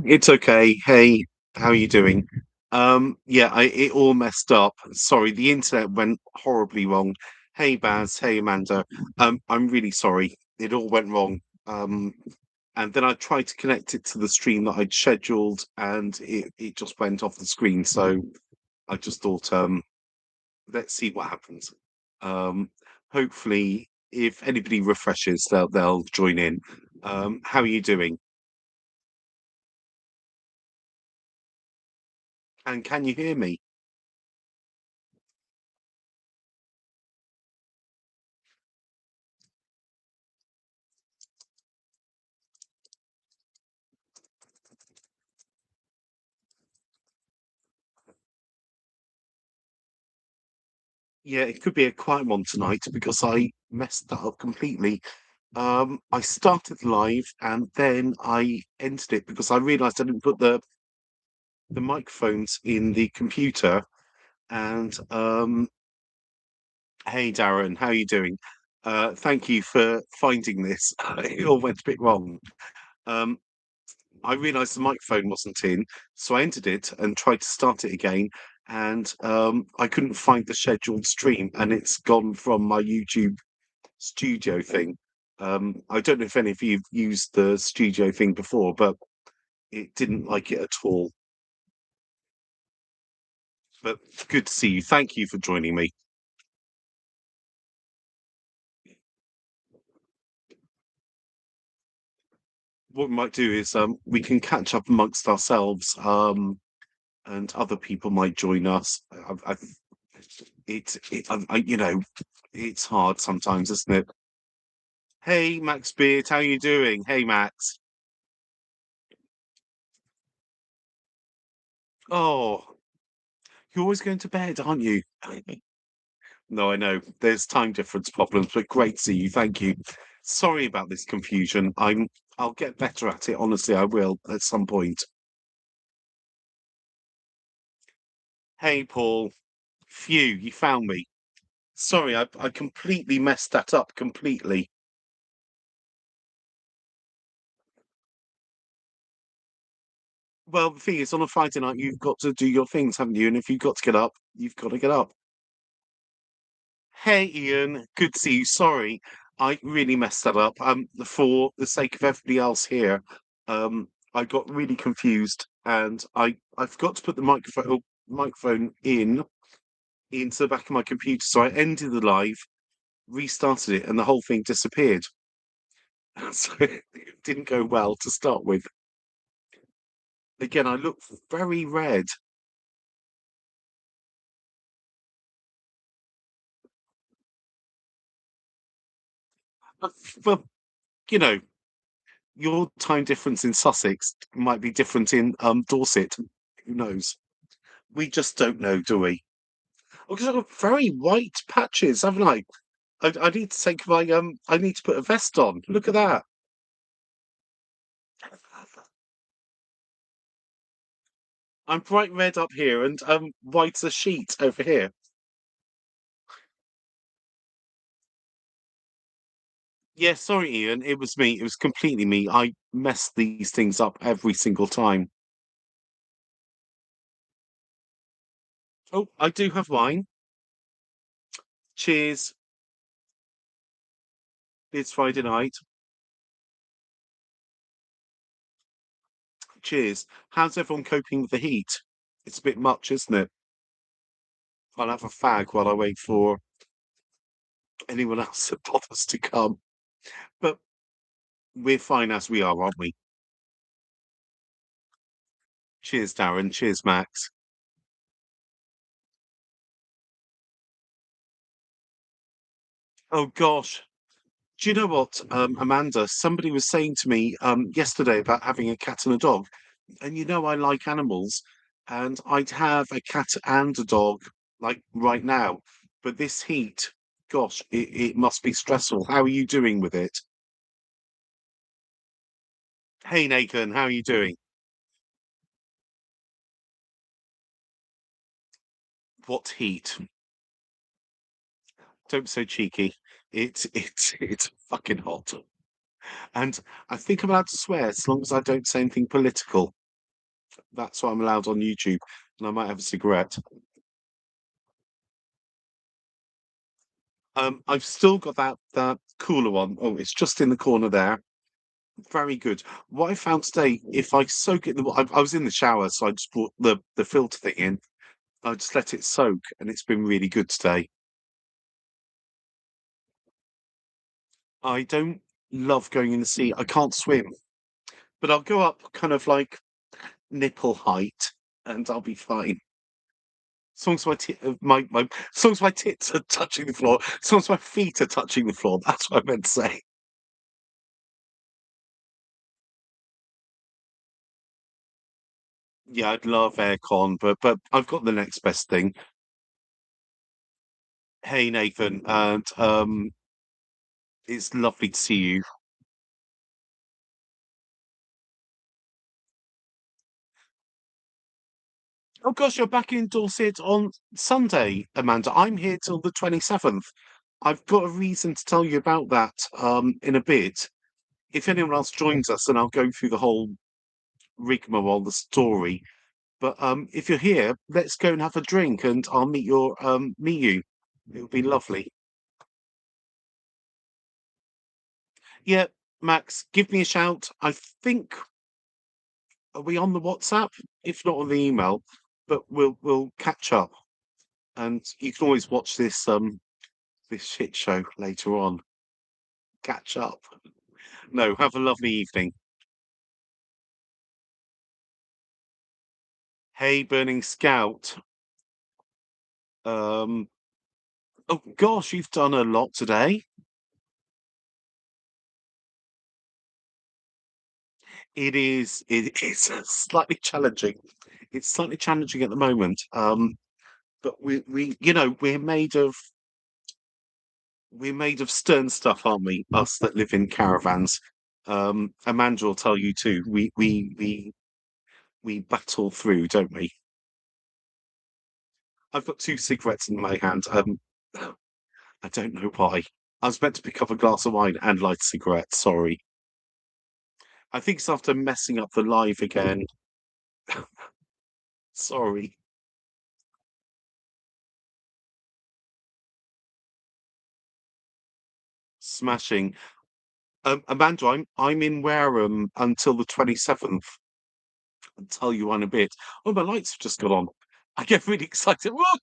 It's okay. Hey, how are you doing? Yeah, it all messed up. Sorry, the internet went horribly wrong. Hey, Baz. Hey, Amanda. I'm really sorry. It all went wrong. And then I tried to connect it to the stream that I'd scheduled, and it just went off the screen. So I just thought, let's see what happens. Um, Hopefully, if anybody refreshes, they'll join in. How are you doing? And can you hear me? Yeah, it could be a quiet one tonight because I messed that up completely. I started live and then I ended it because I realised I didn't put the microphones in the computer. And hey, Darren, how are you doing? Thank you for finding this. It all went a bit wrong. Um, I realised the microphone wasn't in, so I ended it and tried to start it again. And I couldn't find the scheduled stream, and it's gone from my YouTube studio thing. I don't know if any of you've used the studio thing before, but it didn't like it at all. But good to see you. Thank you for joining me. What we might do is we can catch up amongst ourselves, and other people might join us. You know, it's hard sometimes, isn't it? Hey, Max Beard, how you doing? Hey, Max. Oh, you're always going to bed, aren't you? No, I know. There's time difference problems, but great to see you. Thank you. Sorry about this confusion. I'll get better at it. Honestly, I will at some point. Hey, Paul. Phew, you found me. Sorry, I completely messed that up completely. Well, the thing is, on a Friday night, you've got to do your things, haven't you? And if you've got to get up, you've got to get up. Hey, Ian. Good to see you. Sorry, I really messed that up. For the sake of everybody else here, I got really confused, and I forgot to put the microphone into the back of my computer. So I ended the live, restarted it, and the whole thing disappeared. So it didn't go well to start with. Again, I look very red. Well, you know, your time difference in Sussex might be different in Dorset. Who knows? We just don't know, do we? Because I've got very white patches, haven't I? I need to take my I need to put a vest on. Look at that. I'm bright red up here and white as a sheet over here. Yeah, sorry, Ian. It was me. It was completely me. I mess these things up every single time. Oh, I do have wine. Cheers. It's Friday night. Cheers. How's everyone coping with the heat? It's a bit much, isn't it? I'll have a fag while I wait for anyone else that bothers to come. But we're fine as we are, aren't we? Cheers, Darren. Cheers, Max. Oh gosh. Do you know what, Amanda? Somebody was saying to me yesterday about having a cat and a dog, and you know I like animals, and I'd have a cat and a dog like right now. But this heat, gosh, it must be stressful. How are you doing with it? Hey Nathan, how are you doing? What heat? Don't be so cheeky. It's fucking hot. And I think I'm allowed to swear as long as I don't say anything political. That's what I'm allowed on YouTube. And I might have a cigarette. I've still got that cooler one. Oh, it's just in the corner there. Very good. What I found today, if I soak it in the I was in the shower, so I just brought the filter thing in. I just let it soak, and it's been really good today. I don't love going in the sea. I can't swim, but I'll go up kind of like nipple height, and I'll be fine. As long as as long as my tits are touching the floor, as long as my feet are touching the floor. That's what I meant to say. Yeah, I'd love aircon, but I've got the next best thing. Hey Nathan, and it's lovely to see you. Oh gosh, you're back in Dorset on Sunday, Amanda. I'm here till the 27th. I've got a reason to tell you about that in a bit. If anyone else joins us, then I'll go through the whole rigmarole, the story. But if you're here, let's go and have a drink, and I'll meet you. It'll be lovely. Yeah, Max, give me a shout. I think are we on the WhatsApp? If not on the email, but we'll catch up, and you can always watch this shit show later on. Catch up. No, have a lovely evening. Hey, Burning Scout. Um, oh gosh, you've done a lot today. It is slightly challenging. It's slightly challenging at the moment. But we're made of stern stuff, aren't we? Us that live in caravans. Amanda will tell you too. We battle through, don't we? I've got two cigarettes in my hand. I don't know why. I was meant to pick up a glass of wine and light a cigarette. Sorry. I think it's after messing up the live again. Sorry. Smashing. Amanda, I'm in Wareham until the 27th. I'll tell you in a bit. Oh, my lights have just got on. I get really excited. Whoa!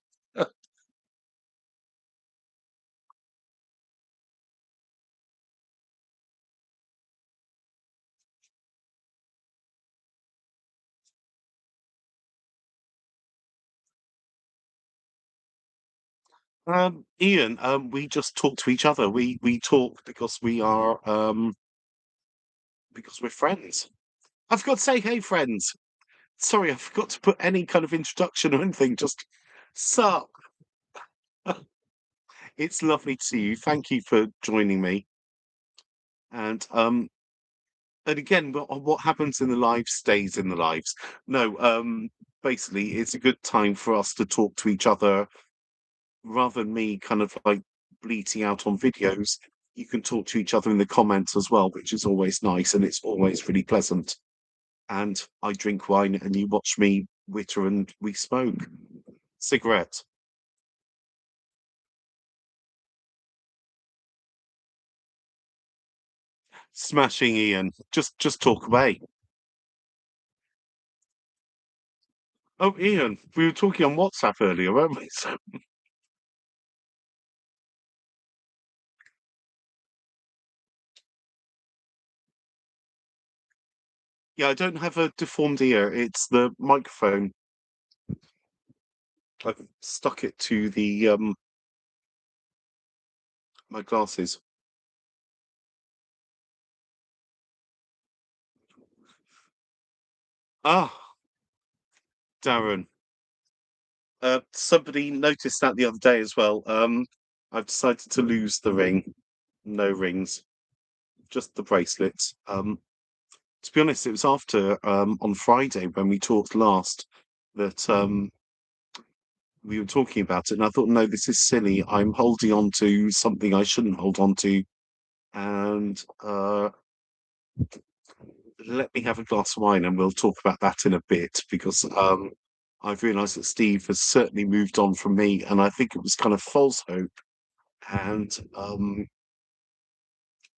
Ian, we just talk to each other. We talk because we're friends. I forgot to say, hey friends. Sorry, I forgot to put any kind of introduction or anything. Just sup. It's lovely to see you. Thank you for joining me. And again, what happens in the lives stays in the lives. No, basically, it's a good time for us to talk to each other rather than me kind of like bleating out on videos. You can talk to each other in the comments as well, which is always nice and it's always really pleasant. And I drink wine and you watch me witter and we smoke. Cigarette. Smashing Ian. Just talk away. Oh, Ian, we were talking on WhatsApp earlier, weren't we? So, Yeah, I don't have a deformed ear. It's the microphone. I've stuck it to the my glasses. Ah, Darren. Somebody noticed that the other day as well. I've decided to lose the ring. No rings, just the bracelets. To be honest, it was after on Friday when we talked last that we were talking about it, and I thought, no, this is silly. I'm holding on to something I shouldn't hold on to, and let me have a glass of wine, and we'll talk about that in a bit because I've realised that Steve has certainly moved on from me, and I think it was kind of false hope. And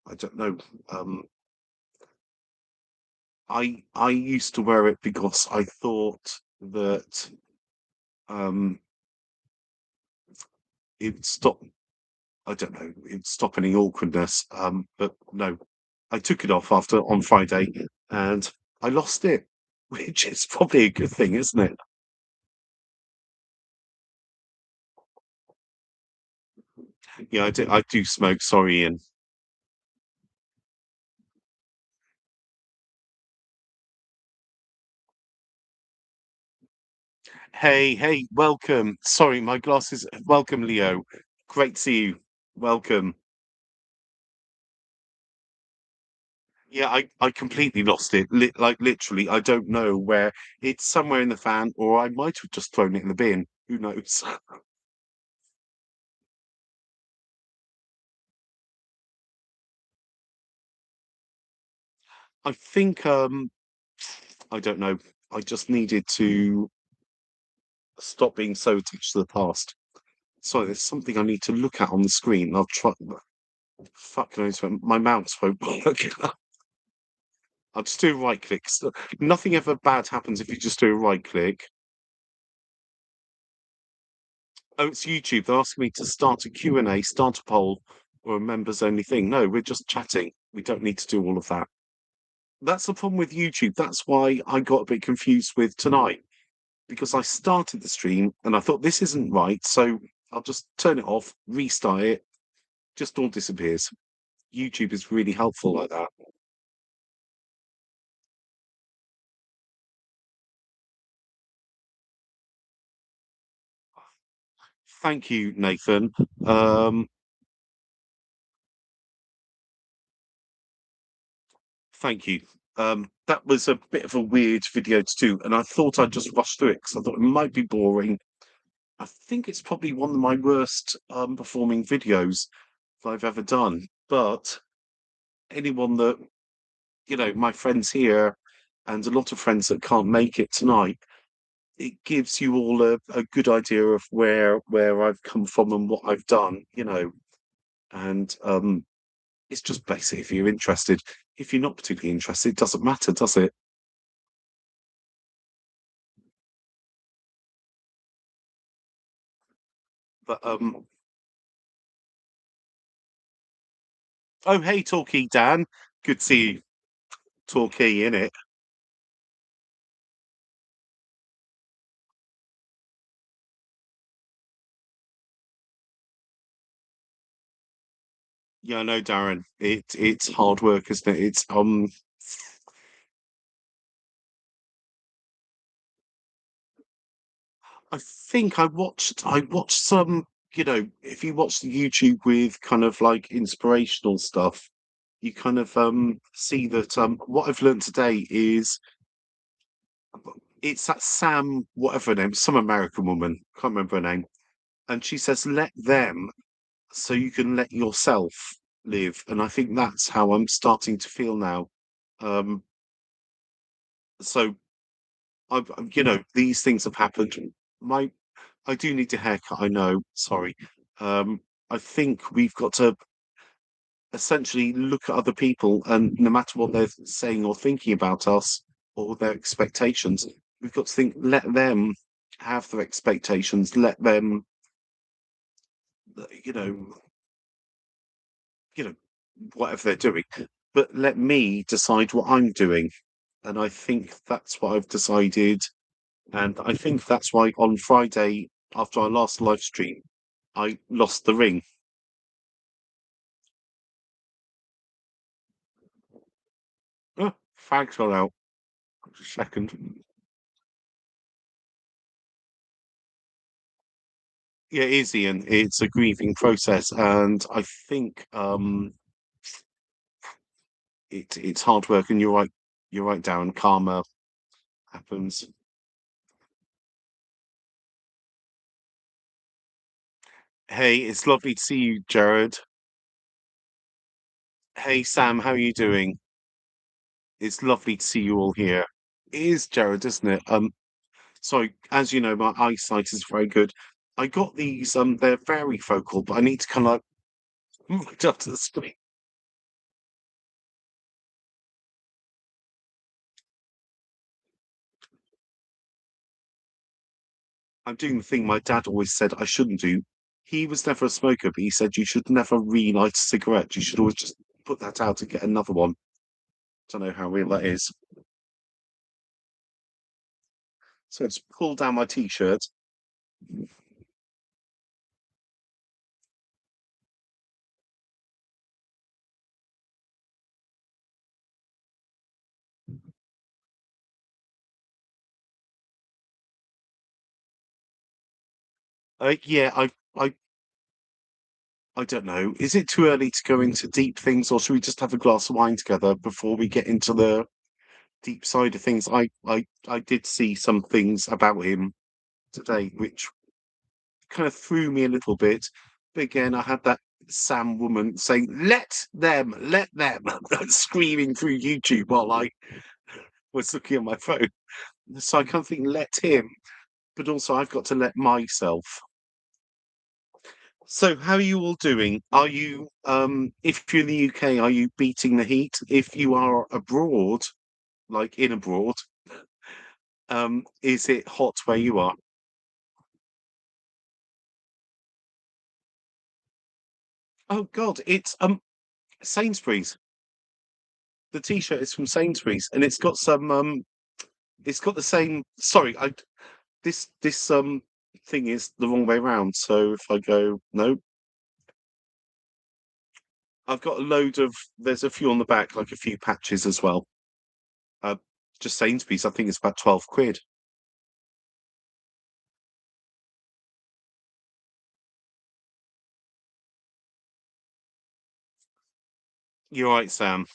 I don't know. Um, I used to wear it because I thought that um, it'd stop. I don't know. It'd stop any awkwardness. But no, I took it off after on Friday, and I lost it, which is probably a good thing, isn't it? Yeah, I do. I do smoke. Sorry, Ian. Hey, hey, welcome. Sorry, my glasses. Welcome, Leo. Great to see you. Welcome. Yeah, I completely lost it. Like literally, I don't know where it's somewhere in the fan, or I might have just thrown it in the bin. Who knows? I think I don't know. I just needed to stop being so attached to the past. Sorry, there's something I need to look at on the screen. I'll try. Fuck knows when my mouse won't work. I'll just do a right click. Nothing ever bad happens if you just do a right click. Oh, it's YouTube. They're asking me to start a Q&A, start a poll, or a members only thing. No, we're just chatting. We don't need to do all of that. That's the problem with YouTube. That's why I got a bit confused with tonight because I started the stream and I thought this isn't right. So I'll just turn it off, restart it, just all disappears. YouTube is really helpful like that. Thank you, Nathan. Um, Thank you. That was a bit of a weird video to do, and I thought I'd just rush through it because I thought it might be boring. I think it's probably one of my worst performing videos that I've ever done. But anyone that, my friends here and a lot of friends that can't make it tonight, it gives you all a good idea of where I've come from and what I've done, and it's just basic if you're interested. If you're not particularly interested, it doesn't matter, does it? But oh hey, Torquay Dan, good to see you, Torquay in it. Yeah, I know, Darren. It's hard work, isn't it? It's I think I watched some, if you watch the YouTube with kind of like inspirational stuff, you kind of see that what I've learned today is it's that Sam, whatever her name, some American woman, can't remember her name, and she says, "Let them, so you can let yourself live." And I think that's how I'm starting to feel now. Um, so these things have happened. My I do need a haircut, I know, sorry. Um, I think we've got to essentially look at other people and no matter what they're saying or thinking about us or their expectations, we've got to think, let them have their expectations, let them, you know, you know, whatever they're doing, but let me decide what I'm doing. and I think that's what I've decided. And I think that's why on Friday, after our last live stream, I lost the ring. Fags got out. Second. Yeah, it is, Ian. It's a grieving process, and I think it's hard work. And you're right. You're right, Darren. Karma happens. Hey, it's lovely to see you, Jared. Hey, Sam, how are you doing? It's lovely to see you all here. It is Jared, isn't it? So as you know, my eyesight is very good. I got these. They're very focal, but I need to kind of right up to the screen. I'm doing the thing my dad always said I shouldn't do. He was never a smoker, but he said you should never relight a cigarette. You should always just put that out and get another one. Don't know how real that is. So it's pull down my t-shirt. Yeah, I don't know. Is it too early to go into deep things, or should we just have a glass of wine together before we get into the deep side of things? I did see some things about him today, which kind of threw me a little bit. But again, I had that Sam woman saying, let them," screaming through YouTube while I was looking at my phone. So I kind of think, let him, but also I've got to let myself. So how are you all doing? Are you, if you're in the UK, are you beating the heat? If you are abroad, like in abroad, is it hot where you are? Oh God, it's Sainsbury's. The T-shirt is from Sainsbury's, and it's got the same. Sorry, this thing is the wrong way round. So if I go, no, I've got a load of. There's a few on the back, like a few patches as well. Uh, just Sainsbury's. I think it's about 12 quid. You're right, Sam.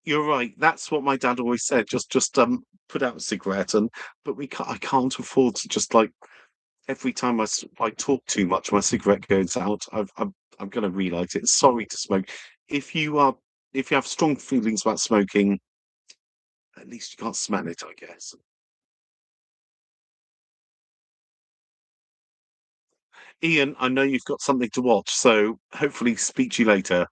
You're right. That's what my dad always said. Just put out a cigarette, and but we can't. I can't afford to just like every time I talk too much, my cigarette goes out. I'm going to relight it. Sorry to smoke. If you are, if you have strong feelings about smoking, at least you can't smell it, I guess. Ian, I know you've got something to watch, so hopefully speak to you later.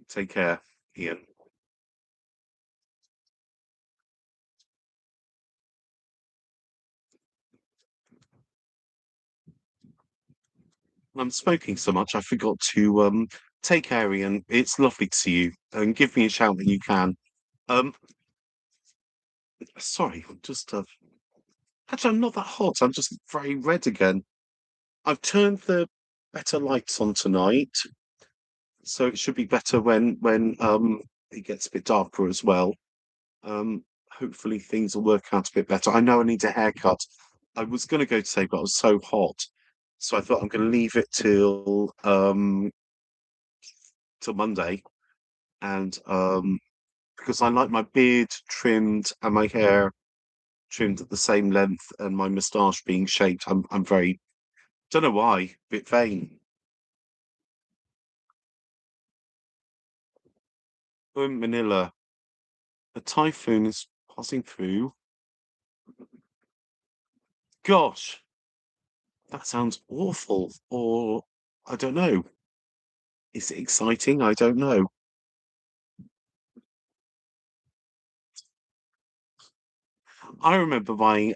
Take care, Ian. I'm smoking so much, I forgot to take care, Ian. It's lovely to see you, and give me a shout when you can. Um, sorry, I'm just actually I'm not that hot. I'm just very red again. I've turned the better lights on tonight, so it should be better when it gets a bit darker as well. Hopefully things will work out a bit better. I know I need a haircut. I was going to go today, but I was so hot, so I thought I'm going to leave it till Monday, and because I like my beard trimmed and my hair trimmed at the same length, and my moustache being shaped. I'm very don't know why, bit vain. We're in Manila. A typhoon is passing through. Gosh, that sounds awful. Or I don't know. Is it exciting? I don't know. I remember buying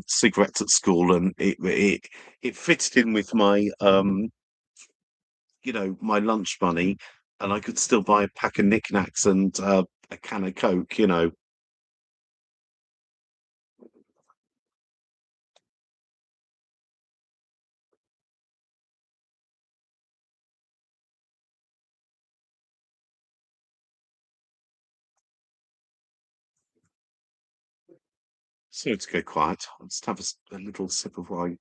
cigarettes at school, and it fitted in with my my lunch money, and I could still buy a pack of knickknacks and a can of Coke. So to go quiet, I'll just have a little sip of wine.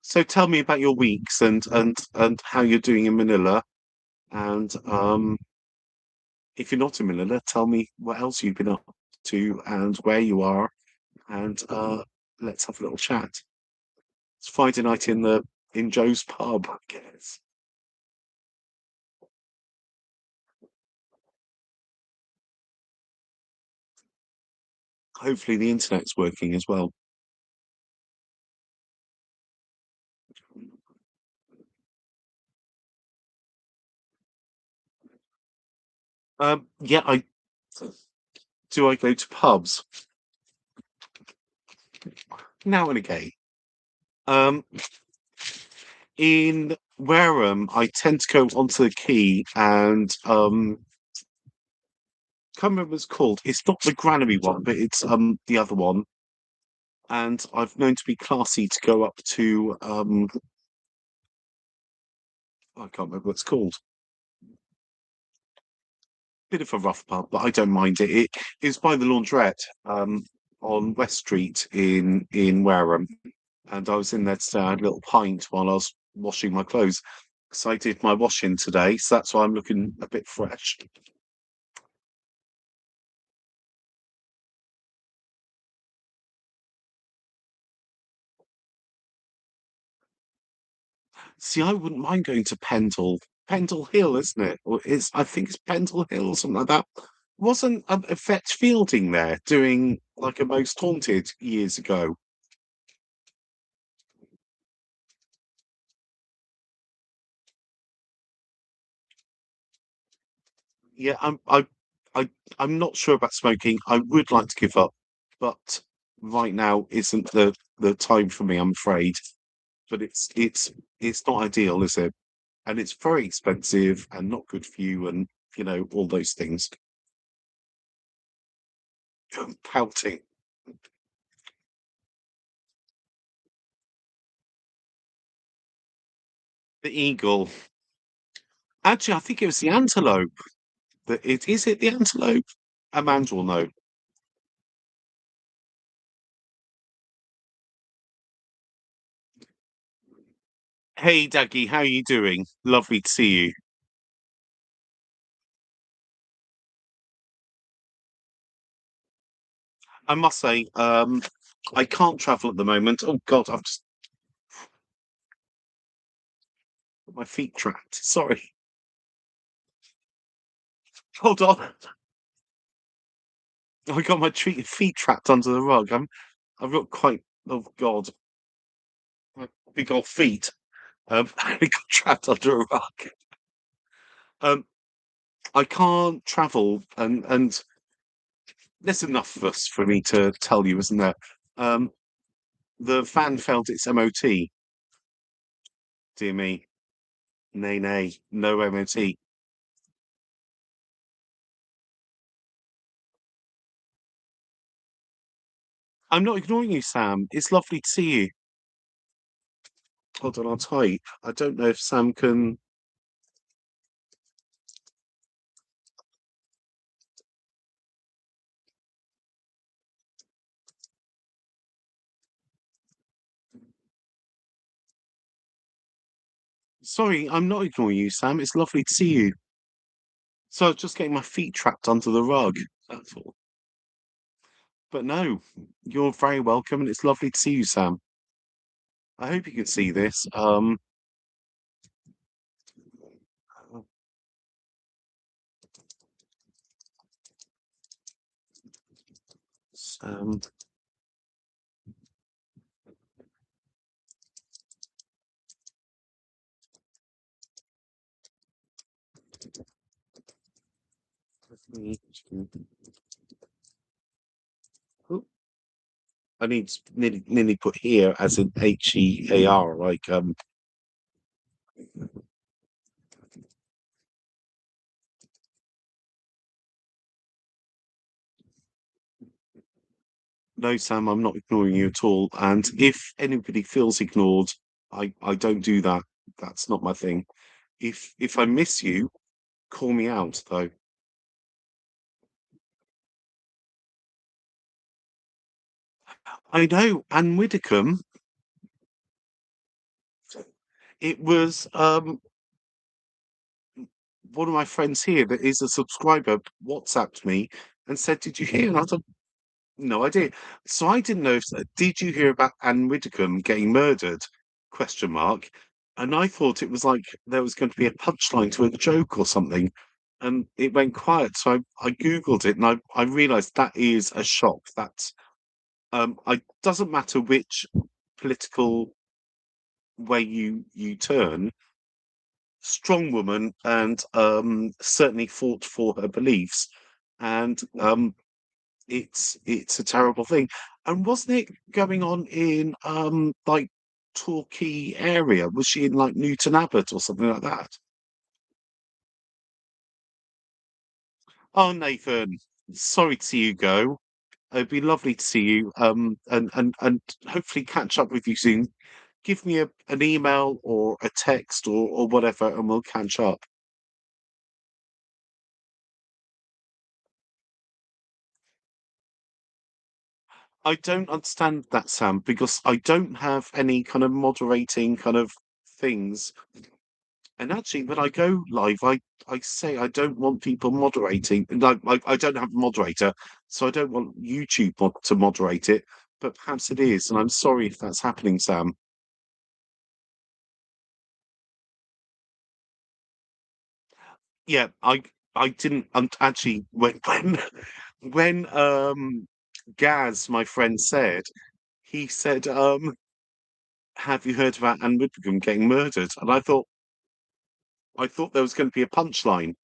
So tell me about your weeks and how you're doing in Manila. And if you're not in Manila, tell me what else you've been up to and where you are, and let's have a little chat. It's Friday night in Joe's pub, I guess. Hopefully the internet's working as well. Yeah, I do. I go to pubs now and again. Um, in Wareham, I tend to go onto the quay and can't remember what it's called. It's not the Granary one, but it's the other one. And I've known to be classy to go up to I can't remember what it's called. Bit of a rough pub, but I don't mind it. It is by the laundrette on West Street in Wareham, and I was in there to have a little pint while I was washing my clothes. So I did my washing today, so that's why I'm looking a bit fresh. See, I wouldn't mind going to Pendle Hill, isn't it? Or is I think it's Pendle Hill or something like that. Wasn't Fetch Fielding there doing like a Most Haunted years ago? Yeah, I, I'm not sure about smoking. I would like to give up, but right now isn't the time for me, I'm afraid. But it's not ideal, is it? And it's very expensive and not good for you, and all those things. Pouting. The eagle. Actually, I think it was the antelope. Is it the antelope? Amanda will know. Hey, Daggy, how are you doing? Lovely to see you. I must say, I can't travel at the moment. Oh God, I've just got my feet trapped. Sorry. Hold on. I got my feet trapped under the rug. I've got quite, oh God, my big old feet. I got trapped under a rug. Um, I can't travel, and there's enough of us for me to tell you, isn't there? Um, the van failed its MOT. Dear me, nay, nay, no MOT. I'm not ignoring you, Sam. It's lovely to see you. Hold on, I'll type. I don't know if Sam can. Sorry, I'm not ignoring you, Sam. It's lovely to see you. So I was just getting my feet trapped under the rug. That's all. But no, you're very welcome, and it's lovely to see you, Sam. I hope you can see this. Sam, oh, I need to nearly put here as in HEAR, like No, Sam, I'm not ignoring you at all. And if anybody feels ignored, I don't do that. That's not my thing. If I miss you, call me out though. I know, Anne Widdecombe, it was one of my friends here that is a subscriber WhatsApped me and said, "Did you hear?" And I thought, no idea. So I didn't know if did you hear about Anne Widdecombe getting murdered? Question mark. And I thought it was like there was going to be a punchline to a joke or something. And it went quiet. So I Googled it and I realized that is a shock. That's I doesn't matter which political way you turn, strong woman and certainly fought for her beliefs. And it's a terrible thing. And wasn't it going on in like Torquay area? Was she in like Newton Abbot or something like that? Oh, Nathan, sorry to see you go. It'd be lovely to see you. And hopefully catch up with you soon. Give me an email or a text or whatever, and we'll catch up. I don't understand that, Sam, because I don't have any kind of moderating kind of things. And actually, when I go live, I say I don't want people moderating. Like I don't have a moderator, so I don't want YouTube to moderate it. But perhaps it is, and I'm sorry if that's happening, Sam. Yeah, I didn't actually when Gaz, my friend, said he said, "Have you heard about Anne Widdecombe getting murdered?" And I thought there was going to be a punchline.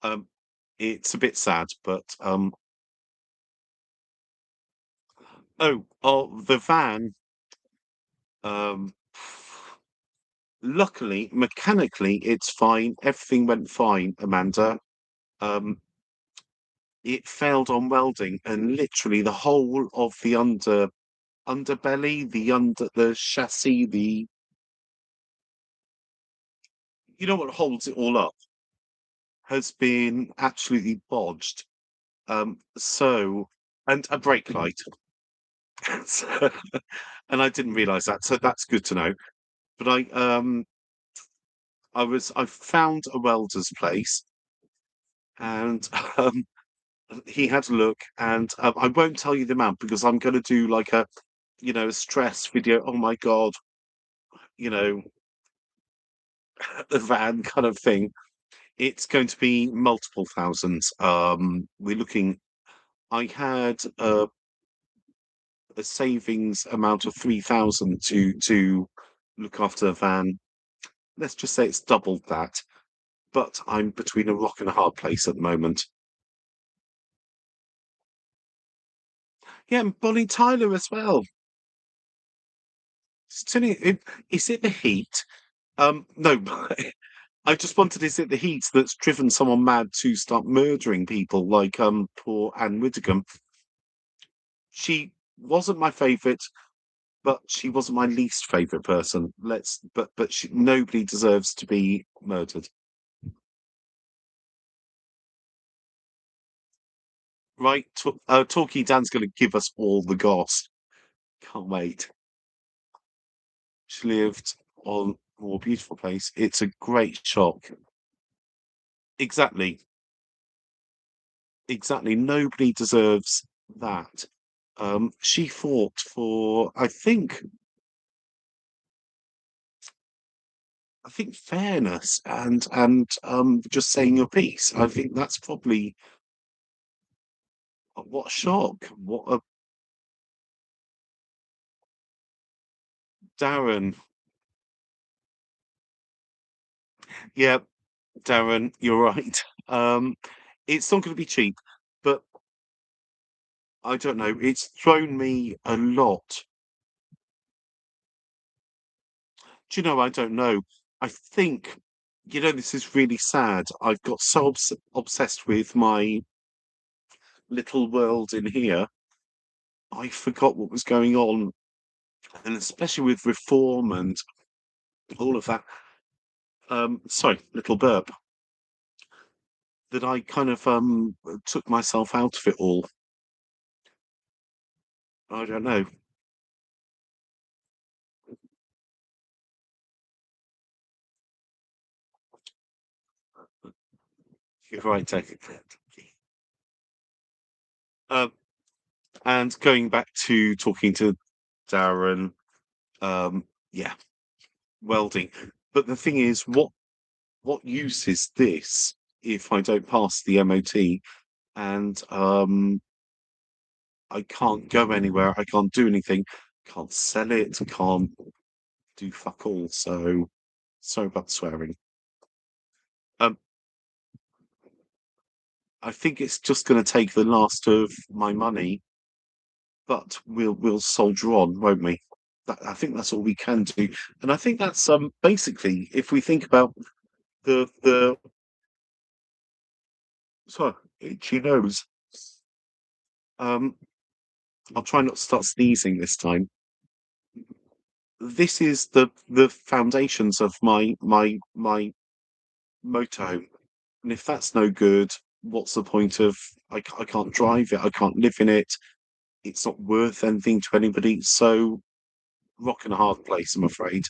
Um, it's a bit sad, but the van. Um, luckily, mechanically, it's fine. Everything went fine, Amanda. Um, it failed on welding, and literally the whole of the underbelly, the chassis, the what holds it all up, has been absolutely bodged. So and a brake light. So- and I didn't realise that, so that's good to know. But I found a welder's place and he had a look, and I won't tell you the amount because I'm going to do like a stress video. Oh my god, you know, the van kind of thing. It's going to be multiple thousands. We're looking. I had a savings amount of 3,000 to look after the van. Let's just say it's doubled that, but I'm between a rock and a hard place at the moment. Yeah, and Bonnie Tyler as well. Is it the heat? No, I just wondered, is it the heat that's driven someone mad to start murdering people like poor Anne Widdecombe? She wasn't my favourite, but she wasn't my least favourite person. Nobody deserves to be murdered. Right? Talkie Dan's going to give us all the goss. Can't wait. She lived on a more beautiful place. It's a great shock. Exactly. Exactly. Nobody deserves that. She fought for, I think fairness and just saying your piece. I think that's probably what a shock. What a Darren. Yeah, Darren, you're right. It's not going to be cheap, but I don't know. It's thrown me a lot. Do you know? I don't know. I think, this is really sad. I've got so obsessed with my little world in here, I forgot what was going on, and especially with reform and all of that. Sorry, little burp. That I kind of took myself out of it all. I don't know. You're right, David. Um, and going back to talking to Darren, yeah, welding. But the thing is, what use is this if I don't pass the MOT and I can't go anywhere, I can't do anything, can't sell it, can't do fuck all. So sorry about the swearing. Um, I think it's just going to take the last of my money, but we'll soldier on, won't we? I think that's all we can do, and I think that's basically if we think about the sorry, itchy nose. Um, I'll try not to start sneezing this time. This is the foundations of my motorhome, and if that's no good, what's the point of I can't drive it, I can't live in it, it's not worth anything to anybody. So rock and a hard place, I'm afraid.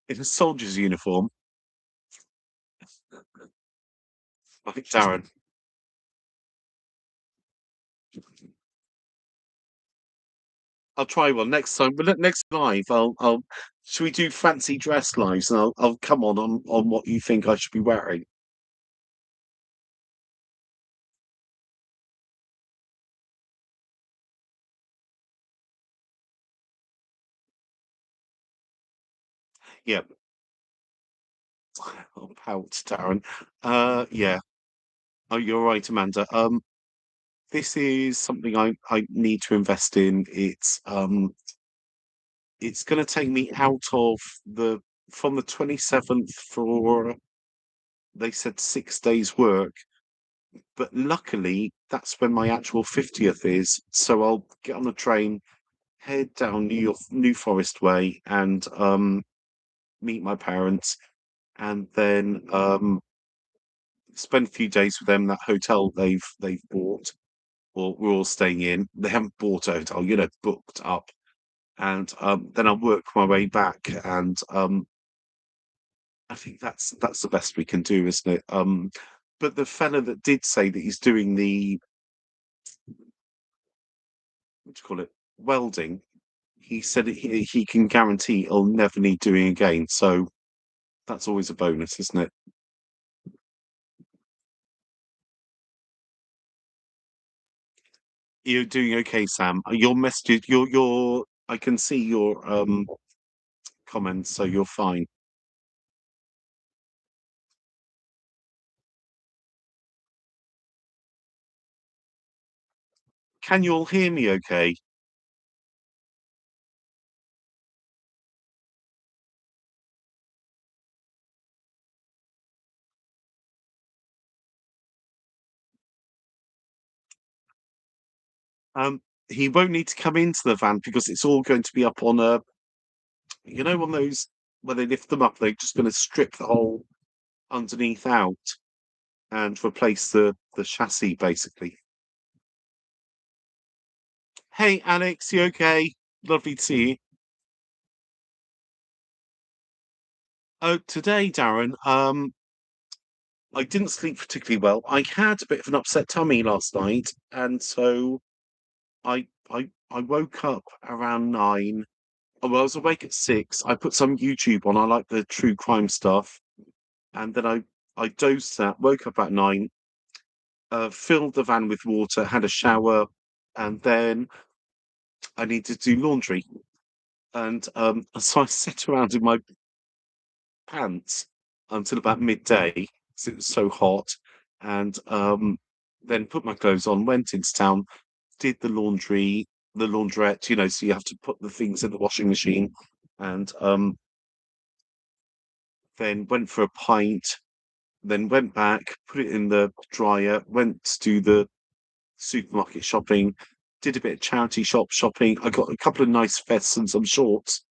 In a soldier's uniform, like Darren. I'll try one next time. But next live, I'll. Should we do fancy dress lives? And I'll come on what you think I should be wearing. Yeah, I'll pout, Darren. Yeah. Oh, you're right, Amanda. This is something I need to invest in. It's going to take me out of the from the 27th for they said 6 days work, but luckily that's when my actual 50th is. So I'll get on the train, head down New Forest Way, and meet my parents, and then spend a few days with them. That hotel they've bought, or we're all staying in. They haven't bought a hotel, booked up, and then I'll work my way back. And I think that's the best we can do, isn't it? But the fella that did say that he's doing the what do you call it welding, he said he can guarantee he'll never need doing again. So that's always a bonus, isn't it? You're doing okay, Sam. Your message, your. I can see your comments, so you're fine. Can you all hear me? Okay. He won't need to come into the van because it's all going to be up on a, on those where they lift them up. They're just going to strip the whole underneath out and replace the chassis, basically. Hey, Alex, you okay? Lovely to see you. Oh, today, Darren. I didn't sleep particularly well. I had a bit of an upset tummy last night, and so I woke up around 9. Oh, well, I was awake at 6. I put some YouTube on. I like the true crime stuff, and then I dozed that. Woke up at 9. Filled the van with water. Had a shower, and then I needed to do laundry. And so I sat around in my pants until about midday because it was so hot, and then put my clothes on. Went into town, did the laundry, the laundrette, so you have to put the things in the washing machine, and then went for a pint, then went back, put it in the dryer, went to the supermarket shopping, did a bit of charity shopping. I got a couple of nice vests and some shorts.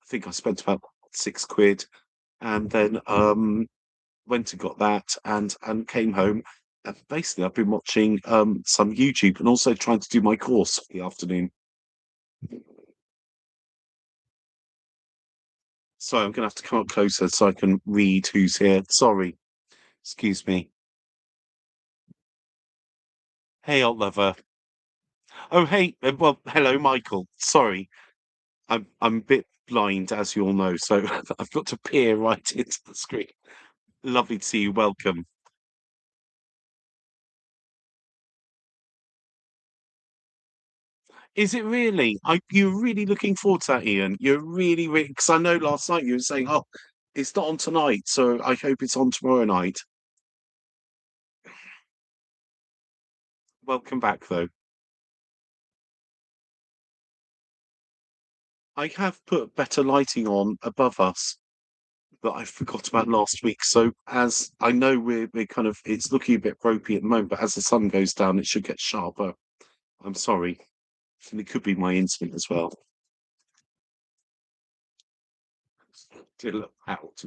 I think I spent about 6 quid, and then went and got that, and came home. And basically, I've been watching some YouTube and also trying to do my course for the afternoon. So I'm going to have to come up closer so I can read who's here. Sorry, excuse me. Hey, old lover. Oh, hey. Well, hello, Michael. Sorry, I'm a bit blind, as you all know, so I've got to peer right into the screen. Lovely to see you. Welcome. Is it really? You're really looking forward to that, Ian. You're really, really, because I know last night you were saying, "Oh, it's not on tonight, so I hope it's on tomorrow night." Welcome back, though. I have put better lighting on above us that I forgot about last week. So as I know we're kind of it's looking a bit ropey at the moment, but as the sun goes down, it should get sharper. I'm sorry. And it could be my instinct as well. Still out.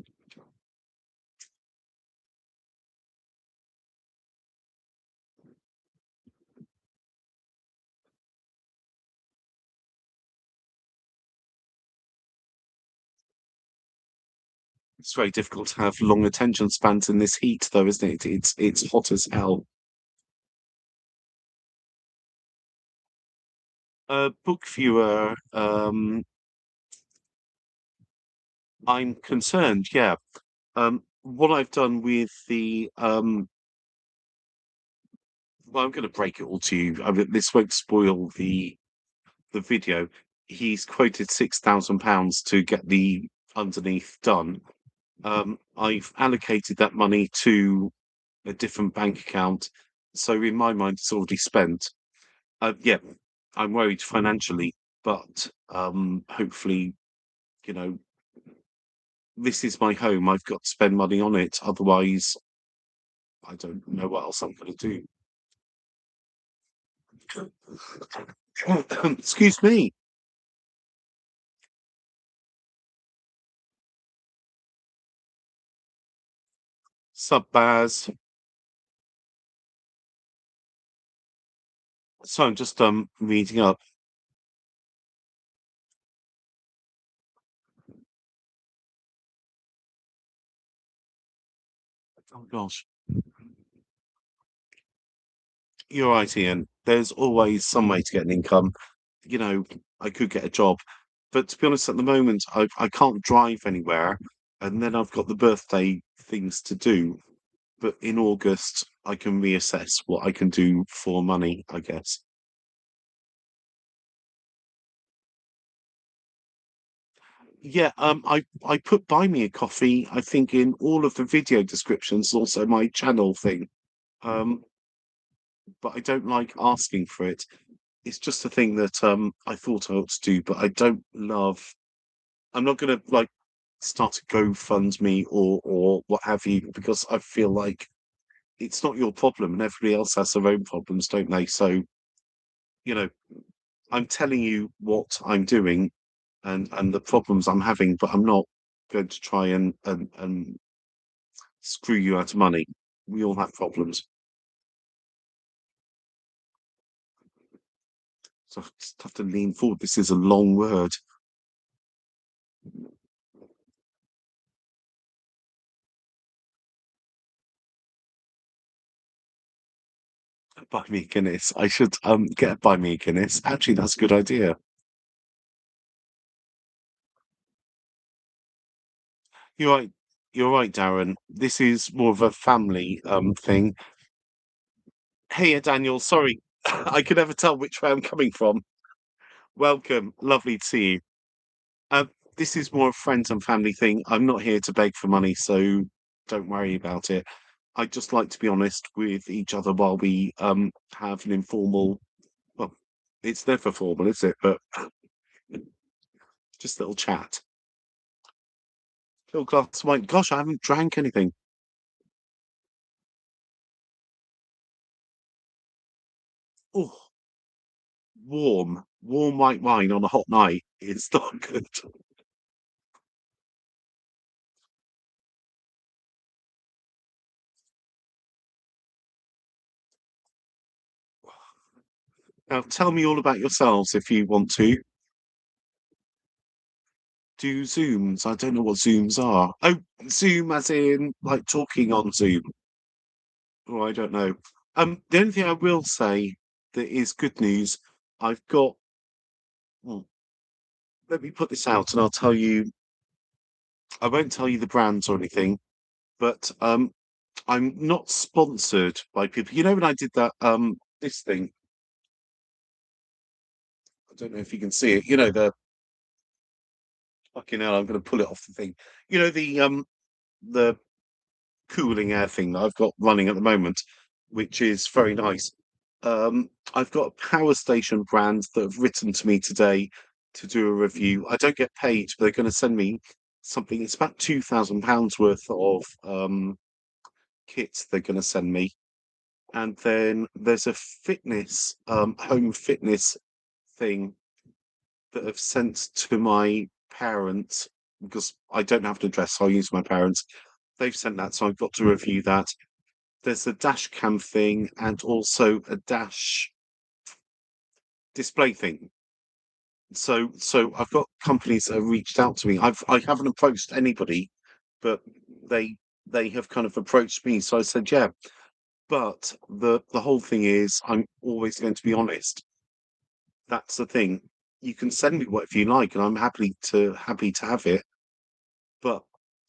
It's very difficult to have long attention spans in this heat, though, isn't it? It's hot as hell. Book viewer. I'm concerned. Yeah. What I've done with the well, I'm going to break it all to you. I mean, this won't spoil the video. He's quoted £6,000 to get the underneath done. I've allocated that money to a different bank account, so in my mind, it's already spent. Yeah, I'm worried financially, but hopefully, you know, this is my home. I've got to spend money on it. Otherwise, I don't know what else I'm going to do. Excuse me. Sub Baz. So I'm just reading up. Oh gosh, you're right, Ian. There's always some way to get an income. You know, I could get a job, but to be honest, at the moment, I can't drive anywhere, and then I've got the birthday things to do. But in August, I can reassess what I can do for money, I guess. Yeah, I put buy me a coffee, I think, in all of the video descriptions, also my channel thing. Um, but I don't like asking for it. It's just a thing that I thought I ought to do, but I don't love. I'm not gonna like start a GoFundMe or what have you because I feel like it's not your problem and everybody else has their own problems, don't they? So, you know, I'm telling you what I'm doing and the problems I'm having, but I'm not going to try and screw you out of money. We all have problems. So I just have to lean forward. This is a long word. Buy me a Guinness. I should get a buy me a Guinness. Actually, that's a good idea. You're right. You're right, Darren. This is more of a family thing. Hey, Daniel. Sorry, I could never tell which way I'm coming from. Welcome. Lovely to see you. This is more a friends and family thing. I'm not here to beg for money, so don't worry about it. I'd just like to be honest with each other while we have an informal, well, It's never formal, is it? But just a little chat. Little glass of wine. Gosh, I haven't drank anything. Oh, warm white wine on a hot night. It's not good. Now, tell me all about yourselves if you want to. Do Zooms. I don't know what Zooms are. Oh, Zoom as in like talking on Zoom. Oh, I don't know. The only thing I will say that is good news, I've got. Hmm, let me put this out, and I'll tell you. I won't tell you the brands or anything, but I'm not sponsored by people. You know, when I did that this thing, I don't know if you can see it. You know, the fucking hell, I'm going to pull it off the thing. You know, the cooling air thing that I've got running at the moment, which is very nice. I've got a power station brand that have written to me today to do a review. I don't get paid, but they're going to send me something. It's about £2,000 worth of kits they're going to send me. And then there's a fitness, home fitness thing that have sent to my parents because I don't have an address, so I'll use my parents. They've sent that, so I've got to review that. There's a dash cam thing and also a dash display thing. So I've got companies that have reached out to me. I haven't approached anybody, but they they have kind of approached me. So I said, yeah. But the whole thing is I'm always going to be honest. That's the thing. You can send me whatever you like, and I'm happy to have it. But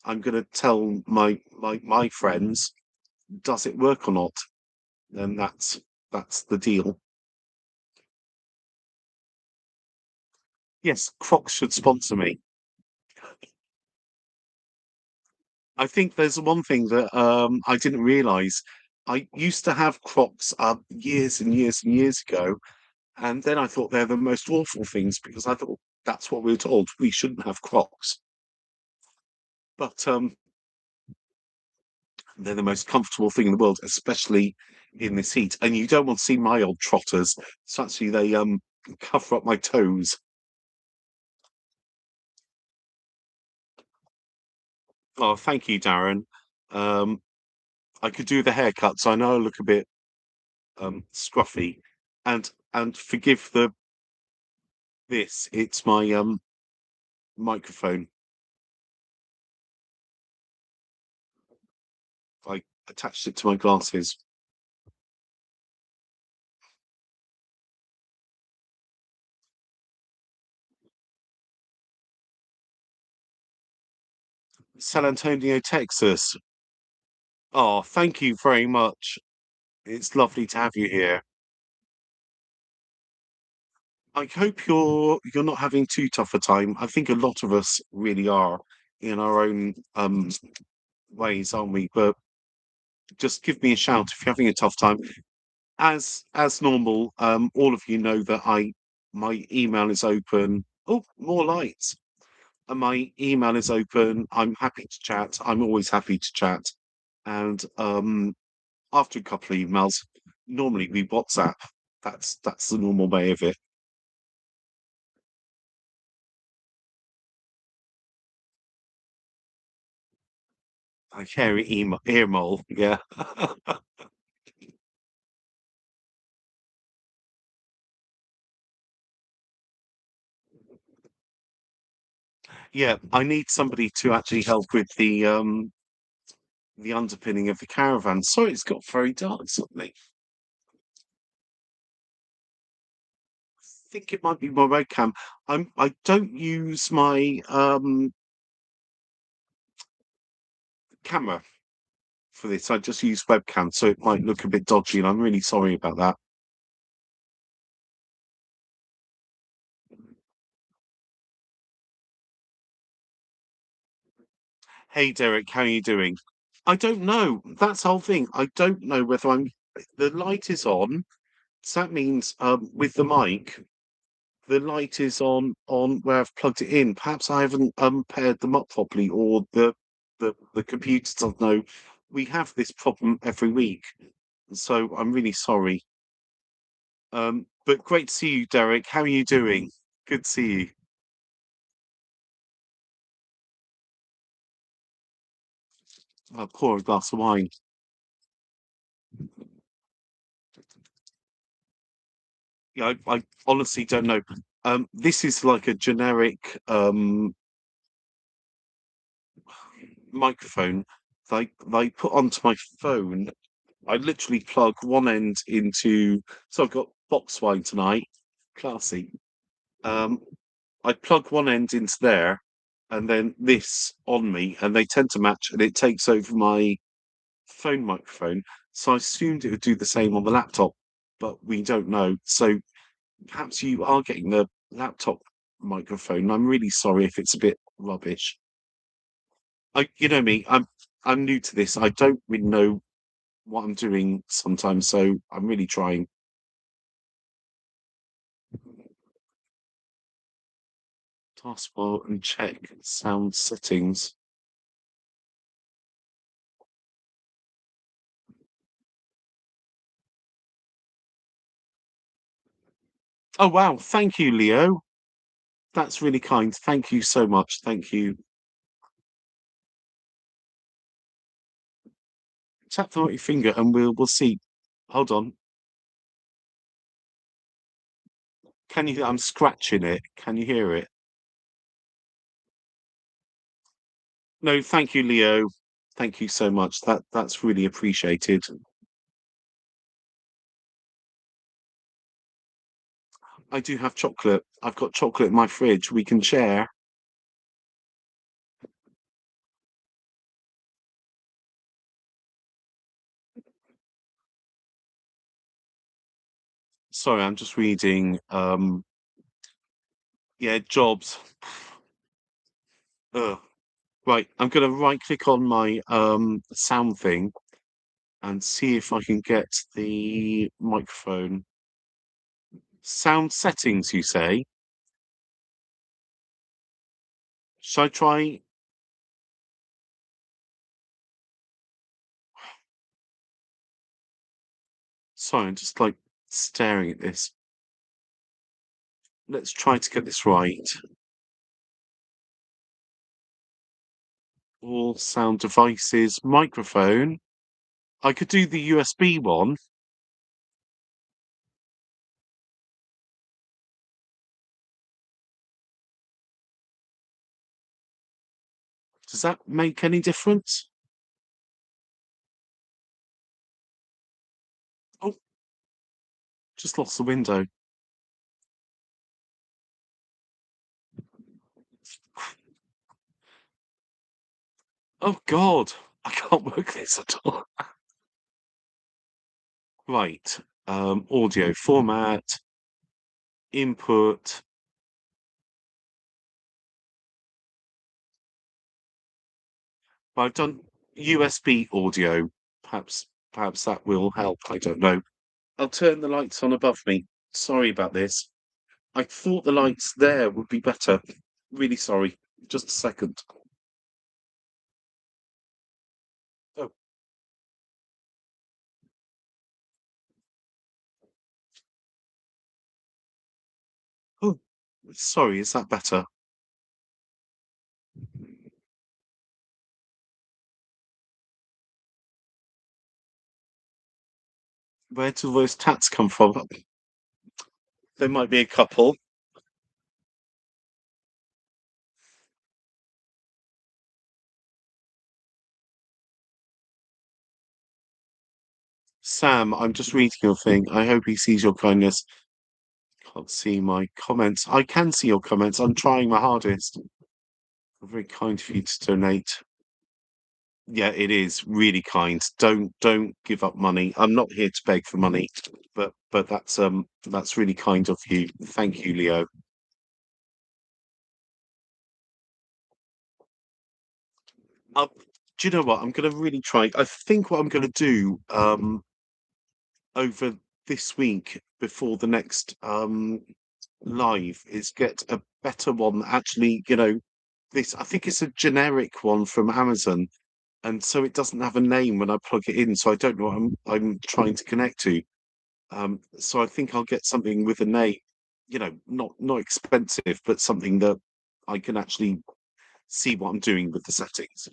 I'm going to tell my friends, does it work or not? And that's the deal. Yes, Crocs should sponsor me. I think there's one thing that I didn't realise. I used to have Crocs years and years and years ago, and then I thought they're the most awful things because I thought that's what we were told. We shouldn't have Crocs. But they're the most comfortable thing in the world, especially in this heat. And you don't want to see my old trotters. So actually they cover up my toes. Oh, thank you, Darren. Um, I could do the haircut, so I know I look a bit scruffy. And forgive the this. It's my microphone. I attached it to my glasses. San Antonio, Texas. Oh, thank you very much. It's lovely to have you here. I hope you're not having too tough a time. I think a lot of us really are in our own ways, aren't we? But just give me a shout if you're having a tough time. As normal, all of you know that I my email is open. Oh, more lights. And my email is open. I'm happy to chat. I'm always happy to chat. And after a couple of emails, normally we WhatsApp. That's the normal way of it. I carry email ear mole. Yeah. Yeah, I need somebody to actually help with the underpinning of the caravan. Sorry, it's got very dark suddenly. I think it might be my webcam. I don't use my camera for this. I just use webcam, so it might look a bit dodgy, and I'm really sorry about that. Hey Derek, how are you doing? I don't know. That's the whole thing. I don't know whether I'm the light is on, So that means, with the mic, the light is on where I've plugged it in. Perhaps I haven't, paired them up properly, or the computer doesn't know. We have this problem every week, so I'm really sorry. But great to see you, Derek. How are you doing? Good to see you. I'll pour a glass of wine. Yeah, I honestly don't know. This is like a generic microphone they put onto my phone. I literally plug one end into, so I've got box wine tonight, classy. Um, I plug one end into there, and then this on me, and they tend to match, and it takes over my phone microphone. So I assumed it would do the same on the laptop, but we don't know. So perhaps you are getting the laptop microphone. I'm really sorry if it's a bit rubbish. You know me, I'm new to this. I don't really know what I'm doing sometimes, so I'm really trying. Taskbar and check sound settings. Oh wow, thank you, Leo. That's really kind. Thank you so much. Thank you. Tap the right finger and we'll see. Hold on. Can you I'm scratching it. Can you hear it? No, thank you, Leo. Thank you so much. That's really appreciated. I do have chocolate. I've got chocolate in my fridge. We can share. Sorry, I'm just reading yeah, jobs. Ugh. Right, I'm gonna right click on my sound thing and see if I can get the microphone. Sound settings, you say? Should I try? Sorry, I'm just like staring at this. Let's try to get this right. All sound devices, microphone. I could do the USB one. Does that make any difference? Oh, just lost the window. Oh God, I can't work this at all. Right. Audio format, input. I've done USB audio. Perhaps that will help. I don't know. I'll turn the lights on above me. Sorry about this. I thought the lights there would be better. Really sorry. Just a second. Oh, oh, sorry. Is that better? Where do those tats come from? There might be a couple. Sam, I'm just reading your thing. I hope he sees your kindness. Can't see my comments. I can see your comments. I'm trying my hardest. Very kind of you to donate. Yeah, it is really kind. Don't give up money. I'm not here to beg for money, but that's really kind of you. Thank you, Leo. Uh, do you know what? I'm gonna really try. I think what I'm gonna do over this week before the next live is get a better one that actually, this I think it's a generic one from Amazon, and so it doesn't have a name when I plug it in, so I don't know what I'm trying to connect to. So I think I'll get something with a name, not expensive, but something that I can actually see what I'm doing with the settings.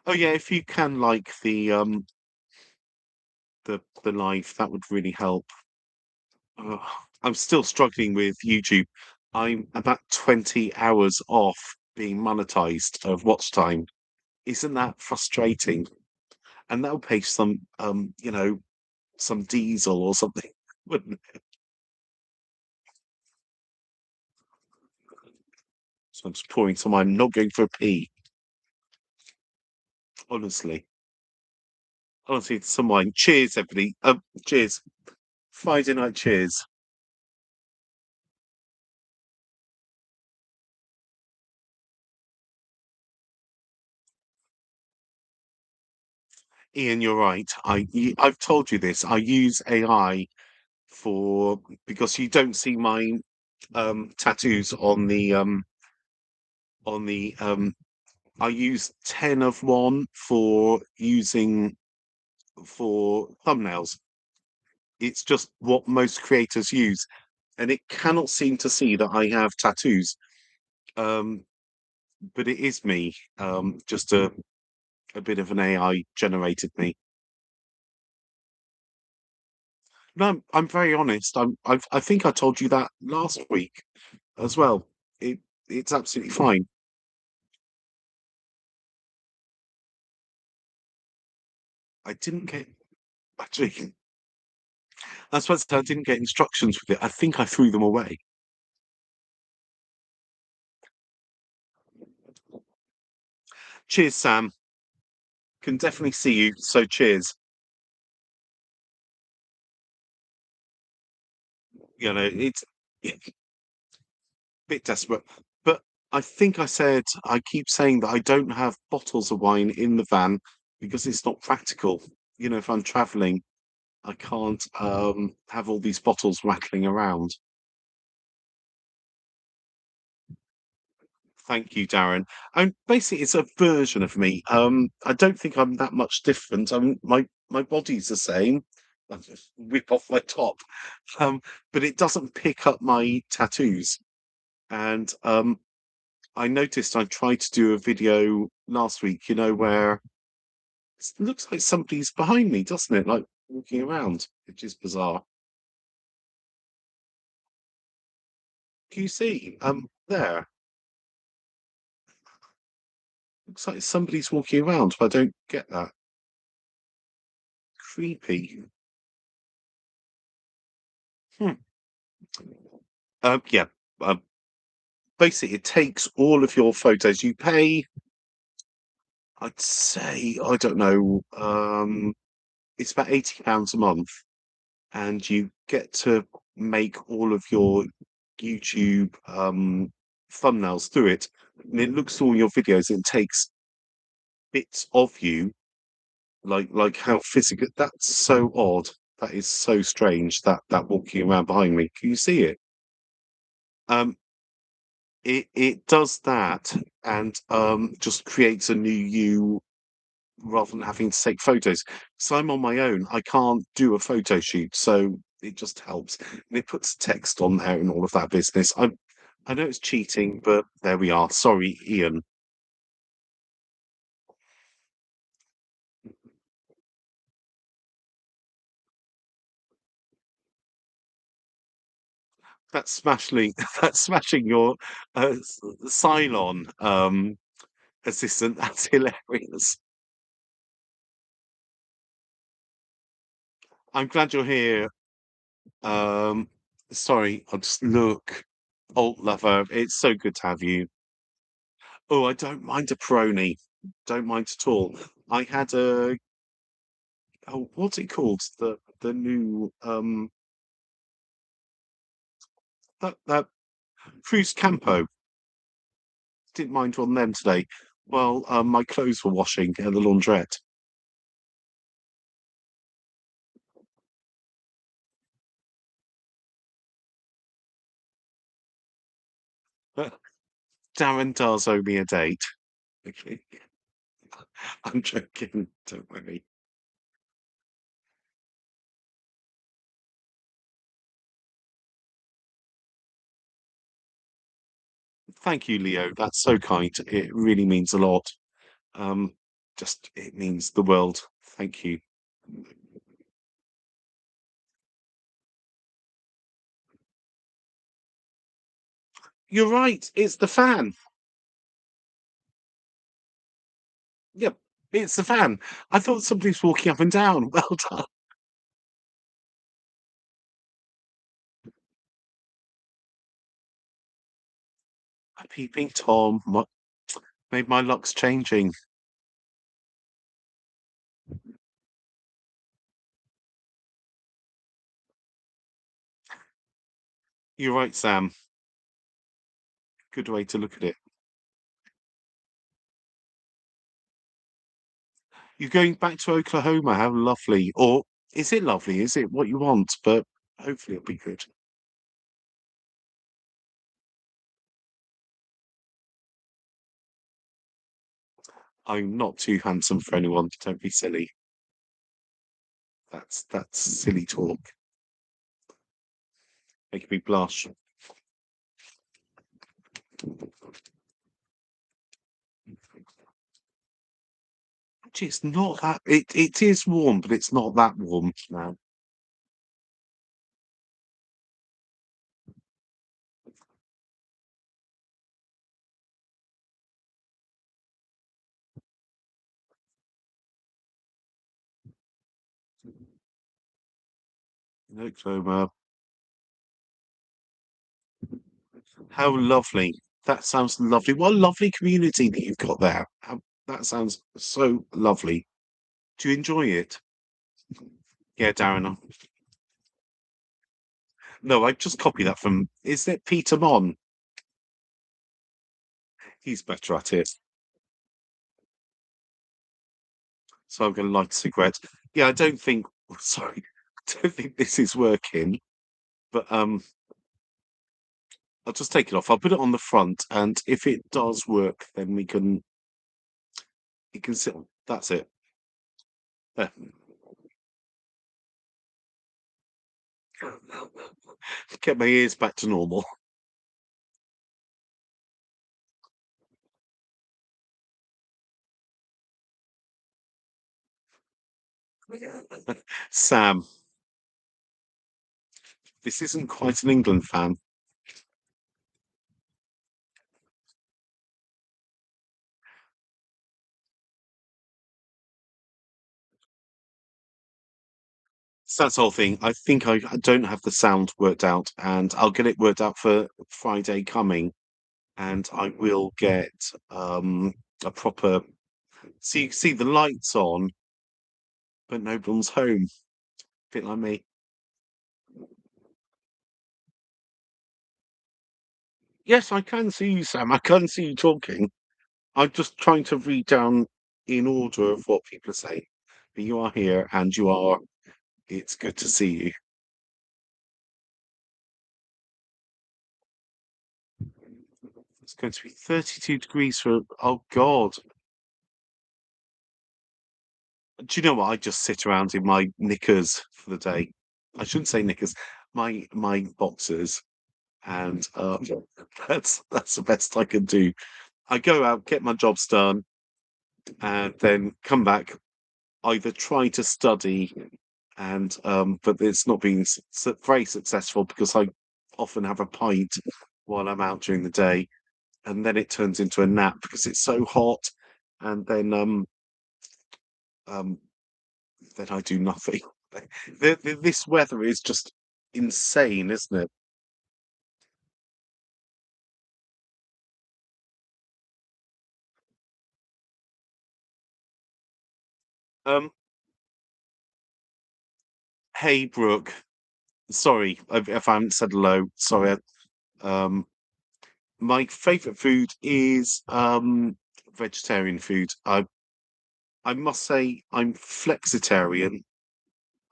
Oh yeah, if you can like the live, that would really help. Ugh, I'm still struggling with YouTube. I'm about 20 hours off being monetized of watch time. Isn't that frustrating? And that'll pay some diesel or something, wouldn't it? So I'm just pouring some. I'm not going for a pee, honestly. Honestly, some wine. Cheers, everybody. Cheers. Friday night cheers. Ian, you're right. I've told you this. I use AI for because you don't see my tattoos on the I use 10 of one for using for thumbnails. It's just what most creators use, and it cannot seem to see that I have tattoos. Um, but it is me. Just a bit of an AI generated me. No, I'm very honest. I think I told you that last week as well. It's absolutely fine. I didn't get actually. I suppose I didn't get instructions with it. I think I threw them away. Cheers, Sam. Can definitely see you. So cheers. It's a bit desperate, but I think I said I keep saying that I don't have bottles of wine in the van because it's not practical. If I'm traveling, I can't have all these bottles rattling around. Thank you, Darren. And basically, it's a version of me. I don't think I'm that much different. My body's the same. I just whip off my top, but it doesn't pick up my tattoos. And I noticed I tried to do a video last week. Where it looks like somebody's behind me, doesn't it? Like walking around, which is bizarre. Can you see? There looks like somebody's walking around, but I don't get that. Creepy. Hmm. Yeah. Um, Basically, it takes all of your photos. You pay, I'd say, I don't know, it's about £80 a month, and you get to make all of your YouTube thumbnails through it. And it looks through all your videos and takes bits of you, like how physical. That's so odd. That is so strange. That walking around behind me. Can you see it? Um, it does that and just creates a new you rather than having to take photos. So I'm on my own. I can't do a photo shoot, so it just helps. And it puts text on there and all of that business. I know it's cheating, but there we are. Sorry, Ian. That's smashing. That's smashing your Cylon assistant. That's hilarious. I'm glad you're here. Um, Sorry, I'll just look. Alt lover, it's so good to have you. Oh, I don't mind a Peroni. Don't mind at all. I had what's it called? The new that Cruz Campo. Didn't mind one of them today. Well, my clothes were washing at the laundrette. Darren does owe me a date. Okay. I'm joking, don't worry. Thank you, Leo. That's so kind. It really means a lot. Um, just it means the world. Thank you. You're right. It's the fan. Yep, it's the fan. I thought somebody was walking up and down. Well done. A peeping Tom. What made my luck's changing? You're right, Sam. Good way to look at it. You're going back to Oklahoma. How lovely. Or is it lovely? Is it what you want? But hopefully it'll be good. I'm not too handsome for anyone. Don't be silly. That's silly talk. Making me blush. Actually, it's not that. It is warm, but it's not that warm now. In Oklahoma. How lovely. That sounds lovely. What a lovely community that you've got there. That sounds so lovely. Do you enjoy it? Yeah, Darren. No, I just copied that from. Is it Peter Mon? He's better at it. So I'm going to light a cigarette. Yeah, I don't think. Sorry, I don't think this is working. But I'll just take it off. I'll put it on the front, and if it does work, then we can. You can sit. That's it. There. Get my ears back to normal. Sam, this isn't quite an England fan. So that's the whole thing. I think I don't have the sound worked out, and I'll get it worked out for Friday coming, and I will get a proper see the lights on, but no one's home. Bit like me. Yes, I can see you, Sam. I can see you talking. I'm just trying to read down in order of what people are saying. But you are here, and you are. It's good to see you. It's going to be 32 degrees for. Oh God. Do you know what? I just sit around in my knickers for the day. I shouldn't say knickers, my boxers, and that's the best I can do. I go out, get my jobs done, and then come back. Either try to study, and but it's not been very successful because I often have a pint while I'm out during the day, and then it turns into a nap because it's so hot, and um, then I do nothing. This weather is just insane, isn't it? Um, hey, Brooke. Sorry if I haven't said hello. Sorry. My favourite food is vegetarian food. I must say I'm flexitarian.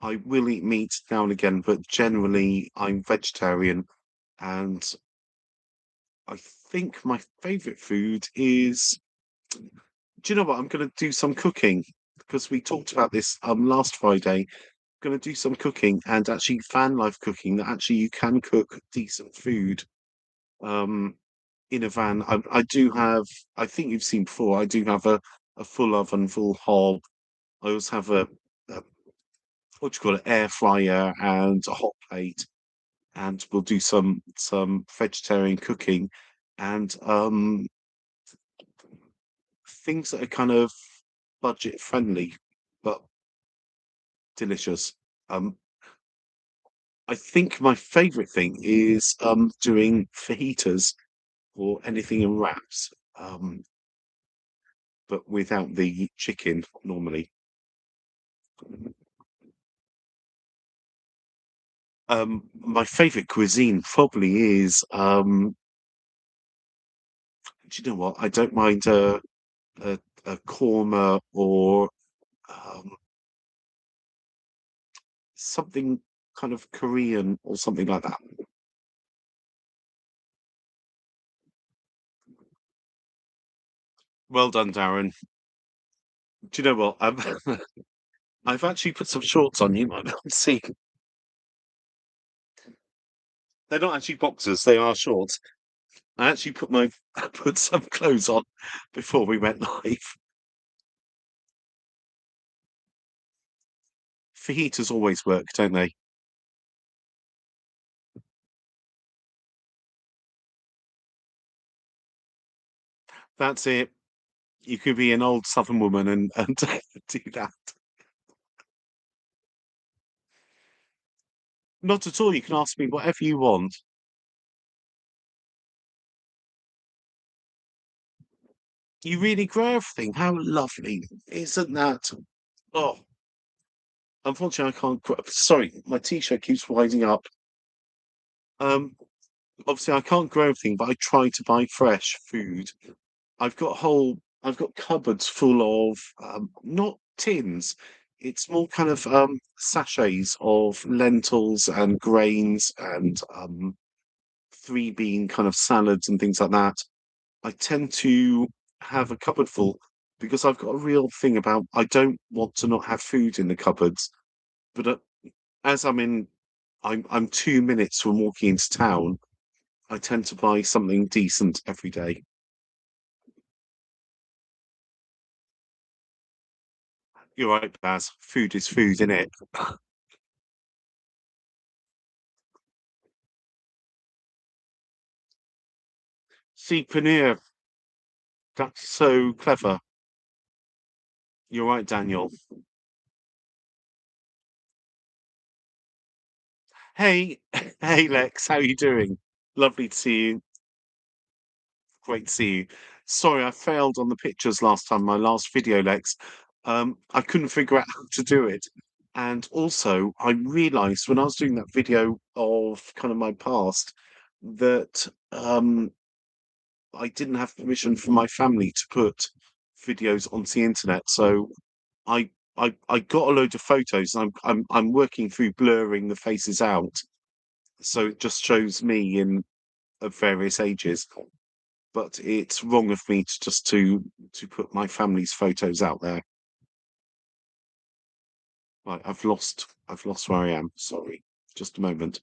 I will eat meat now and again, but generally I'm vegetarian, and I think my favourite food is. Do you know what? I'm going to do some cooking because we talked about this last Friday. Going to do some cooking and actually fan life cooking that actually you can cook decent food um in a van. I do have. I think you've seen before. I do have a full oven, full hob. I also have a what do you call it, air fryer and a hot plate, and we'll do some vegetarian cooking and things that are kind of budget friendly but delicious. Um, I think my favorite thing is doing fajitas or anything in wraps, but without the chicken normally. My favorite cuisine probably is do you know what? I don't mind a, a korma or um, something kind of Korean or something like that. Well done, Darren. Do you know what? I've actually put some shorts on. You might not see. They're not actually boxers. They are shorts. I actually put my I put some clothes on before we went live. Fajitas always work, don't they? That's it. You could be an old Southern woman and do that. Not at all. You can ask me whatever you want. You really grow everything. How lovely. Isn't that? Oh, unfortunately, I can't grow. Sorry, my t-shirt keeps winding up. Um, Obviously, I can't grow everything, but I try to buy fresh food. I've got cupboards full of not tins. It's more kind of sachets of lentils and grains and three bean kind of salads and things like that. I tend to have a cupboard full because I've got a real thing about I don't want to not have food in the cupboards. But as I'm 2 minutes from walking into town. I tend to buy something decent every day. You're right, Baz. Food is food, isn't it? See, paneer, that's so clever. You're right, Daniel. Hey, hey, Lex, how you doing? Lovely to see you. Great to see you. Sorry, I failed on the pictures last time, my last video, Lex. I couldn't figure out how to do it. And also, I realized when I was doing that video of kind of my past that I didn't have permission from my family to put videos onto the internet. So I got a load of photos and I'm working through blurring the faces out. So it just shows me in of various ages. But it's wrong of me to just to put my family's photos out there. Right, I've lost where I am. Sorry. Just a moment.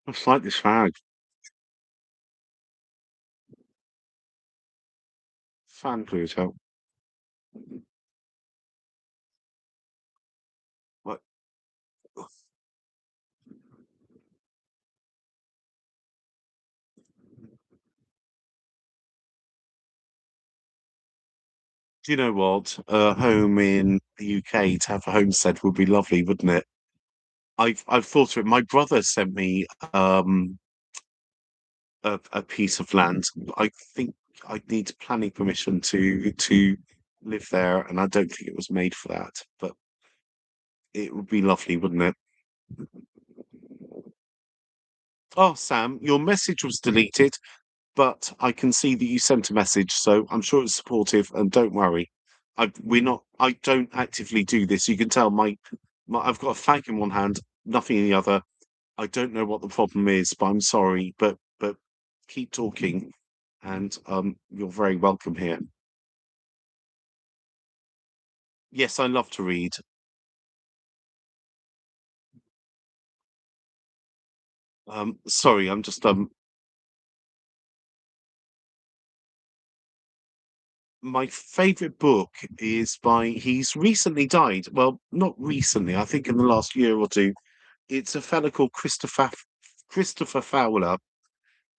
It's like this fag. Fan Pluto. What do you know what? A home in the UK to have a homestead would be lovely, wouldn't it? I've thought of it. My brother sent me a piece of land. I think I'd need planning permission to live there, and I don't think it was made for that. But it would be lovely, wouldn't it? Oh, Sam, your message was deleted, but I can see that you sent a message, so I'm sure it's supportive. And don't worry, we're not. I don't actively do this. You can tell I've got a fag in one hand, nothing in the other. I don't know what the problem is, but I'm sorry, but keep talking, and you're very welcome here. Yes, I love to read. Sorry, I'm just my favorite book is by he's recently died. Well, not recently, I think in the last year or two. It's a fella called Christopher Fowler,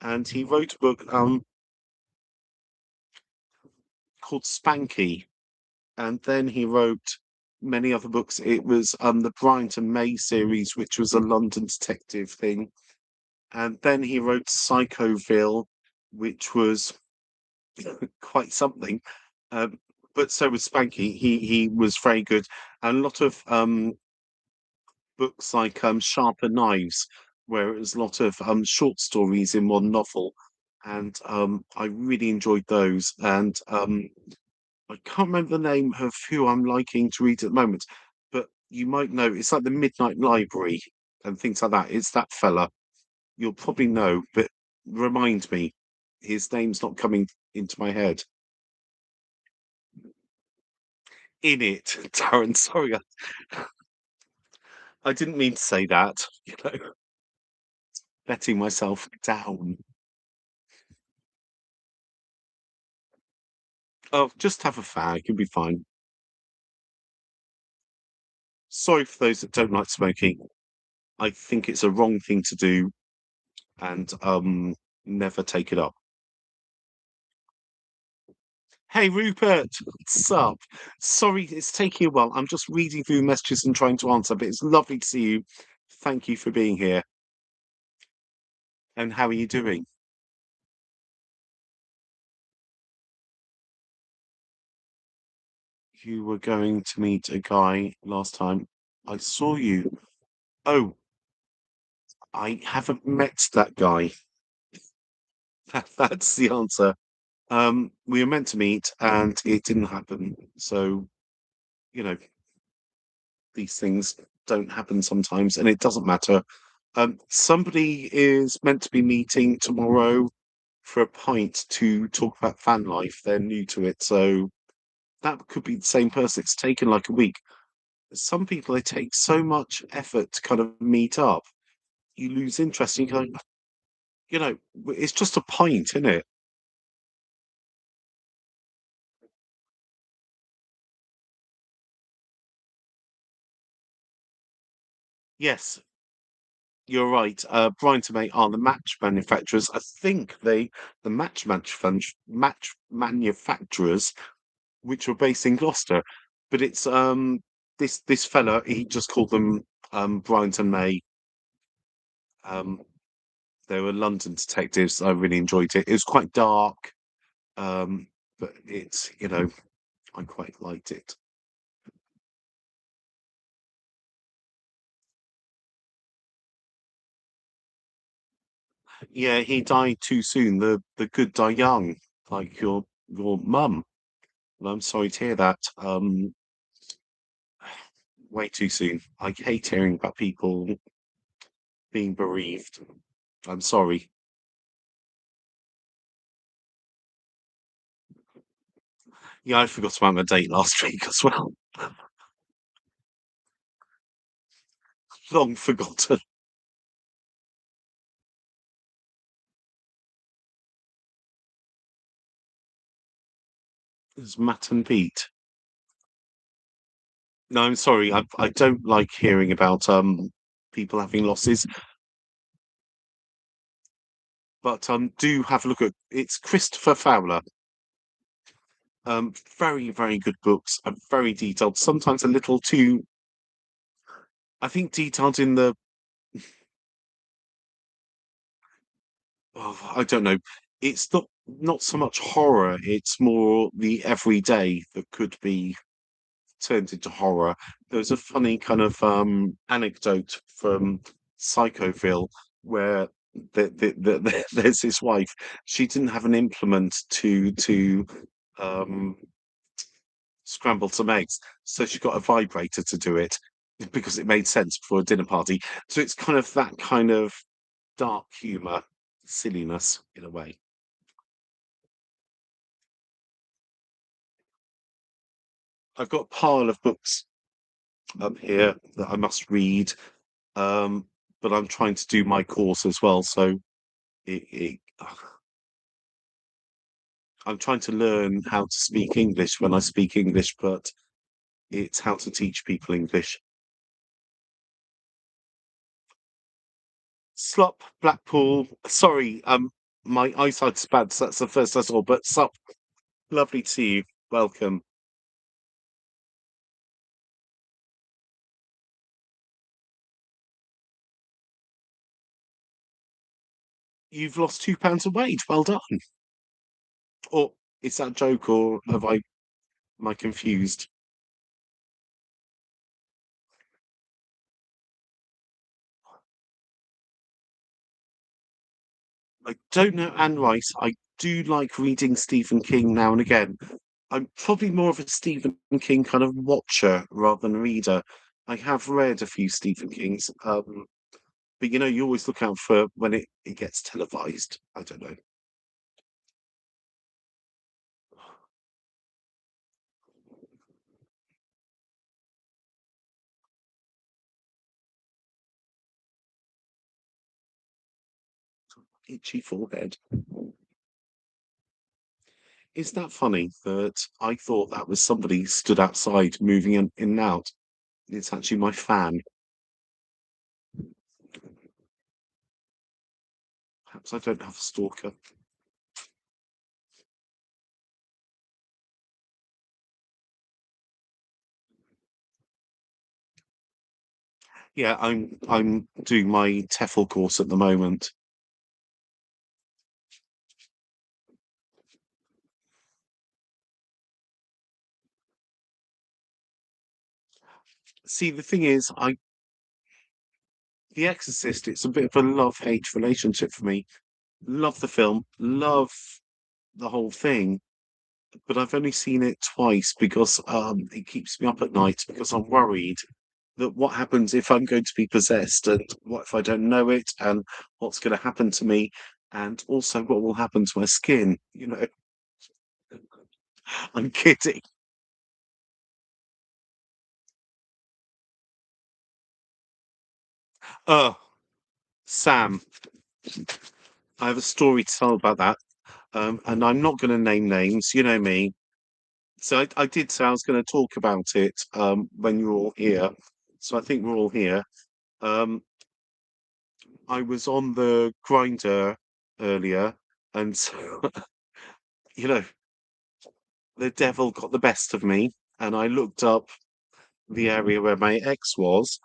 and he wrote a book called Spanky, and then he wrote many other books. It was the Bryant and May series, which was a London detective thing, and then he wrote Psychoville, which was quite something. Um, but so was Spanky. He was very good. And a lot of books like Sharper Knives, where it was a lot of short stories in one novel, and I really enjoyed those. And I can't remember the name of who I'm liking to read at the moment, but you might know it's like the Midnight Library and things like that. It's that fella. You'll probably know, but remind me. His name's not coming into my head. In it, Darren. Sorry, I didn't mean to say that. You know, letting myself down. Oh, just have a fag. You'll be fine. Sorry for those that don't like smoking. I think it's a wrong thing to do, and never take it up. Hey Rupert, what's up? Sorry, it's taking a while. I'm just reading through messages and trying to answer, but it's lovely to see you. Thank you for being here. And how are you doing? You were going to meet a guy last time I saw you. Oh, I haven't met that guy. That's the answer. We were meant to meet and it didn't happen. So, you know, these things don't happen sometimes and it doesn't matter. Somebody is meant to be meeting tomorrow for a pint to talk about fan life. They're new to it, so that could be the same person. It's taken like a week. Some people, they take so much effort to kind of meet up. You lose interest. And you go, it's just a pint, isn't it? Yes, you're right. Bryant and May are the match manufacturers. I think the match manufacturers, which were based in Gloucester, but it's this fella. He just called them Bryant and May. Um, they were London detectives. I really enjoyed it. It was quite dark, um, but it's I quite liked it. Yeah, he died too soon. The good die young, like your mum. And I'm sorry to hear that. Way too soon. I hate hearing about people being bereaved. I'm sorry. Yeah, I forgot about my date last week as well. Long forgotten. It's Matt and Pete. No, I'm sorry. I don't like hearing about people having losses, but do have a look at it's Christopher Fowler. Very, very good books and very detailed. Sometimes a little too, I think, detailed in the. Oh, I don't know. It's not so much horror. It's more the everyday that could be turned into horror. There's a funny kind of anecdote from Psychoville where there's his wife. She didn't have an implement to um, scramble some eggs, so she got a vibrator to do it because it made sense for a dinner party. So it's kind of that kind of dark humour. silliness in a way. I've got a pile of books up here that I must read, um, but I'm trying to do my course as well, so it I'm trying to learn how to speak English when I speak English, but it's how to teach people English. Slop, Blackpool. Sorry, my eyesight's bad, so that's the first I saw. But Sup, lovely to see you. Welcome. You've lost £2 of weight. Well done. Or is that a joke, or am I confused? I don't know Anne Rice. I do like reading Stephen King now and again. I'm probably more of a Stephen King kind of watcher rather than reader. I have read a few Stephen Kings, but you always look out for when it gets televised. I don't know. Itchy forehead. Is that funny that I thought that was somebody stood outside moving in and out? It's actually my fan. Perhaps I don't have a stalker. Yeah, I'm doing my TEFL course at the moment. See, the thing is, The Exorcist, it's a bit of a love-hate relationship for me. Love the film, love the whole thing, but I've only seen it twice because it keeps me up at night because I'm worried that what happens if I'm going to be possessed, and what if I don't know it, and what's going to happen to me, and also what will happen to my skin. I'm kidding. Oh, Sam, I have a story to tell about that, and I'm not going to name names. You know me. So I did say I was going to talk about it when you're all here. So I think we're all here. Um, I was on the grinder earlier, and so, you know, the devil got the best of me, and I looked up the area where my ex was,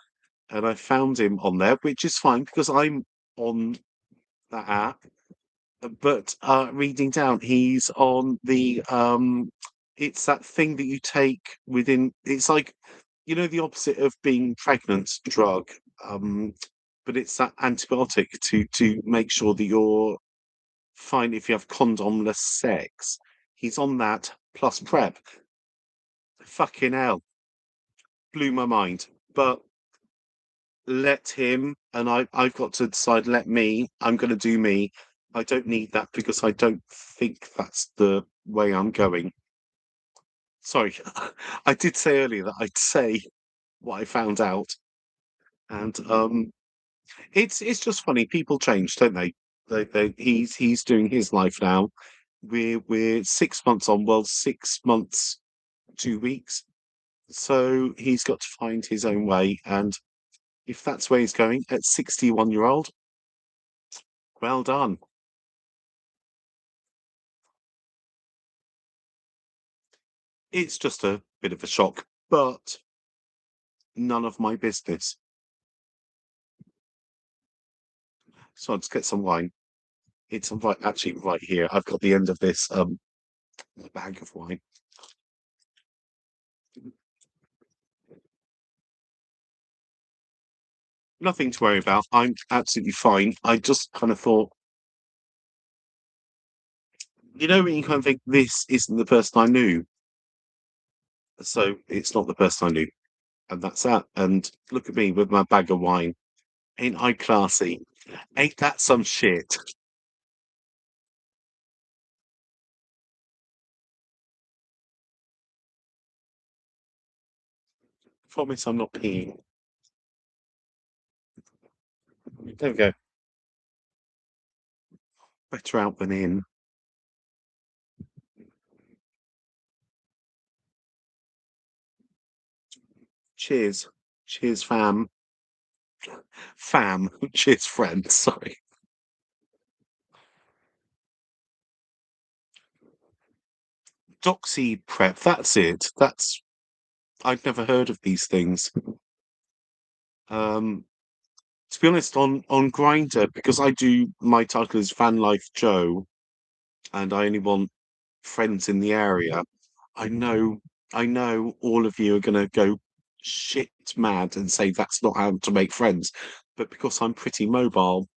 and I found him on there, which is fine because I'm on that app. But reading down, he's on it's that thing that you take within. It's like the opposite of being pregnant drug, um, but it's that antibiotic to make sure that you're fine if you have condomless sex. He's on that plus prep. Fucking hell, blew my mind. But let him, and I've got to decide. Let me. I'm going to do me. I don't need that because I don't think that's the way I'm going. Sorry, I did say earlier that I'd say what I found out, and it's just funny. People change, don't they? He's doing his life now. We're 6 months on. Well, 6 months, 2 weeks. So he's got to find his own way, and if that's where he's going at 61-year-old, well done. It's just a bit of a shock, but none of my business. So I'll just get some wine. It's right, actually right here. I've got the end of this bag of wine. Nothing to worry about. I'm absolutely fine. I just kind of thought, when you kind of think this isn't the person I knew, so it's not the person I knew, and that's that. And look at me with my bag of wine. Ain't I classy? Ain't that some shit? Promise I'm not peeing. There we go. Better out than in. Cheers. Cheers, fam. Fam. Cheers, friends. Sorry. Doxy prep. That's it. That's I've never heard of these things. Um, to be honest, on Grinder, because I do my title is Van Life Joe, and I only want friends in the area. I know, I know, all of you are going to go shit mad and say that's not how to make friends, but because I'm pretty mobile,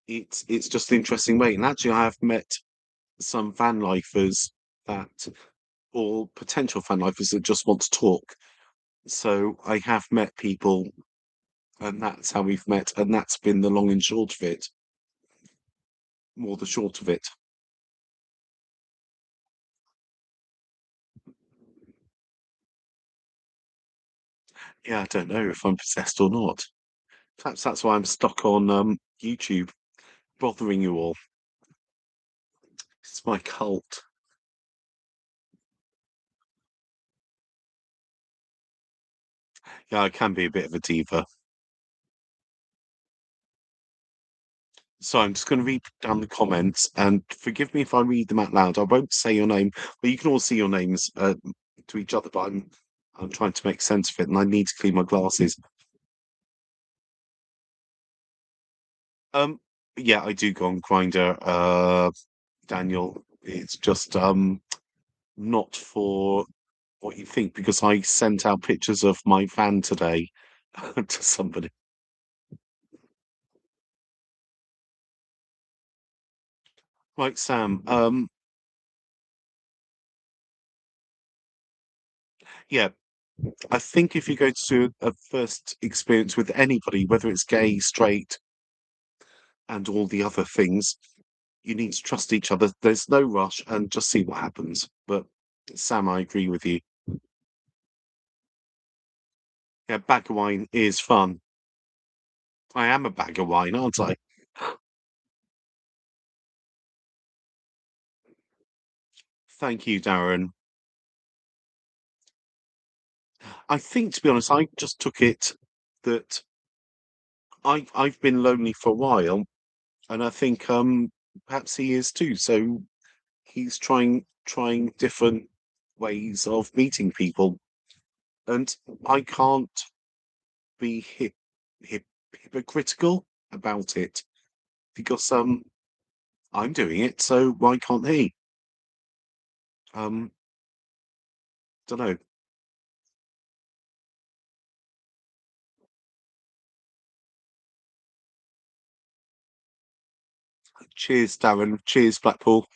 it's just an interesting way. And actually, I have met some van lifers that, or potential van lifers that just want to talk. So I have met people, and that's how we've met, and that's been the long and short of it, more the short of it. Yeah, I don't know if I'm possessed or not. Perhaps that's why I'm stuck on YouTube, bothering you all. It's my cult. Yeah, I can be a bit of a diva. So I'm just going to read down the comments and forgive me if I read them out loud. I won't say your name, but you can all see your names to each other. But I'm trying to make sense of it, and I need to clean my glasses. Um, yeah, I do go on Grinder, Daniel. It's just not for what you think because I sent out pictures of my van today to somebody. Right, Sam. Yeah, I think if you go to a first experience with anybody, whether it's gay, straight, and all the other things, you need to trust each other. There's no rush and just see what happens. But Sam, I agree with you. Yeah, bag of wine is fun. I am a bag of wine, aren't I? Thank you, Darren. I think, to be honest, I just took it that I've been lonely for a while, and I think perhaps he is too. So he's trying different ways of meeting people, and I can't be hip, hypocritical about it because I'm doing it, so why can't he? Don't know. Cheers, Darren. Cheers, Blackpool.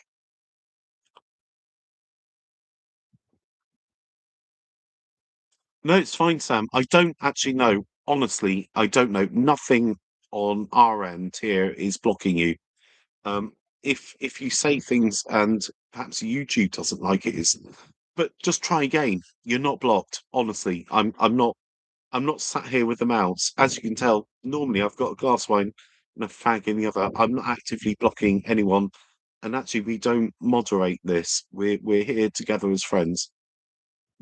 No, it's fine, Sam. I don't actually know. Honestly, I don't know. Nothing on our end here is blocking you. Um, if you say things and perhaps YouTube doesn't like it, is but just try again. You're not blocked. Honestly, I'm not sat here with the mouse. As you can tell, normally I've got a glass of wine and a fag in the other. I'm not actively blocking anyone. And actually, we don't moderate this. We're here together as friends.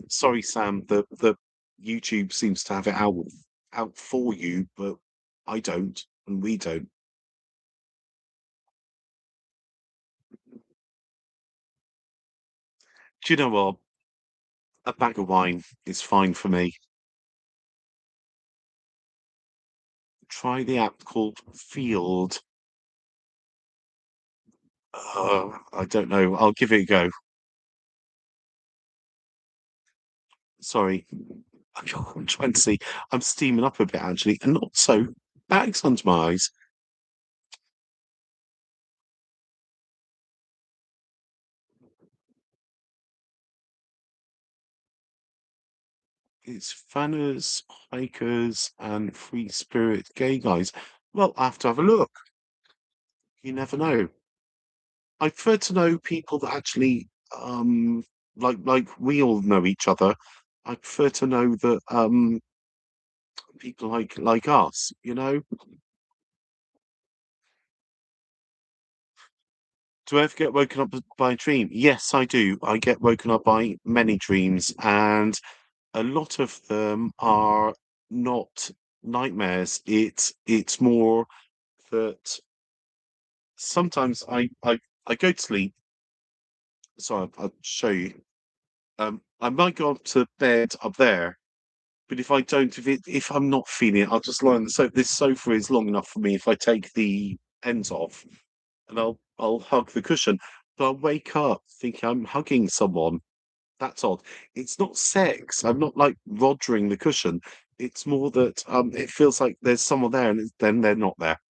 Sorry, Sam. The YouTube seems to have it out for you, but I don't, and we don't. Do you know what? A bag of wine is fine for me. Try the app called Field. I don't know. I'll give it a go. Sorry. I'm trying to see. I'm steaming up a bit actually, and also bags under my eyes. It's fanners, hikers, and free spirit gay guys. Well, I have to have a look. You never know. I prefer to know people that actually like we all know each other. I prefer to know that people like us, you know. Do I ever get woken up by a dream? Yes, I do. I get woken up by many dreams, and a lot of them are not nightmares. It's more that sometimes I go to sleep. So I'll show you. I might go up to bed up there, but if I don't, if I'm not feeling it, I'll just lie on the sofa. This sofa is long enough for me if I take the ends off, and I'll hug the cushion. But I'll wake up thinking I'm hugging someone. That's odd. It's not sex. I'm not like rodgering the cushion. It's more that it feels like there's someone there, and then they're not there.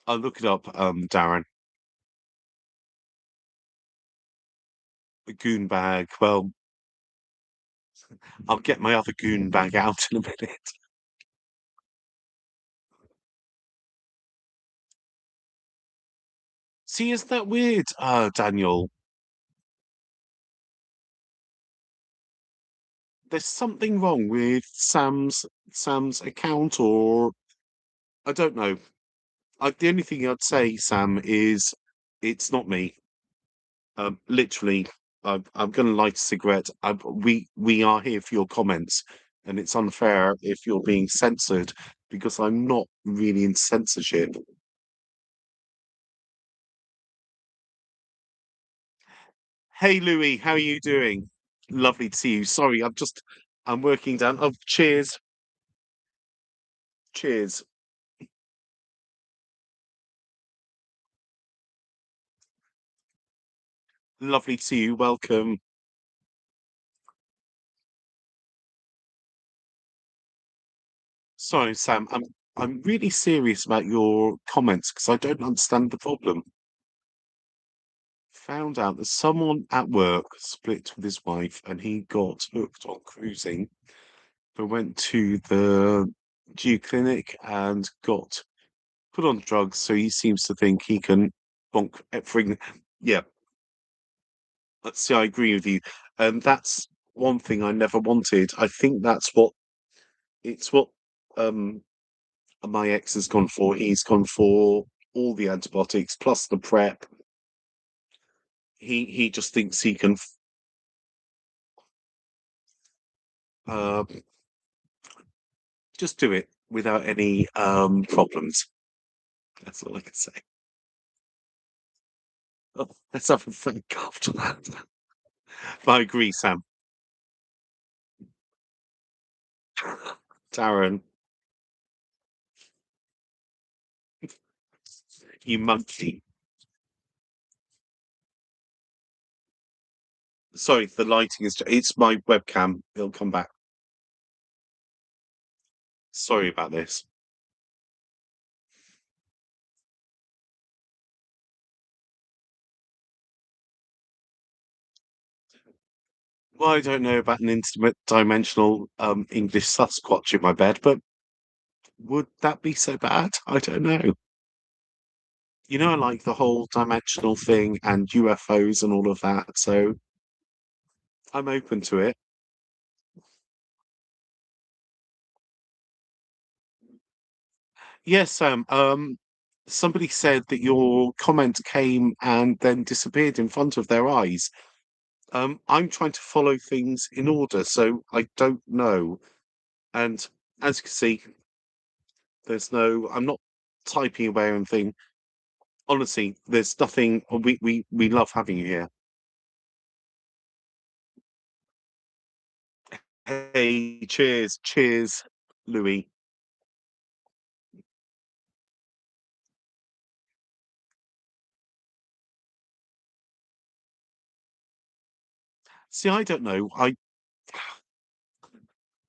I'll look it up, Darren. A goon bag. Well, I'll get my other goon bag out in a minute. See, isn't that weird, Daniel? There's something wrong with Sam's account, or I don't know. The only thing I'd say, Sam, is it's not me. Literally, I'm going to light a cigarette. We are here for your comments, and it's unfair if you're being censored because I'm not really in censorship. Hey, Louis, how are you doing? Lovely to see you. Sorry, I'm working down. Oh, cheers, cheers. Lovely to see you. Welcome. Sorry, Sam. I'm really serious about your comments because I don't understand the problem. Found out that someone at work split with his wife and he got hooked on cruising, but went to the G clinic and got put on drugs. So he seems to think he can bonk everything. Yeah, see, I agree with you. And that's one thing I never wanted. I think it's what um my ex has gone for. He's gone for all the antibiotics plus the prep. He just thinks he can uh, just do it without any problems. That's all I can say. Oh, let's have a think after that. But I agree, Sam. Darren, you monkey. Sorry, the lighting is. It's my webcam. It'll come back. Sorry about this. Well, I don't know about an intimate dimensional English Sasquatch in my bed, but would that be so bad? I don't know. You know, I like the whole dimensional thing and UFOs and all of that, so I'm open to it. Yes, Sam. Somebody said that your comment came and then disappeared in front of their eyes. I'm trying to follow things in order, so I don't know. And as you can see, I'm not typing away or anything. Honestly, there's nothing. We love having you here. Hey, cheers, cheers, Louis. See, I don't know.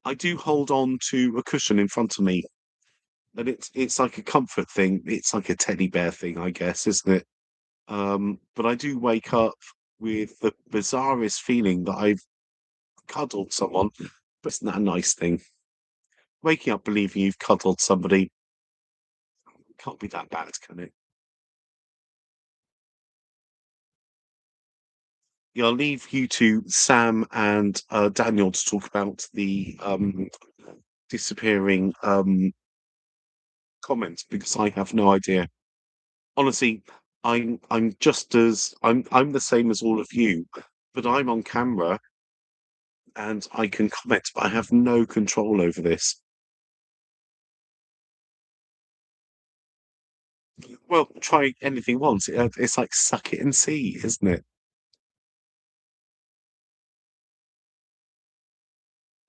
I do hold on to a cushion in front of me, and it's like a comfort thing. It's like a teddy bear thing, I guess, isn't it? But I do wake up with the bizarrest feeling that I've cuddled someone. But isn't that a nice thing? Waking up believing you've cuddled somebody can't be that bad, can it? Yeah, I'll leave you to Sam and Daniel to talk about the disappearing comments because I have no idea. Honestly, I'm the same as all of you, but I'm on camera and I can comment, but I have no control over this. Well, try anything once. It's like suck it and see, isn't it?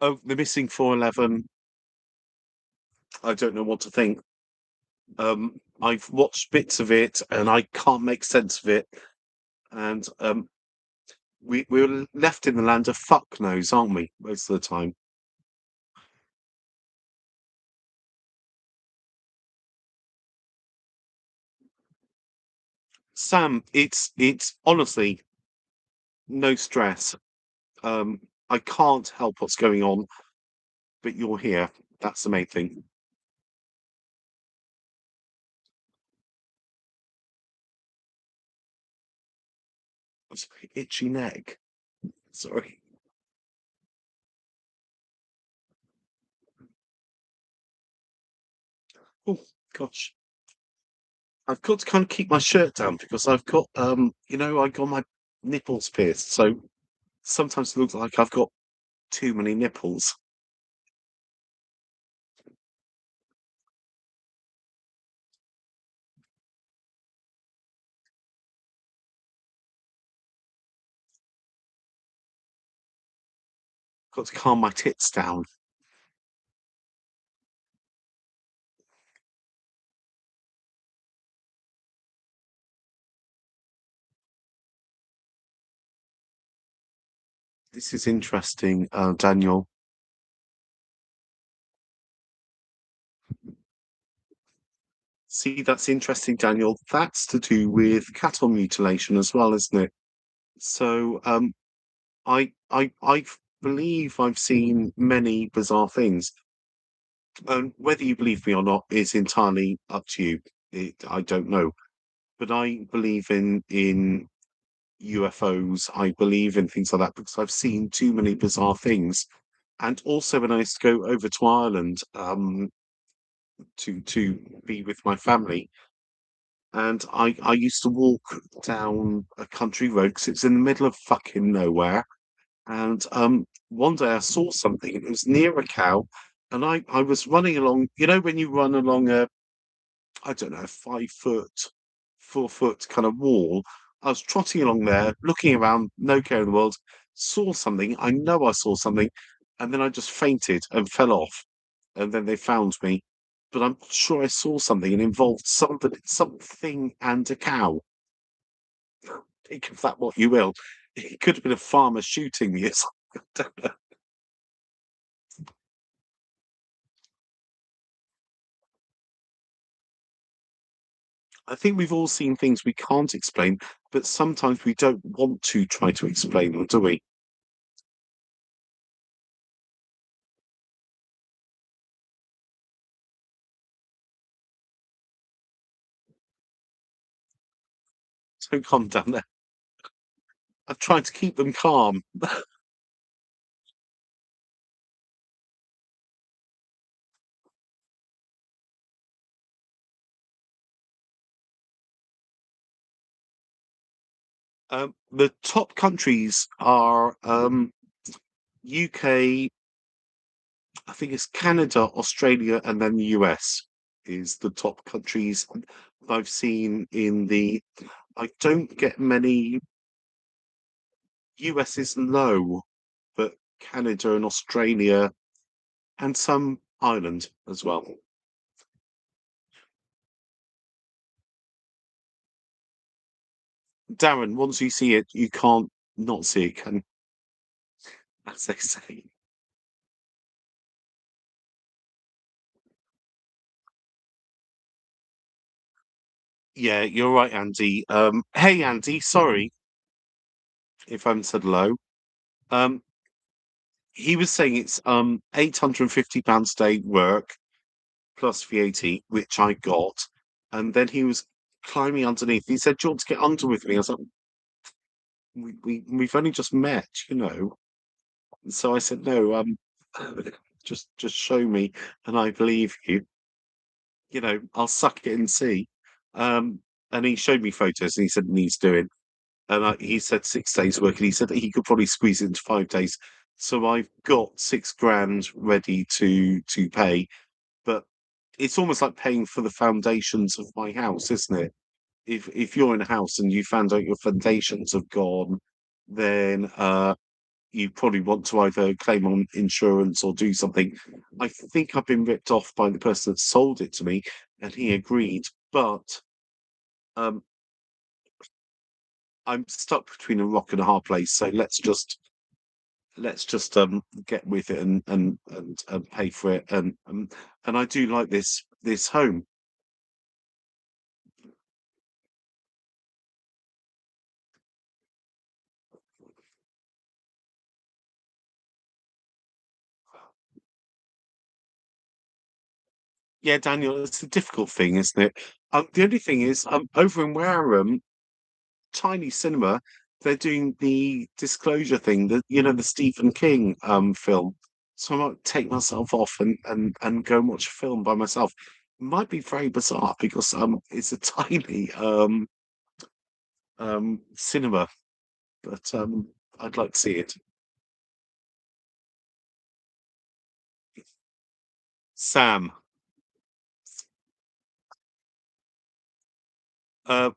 Oh, the missing 411. I don't know what to think. I've watched bits of it and I can't make sense of it. And we're left in the land of fuck knows, aren't we? Most of the time. Sam, it's honestly no stress. Um, I can't help what's going on, but you're here. That's the main thing. I'm sorry, itchy neck. Sorry. Oh gosh. I've got to kind of keep my shirt down because I've got I got my nipples pierced. So sometimes it looks like I've got too many nipples. Got to calm my tits down. This is interesting, Daniel. See, that's interesting, Daniel. That's to do with cattle mutilation as well, isn't it? So, I believe I've seen many bizarre things. Whether you believe me or not is entirely up to you. I don't know, but I believe in UFOs. I believe in things like that because I've seen too many bizarre things. And also, when I used to go over to Ireland, to be with my family, and I used to walk down a country road because it's in the middle of fucking nowhere. And one day I saw something. It was near a cow, and I was running along. You know when you run along a I don't know 5 foot, 4 foot kind of wall. I was trotting along there, looking around, no care in the world. Saw something. I know I saw something, and then I just fainted and fell off. And then they found me, but I'm sure I saw something and involved something and a cow. Think of that what you will. It could have been a farmer shooting me. I think we've all seen things we can't explain, but sometimes we don't want to try to explain them, do we? So calm down there. I'm trying to keep them calm. The top countries are UK, I think it's Canada, Australia, and then the US is the top countries I've seen in the. I don't get many. US is low, but Canada and Australia and some Ireland as well. Darren, once you see it, you can't not see it, can as they say. Yeah, you're right, Andy. Hey, Andy, sorry if I haven't said hello. Um, he was saying it's £850 a day work plus VAT, which I got, and then he was climbing underneath. He said, "Do you want to get under with me?" I was like, we've only just met, you know." So I said, "No, just show me, and I believe you. You know, I'll suck it and see." Um, and he showed me photos, and he said it needs doing. And he said 6 days work, and he said that he could probably squeeze it into 5 days. So I've got 6 grand ready to pay, but it's almost like paying for the foundations of my house, isn't it? If you're in a house and you found out your foundations have gone, then you probably want to either claim on insurance or do something. I think I've been ripped off by the person that sold it to me, and he agreed, but um, I'm stuck between a rock and a hard place. So let's just get with it and pay for it. And I do like this home. Yeah, Daniel, it's a difficult thing, isn't it? The only thing is, over in Wareham, tiny cinema, they're doing the Disclosure thing, the Stephen King film. So I might take myself off and go and watch a film by myself. Might be very bizarre because it's a tiny cinema, but I'd like to see it. Sam, uh,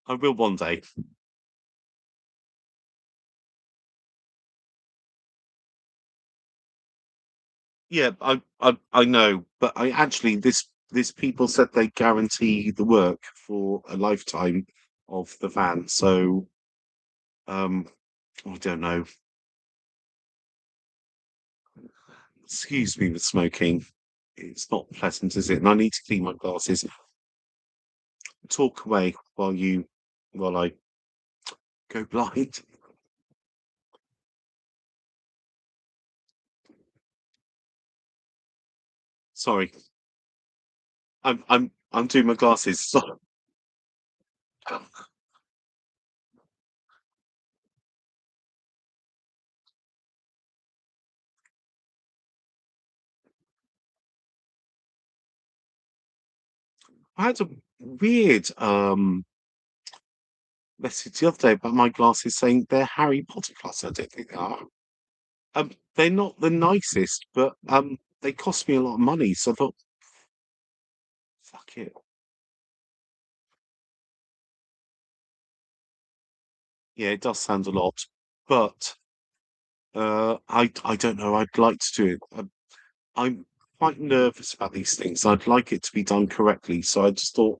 I will one day. Yeah, I know, but I actually this people said they guarantee the work for a lifetime of the van. So um, I don't know. Excuse me with smoking. It's not pleasant, is it? And I need to clean my glasses. Talk away while I go blind. Sorry, I'm doing my glasses. So, I had a weird message the other day about my glasses saying they're Harry Potter glasses. I don't think they are. They're not the nicest, but they cost me a lot of money. So I thought, fuck it. Yeah, it does sound a lot, but I don't know. I'd like to do it. I'm quite nervous about these things. I'd like it to be done correctly. So I just thought,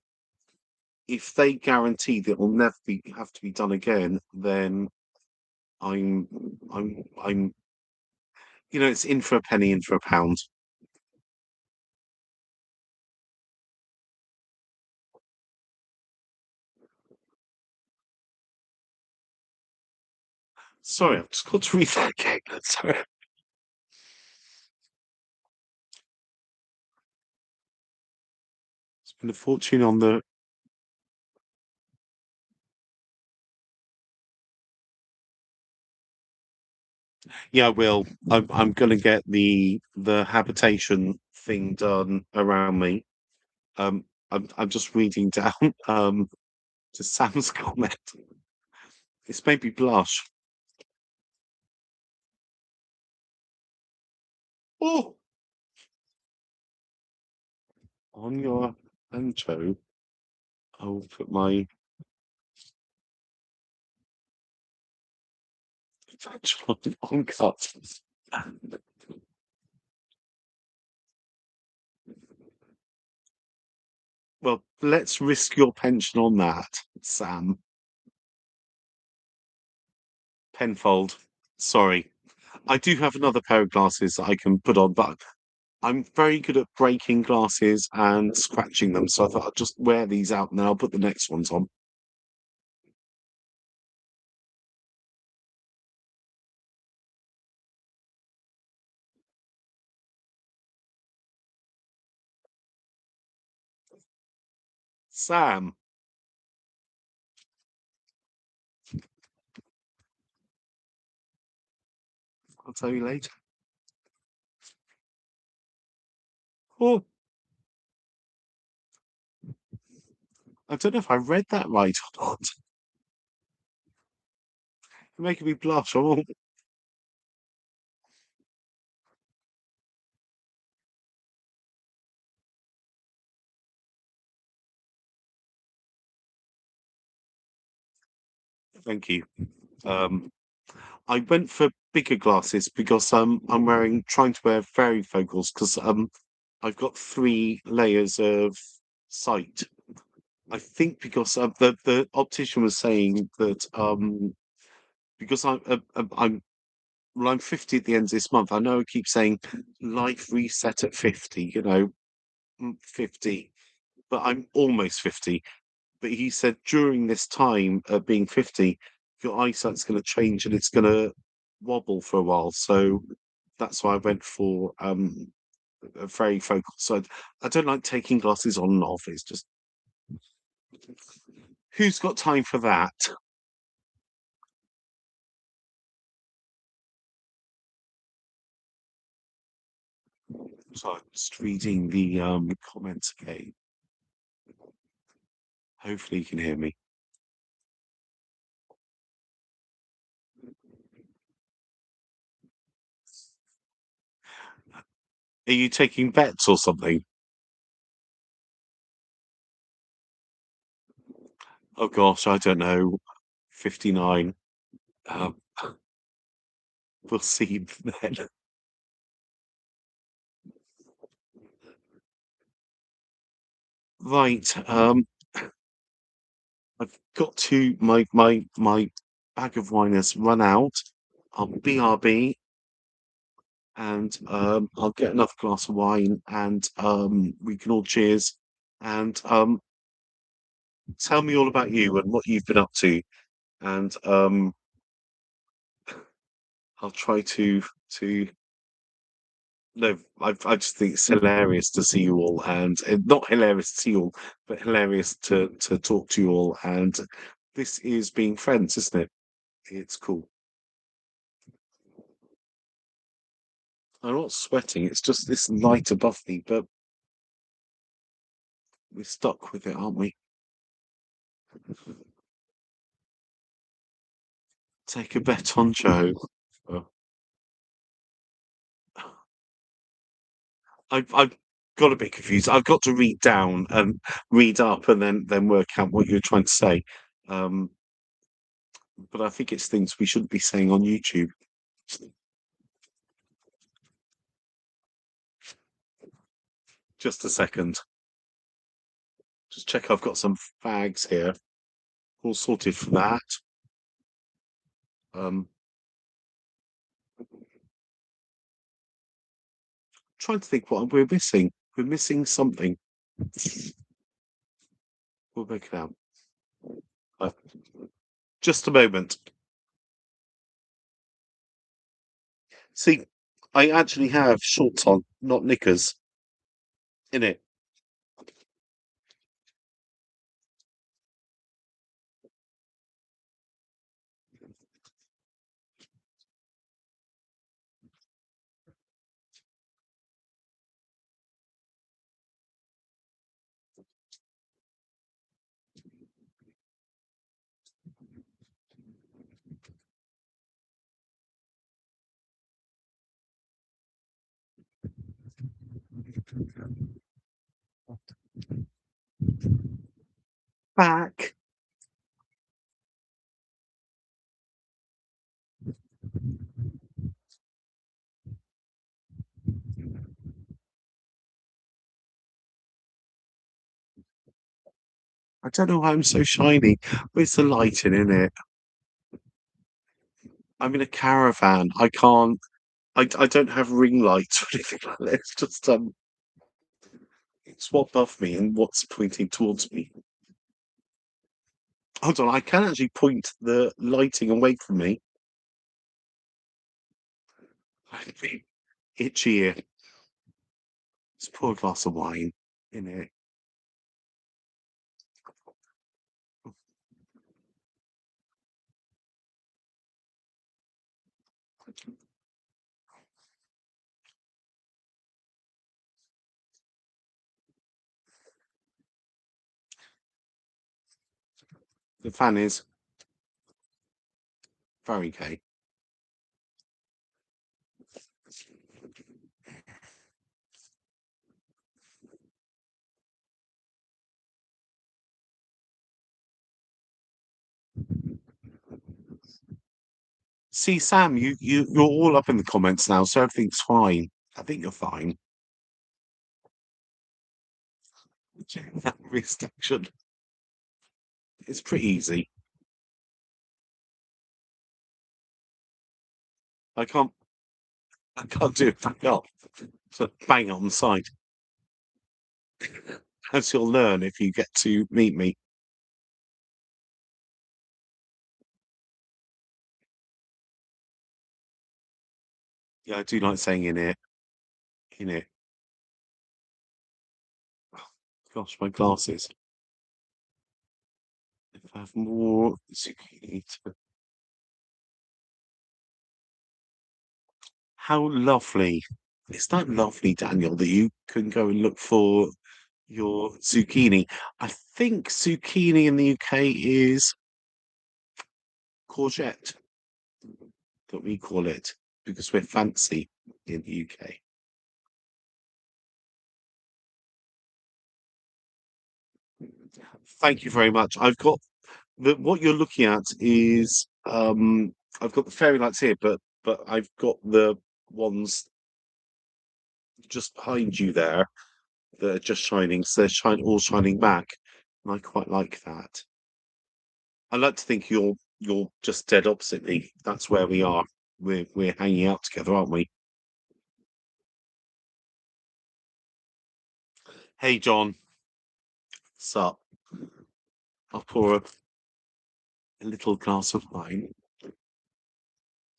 if they guarantee that it will never be have to be done again, then I'm I'm it's in for a penny, in for a pound. Sorry, I've just got to read that again. Sorry. Spend a fortune on the. Yeah, I will. I'm gonna get the habitation thing done around me. I'm just reading down to Sam's comment. It's made me blush. Oh, on your intro, I'll put my factual on cut. Well, let's risk your pension on that, Sam. Penfold. Sorry. I do have another pair of glasses that I can put on, but I'm very good at breaking glasses and scratching them. So I thought I'd just wear these out and then I'll put the next ones on. Sam, I'll tell you later. Oh, I don't know if I read that right or not. You're making me blush. Oh, thank you. Um, I went for bigger glasses because I'm wearing trying to wear varifocals because I've got 3 layers of sight. I think because the optician was saying that because I'm well, I'm 50 at the end of this month. I know I keep saying life reset at 50, 50, but I'm almost 50. But he said during this time of being 50, your eyesight's going to change and it's going to wobble for a while. So that's why I went for a very focal. So I don't like taking glasses on and off. It's just who's got time for that? So I'm just reading the comments again. Hopefully you can hear me. Are you taking bets or something? Oh gosh, I don't know. 59. Um, we'll see then. Right. I've got to my bag of wine has run out. I'll BRB and I'll get another glass of wine and we can all cheers and tell me all about you and what you've been up to and I'll try to no I just think it's hilarious to see you all and not hilarious to see you all but hilarious to talk to you all and this is being friends, isn't it? It's cool. I'm not sweating, it's just this light above me, but we're stuck with it, aren't we? Take a bet on Joe. Oh, I've got a bit confused. I've got to read down and read up and then work out what you're trying to say. Um, but I think it's things we shouldn't be saying on YouTube. Just a second. Just check I've got some fags here. All sorted for that. Trying to think what we're missing. We're missing something. We'll make it out. Uh, just a moment. See, I actually have shorts on, not knickers, in it. Back. I don't know why I'm so shiny. Where's the lighting in it? I'm in a caravan. I can't. I don't have ring lights or anything like that. It's just it's what above me and what's pointing towards me. Hold on, I can actually point the lighting away from me. I'm being itchy here. Let's pour a glass of wine in it. The fan is very gay. See, Sam, you're all up in the comments now, so everything's fine. I think you're fine. That wrist action. It's pretty easy. I can't I can't do it back up. So bang on the side. As you'll learn if you get to meet me. Yeah, I do like saying in it, in it. Oh, gosh, my glasses. If I have more zucchini to... How lovely. It's that lovely, Daniel, that you can go and look for your zucchini. I think zucchini in the UK is courgette, that we call it, because we're fancy in the UK. Thank you very much. I've got what you're looking at is I've got the fairy lights here, but I've got the ones just behind you there that are just shining, so they're all shining back. And I quite like that. I like to think you're just dead opposite me. That's where we are. We're hanging out together, aren't we? Hey John, sup? I'll pour a little glass of wine.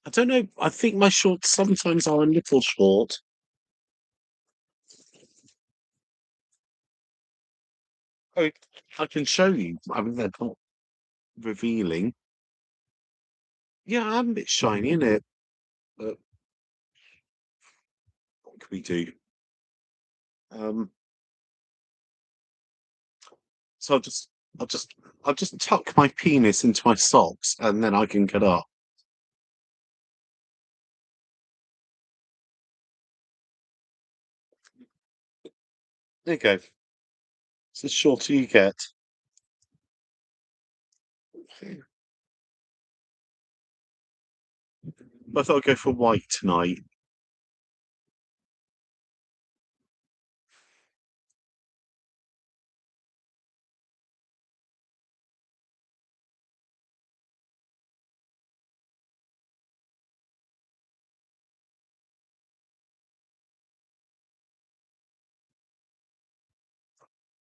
I don't know. I think my shorts sometimes are a little short. Oh, I can show you. I mean, they're not revealing. Yeah, I'm a bit shiny, isn't it? But what can we do? Um, so I'll just, I'll just tuck my penis into my socks, and then I can get up. There you go. It's as short as you get. I thought I'd go for white tonight.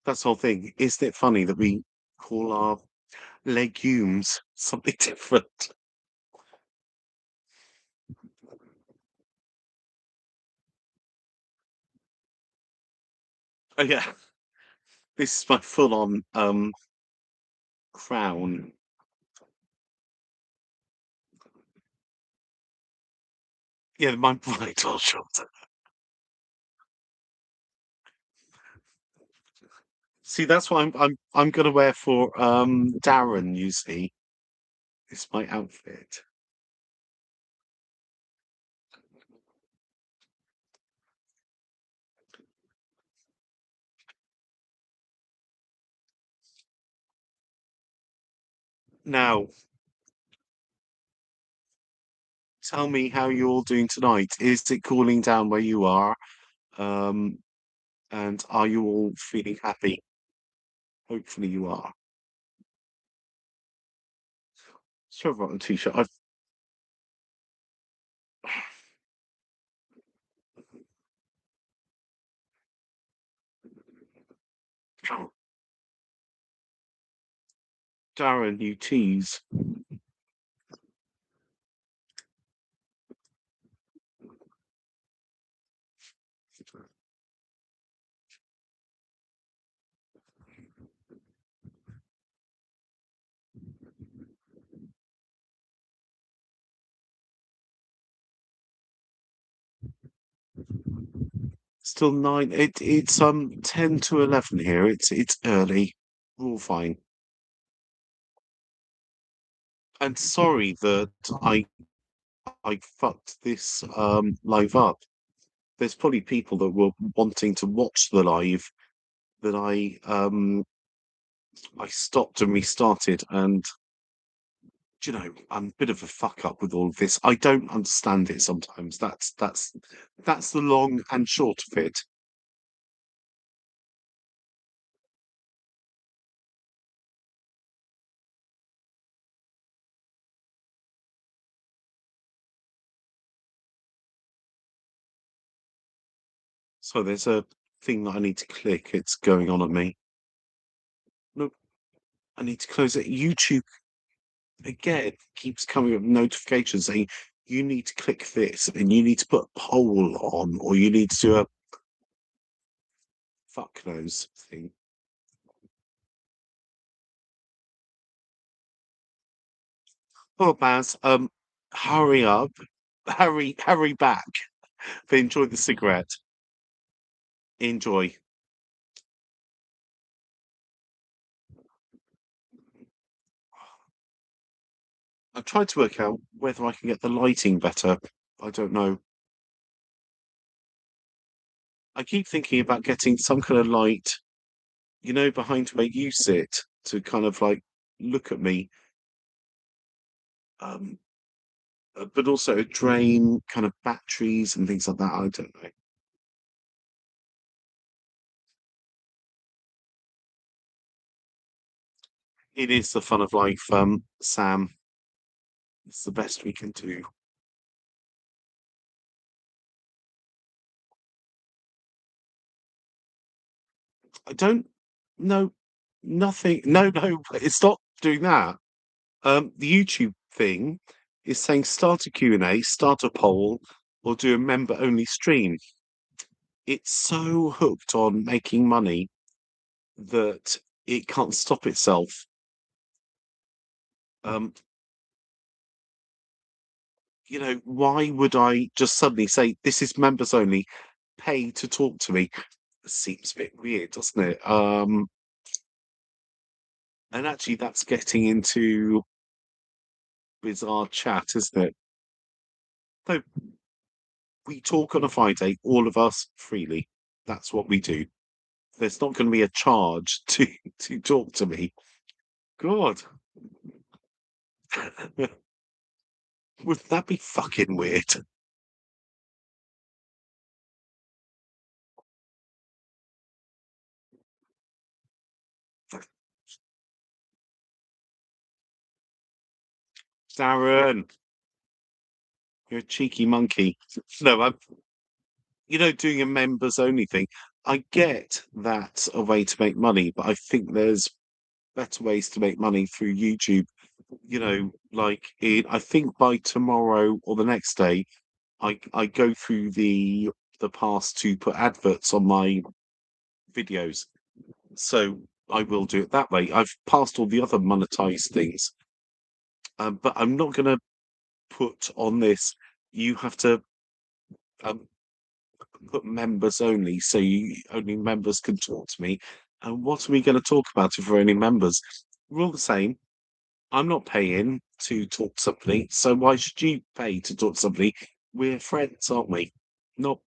That's the whole thing. Isn't it funny that we call our legumes something different? Oh yeah, this is my full-on crown. Yeah, my bridal shot. See, that's what I'm gonna wear for Darren, you see. It's my outfit. Now, tell me how you're all doing tonight. Is it cooling down where you are? Um, and are you all feeling happy? Hopefully you are. So I've got a t-shirt. I've Darren, you tease. Still nine. It's 10 to 11 here. It's early. We're all fine. And sorry that I fucked this live up. There's probably people that were wanting to watch the live that I stopped and restarted, and I'm a bit of a fuck up with all of this. I don't understand it sometimes. That's the long and short of it. So there's a thing that I need to click. It's going on at me. Look, I need to close it. YouTube again keeps coming with notifications saying you need to click this and you need to put a poll on or you need to do a fuck knows thing. Oh, Baz, hurry up, hurry back. But enjoy the cigarette. Enjoy. I tried to work out whether I can get the lighting better. I don't know. I keep thinking about getting some kind of light, behind where you sit to kind of like look at me. Um, but also drain kind of batteries and things like that. I don't know. It is the fun of life, Sam. It's the best we can do. I don't know nothing. No, no, it's not doing that. The YouTube thing is saying start a Q&A, start a poll, or do a member only stream. It's so hooked on making money that it can't stop itself. Um, why would I just suddenly say this is members only, pay to talk to me? Seems a bit weird, doesn't it? And actually that's getting into bizarre chat, isn't it? So we talk on a Friday, all of us freely. That's what we do. There's not going to be a charge to to talk to me. God, would that be fucking weird? Darren, you're a cheeky monkey. No, I'm, doing a members only thing. I get that's a way to make money, but I think there's better ways to make money through YouTube. I think by tomorrow or the next day, I go through the past to put adverts on my videos. So I will do it that way. I've passed all the other monetized things, but I'm not going to put on this. You have to um, put members only, so only members can talk to me. And what are we going to talk about if we're only members? We're all the same. I'm not paying to talk to somebody, so why should you pay to talk to somebody? We're friends, aren't we? Not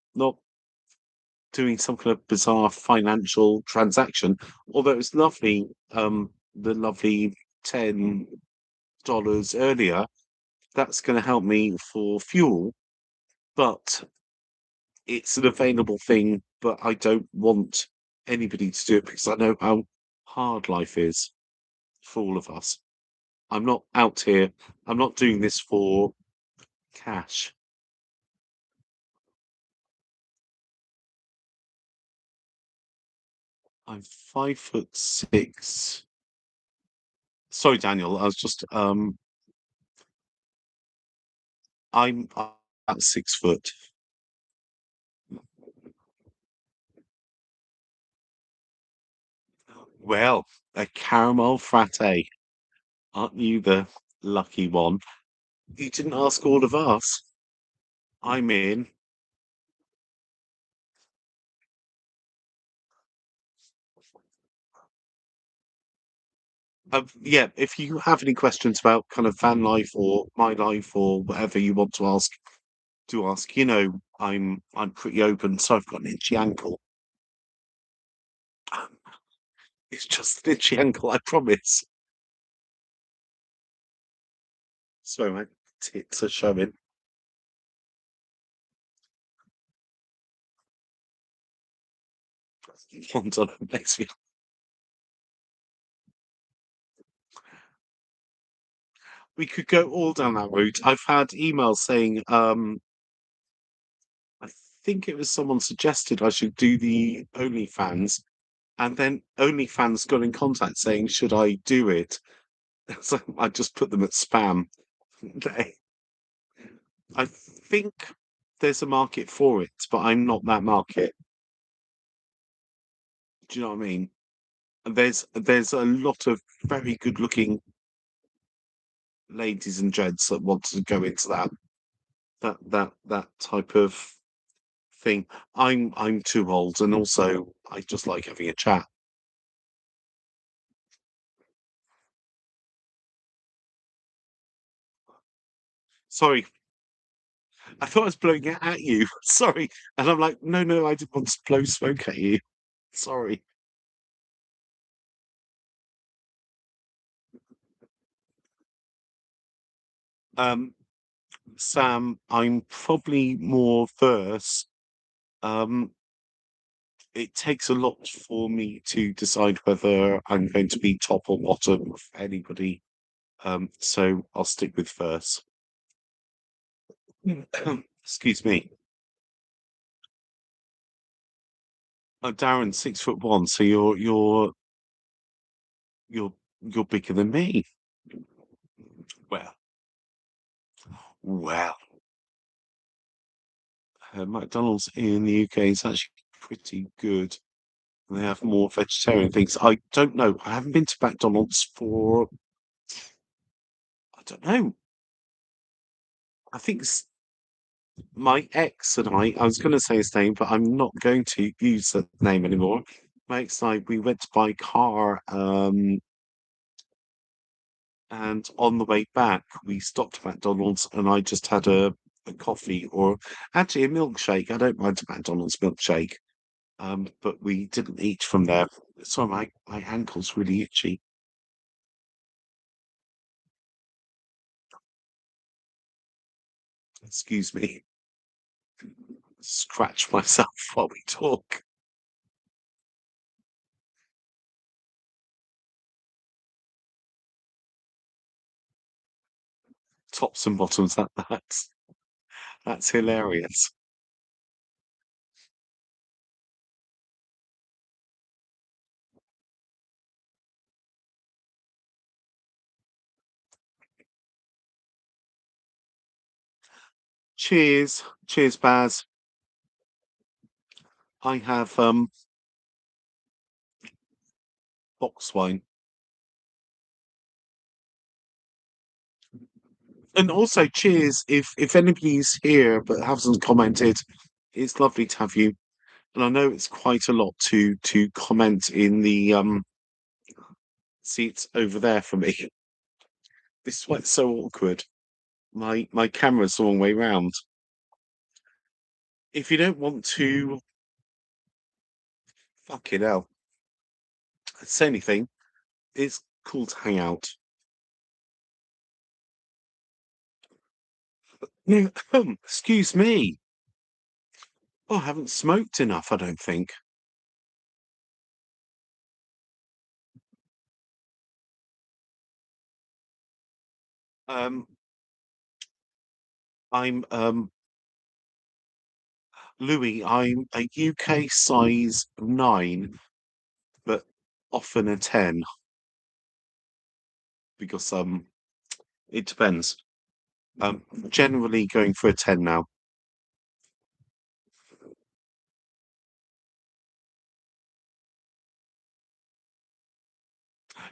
doing some kind of bizarre financial transaction. Although it's lovely, the lovely $10 earlier. That's going to help me for fuel, but it's an available thing. But I don't want anybody to do it because I know how hard life is for all of us. I'm not out here. I'm not doing this for cash. I'm 5'6". Sorry, Daniel. I was just I'm about 6 foot. Well, a caramel frappe. Aren't you the lucky one? You didn't ask all of us. I'm in. Yeah, if you have any questions about kind of van life or my life or whatever you want to ask, I'm pretty open. So I've got an itchy ankle. Um, It's just an itchy ankle, I promise. So my tits are showing. One on makes me. We could go all down that route. I've had emails saying, I think it was someone suggested I should do the OnlyFans, and then OnlyFans got in contact saying, should I do it? So I just put them at spam. They, I think there's a market for it, but I'm not that market. Do you know what I mean? And there's a lot of very good looking ladies and gents that want to go into that type of thing. I'm too old, and also I just like having a chat. Sorry, I thought I was blowing it at you. Sorry, and I'm like, no, no, I didn't want to blow smoke at you. Sorry. Um, Sam, I'm probably more verse. Um, it takes a lot for me to decide whether I'm going to be top or bottom of anybody. So I'll stick with verse. Excuse me. Oh, Darren, 6'1", so you're you're bigger than me. Well, well, McDonald's in the UK is actually pretty good. They have more vegetarian things. I don't know. I haven't been to McDonald's for I don't know. I think my ex and I was going to say his name, but I'm not going to use that name anymore. My ex and I, we went to buy a car, and on the way back, we stopped at McDonald's, and I just had a coffee or actually a milkshake. I don't mind a McDonald's milkshake, but we didn't eat from there. So my ankle's really itchy. Excuse me. Scratch myself while we talk. Tops and bottoms. That's hilarious. Cheers, cheers, Baz. I have box wine, and also cheers if anybody's here but hasn't commented. It's lovely to have you, and I know it's quite a lot to comment in the seats over there for me. This is why it's so awkward. My camera's the wrong way round. If you don't want to, fucking hell, say anything. It's cool to hang out. No, excuse me. Oh, I haven't smoked enough, I don't think. Um, I'm Louis, I'm a UK size 9, but often a 10 because it depends. Generally going for a 10 now.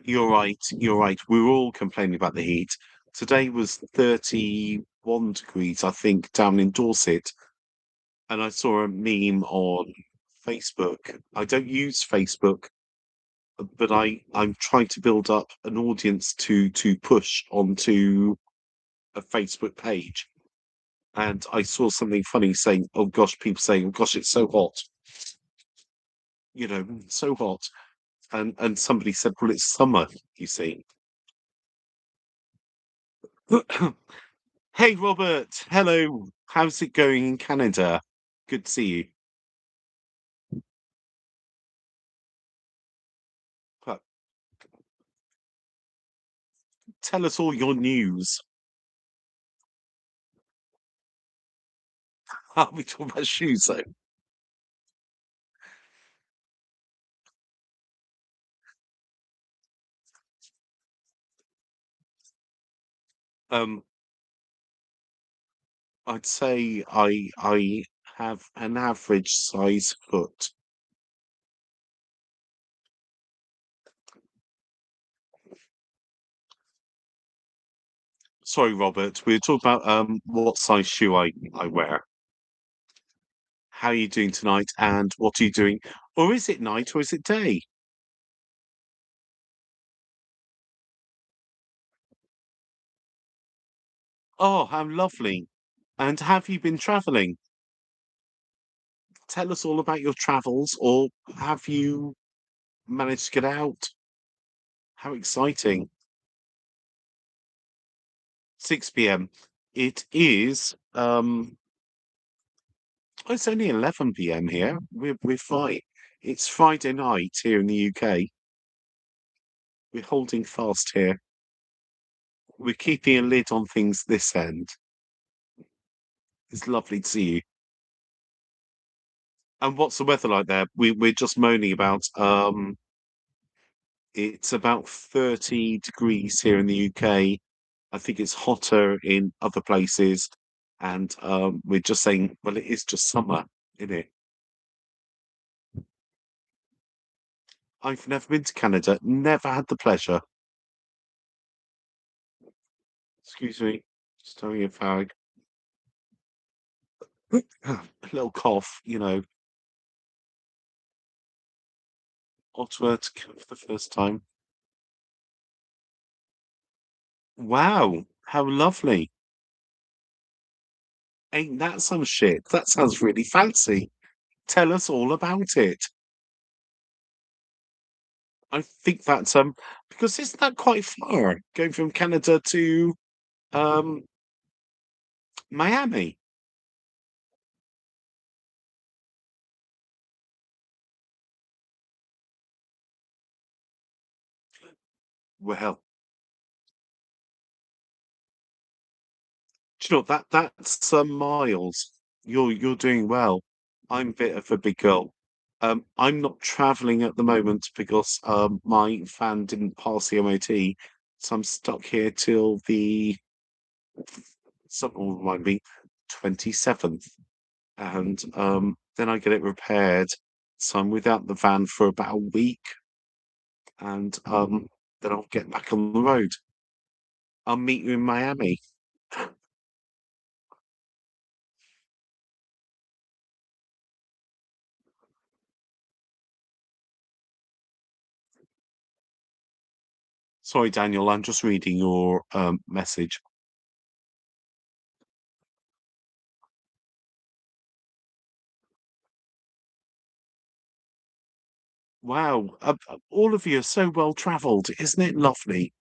You're right, you're right. We were all complaining about the heat. Today was 31 degrees, I think, down in Dorset, and I saw a meme on Facebook. I don't use Facebook, but I'm trying to build up an audience to push onto a Facebook page. And I saw something funny saying, "Oh gosh," people saying, "Oh gosh, it's so hot," so hot. And somebody said, "Well, it's summer, you see." Hey, Robert. Hello. How's it going in Canada? Good to see you. Uh, Tell us all your news. Are we talking about shoes, though? Um, I'd say I have an average size foot. Sorry, Robert. We were talking about what size shoe I wear. How are you doing tonight, and what are you doing? Or is it night, or is it day? Oh, how lovely. And have you been traveling? Tell us all about your travels, or have you managed to get out? How exciting. 6 p.m. It is, oh, it's only 11 p.m. here. We're fine. It's Friday night here in the UK. We're holding fast here. We're keeping a lid on things this end. It's lovely to see you. And what's the weather like there? We're just moaning about it's about 30 degrees here in the UK. I think it's hotter in other places. And we're just saying, well, it is just summer, isn't it? I've never been to Canada, never had the pleasure. Excuse me, just having a fag. A little cough, Ottawa to come for the first time. Wow, how lovely. Ain't that some shit? That sounds really fancy. Tell us all about it. I think that's because isn't that quite far going from Canada to um Miami? Well, do you know that's some miles. You're doing well. I'm a bit of a big girl. I'm not traveling at the moment because my van didn't pass the MOT, so I'm stuck here till the something will remind me 27th, and then I get it repaired. So I'm without the van for about a week, and then I'll get back on the road. I'll meet you in Miami. Sorry, Daniel, I'm just reading your message. Wow, all of you are so well travelled, isn't it lovely?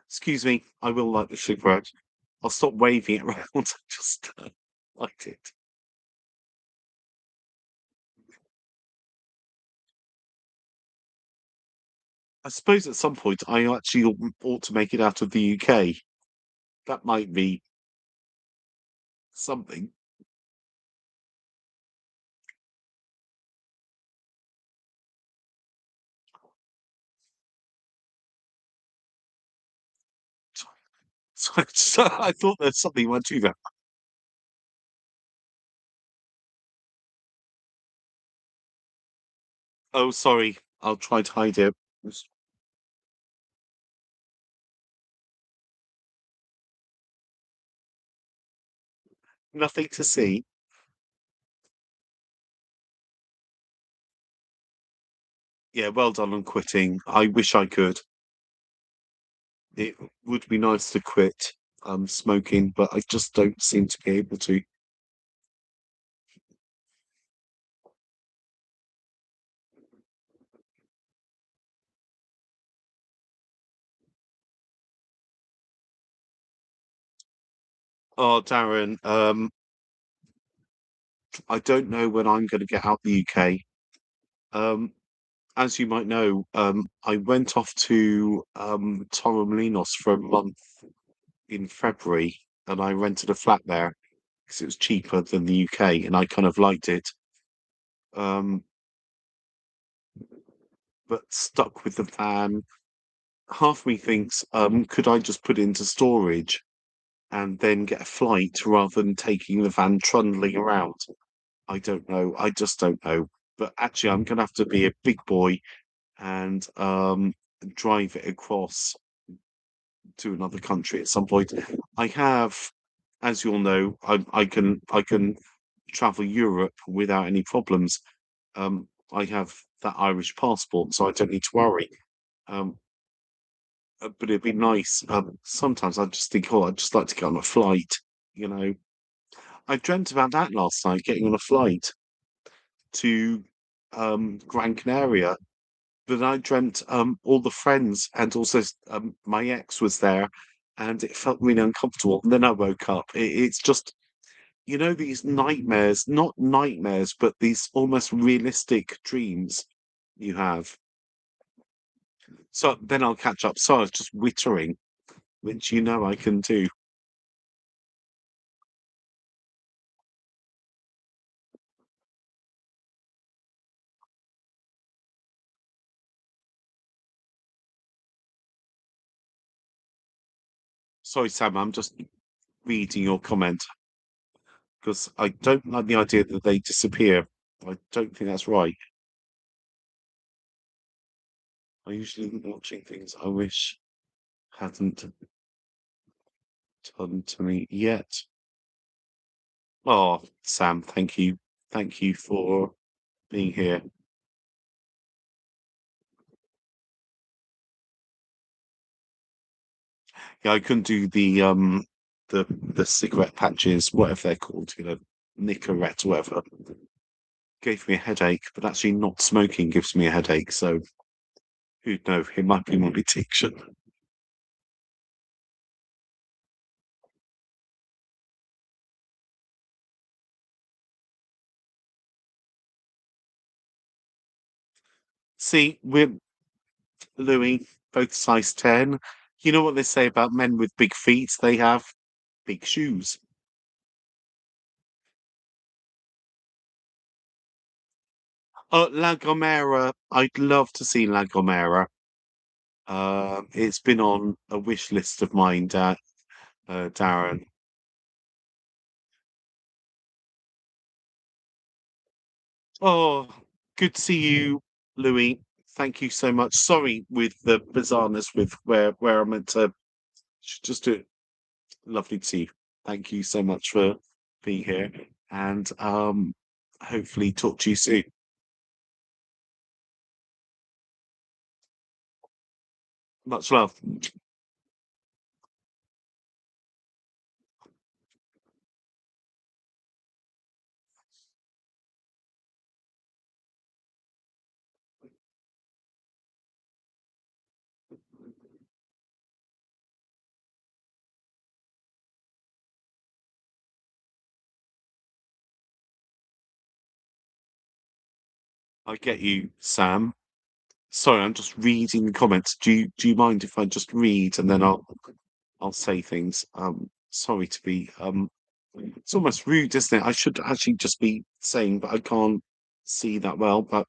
Excuse me, I will light the cigarette. I'll stop waving it around and just light it. I suppose at some point I actually ought to make it out of the UK. That might be something. So I thought there's something went to that. Oh, sorry. I'll try to hide it. There's nothing to see. Yeah, well done on quitting. I wish I could. It would be nice to quit smoking, but I just don't seem to be able to. Oh, Darren, I don't know when I'm going to get out the UK. Um, as you might know, I went off to Torremolinos for a month in February, and I rented a flat there because it was cheaper than the UK, and I kind of liked it. Um, but stuck with the van. Half me thinks, could I just put it into storage and then get a flight rather than taking the van trundling around? I don't know. I just don't know. But actually, I'm going to have to be a big boy and drive it across to another country at some point. I have, as you all know, I can travel Europe without any problems. I have that Irish passport, so I don't need to worry. Um, but it'd be nice. Sometimes I just think, oh, I'd just like to get on a flight. You know, I dreamt about that last night, getting on a flight to Gran Canaria. But I dreamt all the friends and also my ex was there, and it felt really uncomfortable. And then I woke up. It's just these nightmares, not nightmares, but these almost realistic dreams you have. So then I'll catch up. So I was just wittering, which I can do. Sorry, Sam, I'm just reading your comment because I don't like the idea that they disappear. I don't think that's right. I usually watching things I wish hadn't done to me yet. Oh, Sam, thank you. Thank you for being here. Yeah, I couldn't do the cigarette patches, whatever they're called, Nicorette, whatever. Gave me a headache, but actually not smoking gives me a headache, so who'd know? It might be my addiction. See, we're Louis, both size 10. You know what they say about men with big feet? They have big shoes. La Gomera. I'd love to see La Gomera. It's been on a wish list of mine, Darren. Oh, good to see you, Louis. Thank you so much. Sorry with the bizarreness with where I'm meant to just do it. Lovely to see you. Thank you so much for being here, and hopefully talk to you soon. Much love. I get you, Sam. Sorry, I'm just reading the comments. Do you mind if I just read and then I'll say things? Sorry to be it's almost rude, isn't it? I should actually just be saying, but I can't see that well. But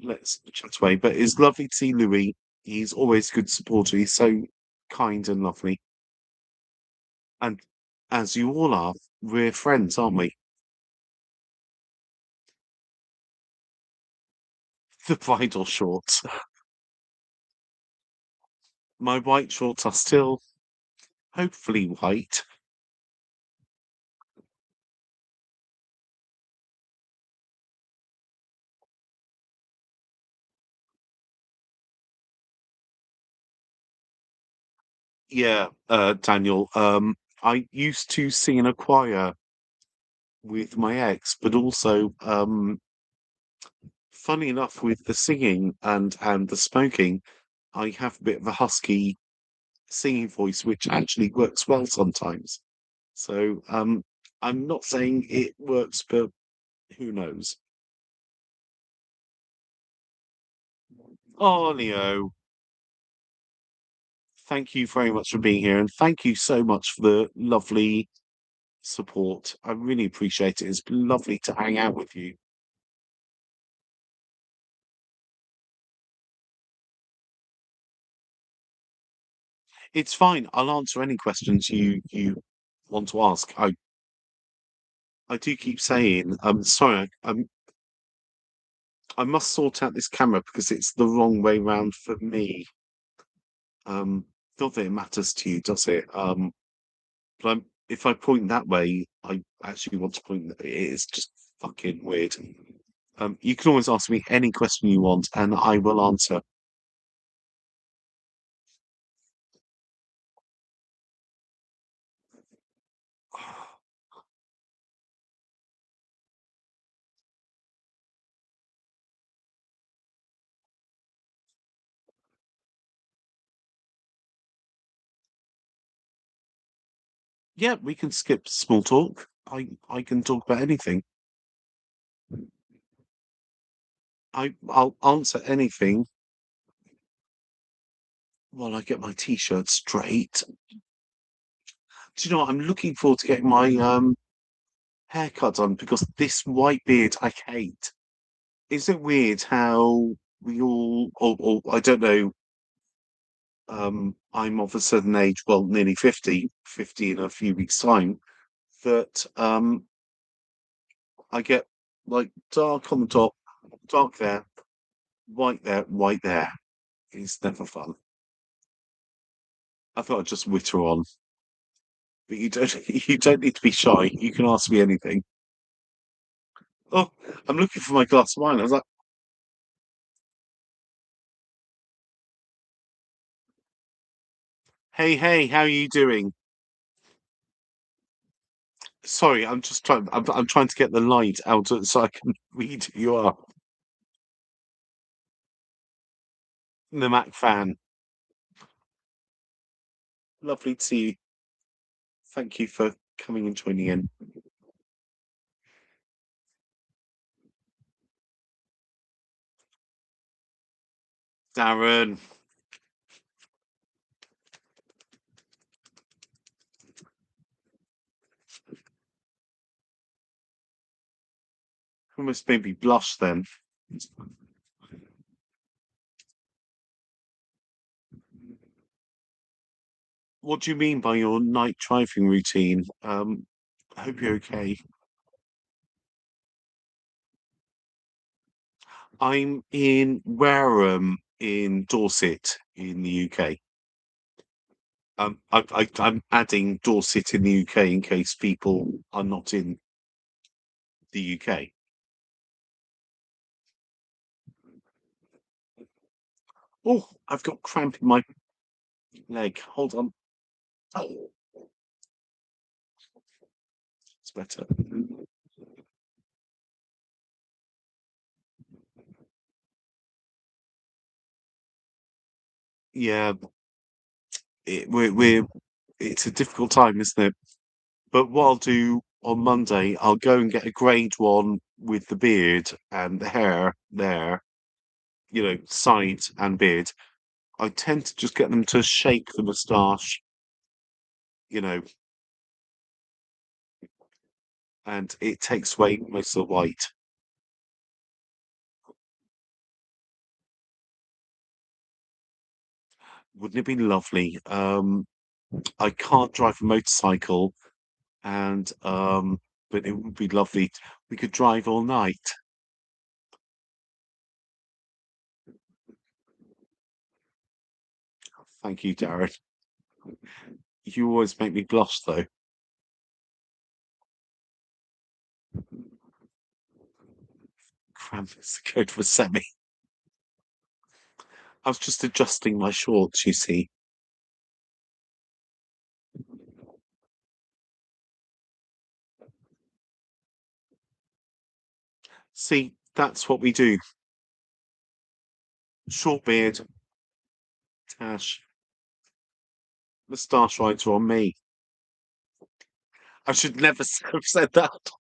let's chat away. But it's lovely to see Louis. He's always a good supporter. He's so kind and lovely. And as you all are, we're friends, aren't we? The bridal shorts. My white shorts are still hopefully white. Yeah, Daniel. I used to sing in a choir with my ex, but also, funny enough, with the singing and the smoking, I have a bit of a husky singing voice, which actually works well sometimes. So, I'm not saying it works, but who knows? Oh, Leo, thank you very much for being here, and thank you so much for the lovely support. I really appreciate it. It's been lovely to hang out with you. It's fine. I'll answer any questions you want to ask. I do keep saying, sorry, I must sort out this camera because it's the wrong way round for me. Not that it matters to you, does it? But if I point that way, I actually want to point. It is just fucking weird. You can always ask me any question you want, and I will answer. Yeah, we can skip small talk. I can talk about anything. I'll answer anything while I get my t-shirt straight. Do you know what? I'm looking forward to getting my haircut done because this white beard I hate. Is it weird how we all, or I don't know, I'm of a certain age, well, nearly 50, 50 in a few weeks' time, that I get like dark on the top, dark there, white there, white there. It's never fun. I thought I'd just witter on, but you don't you don't need to be shy. You can ask me anything. Oh, I'm looking for my glass of wine. I was like, hey, hey, how are you doing? Sorry, I'm just trying. I'm trying to get the light out so I can read who you are. The Mac fan. Lovely to see you. Thank you for coming and joining in. Darren, almost made me blush then. What do you mean by your night driving routine? I hope you're okay. I'm in Wareham in Dorset in the UK. I'm adding Dorset in the UK in case people are not in the UK. Oh, I've got cramp in my leg. Hold on. Oh, it's better. Yeah, we're it's a difficult time, isn't it? But what I'll do on Monday, I'll go and get a grade one with the beard and the hair there, sides and beard. I tend to just get them to shake the moustache, you know, and it takes away most of the white. Wouldn't it be lovely? I can't drive a motorcycle, and but it would be lovely. We could drive all night. Thank you, Darren. You always make me blush, though. Cramp is the code for semi. I was just adjusting my shorts, you see. See, that's what we do. Short beard, tash, moustache writer on me. I should never have said that.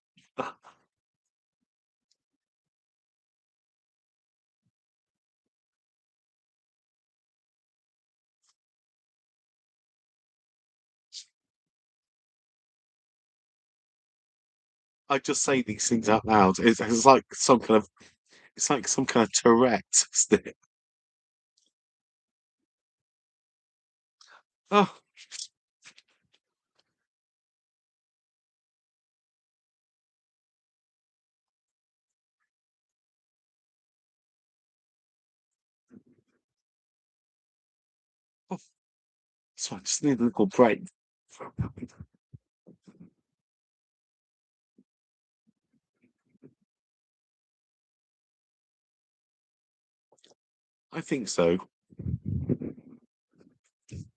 I just say these things out loud. It's like some kind of it's like some kind of Tourette, isn't it? Oh, oh, so I just need a little break. I think so.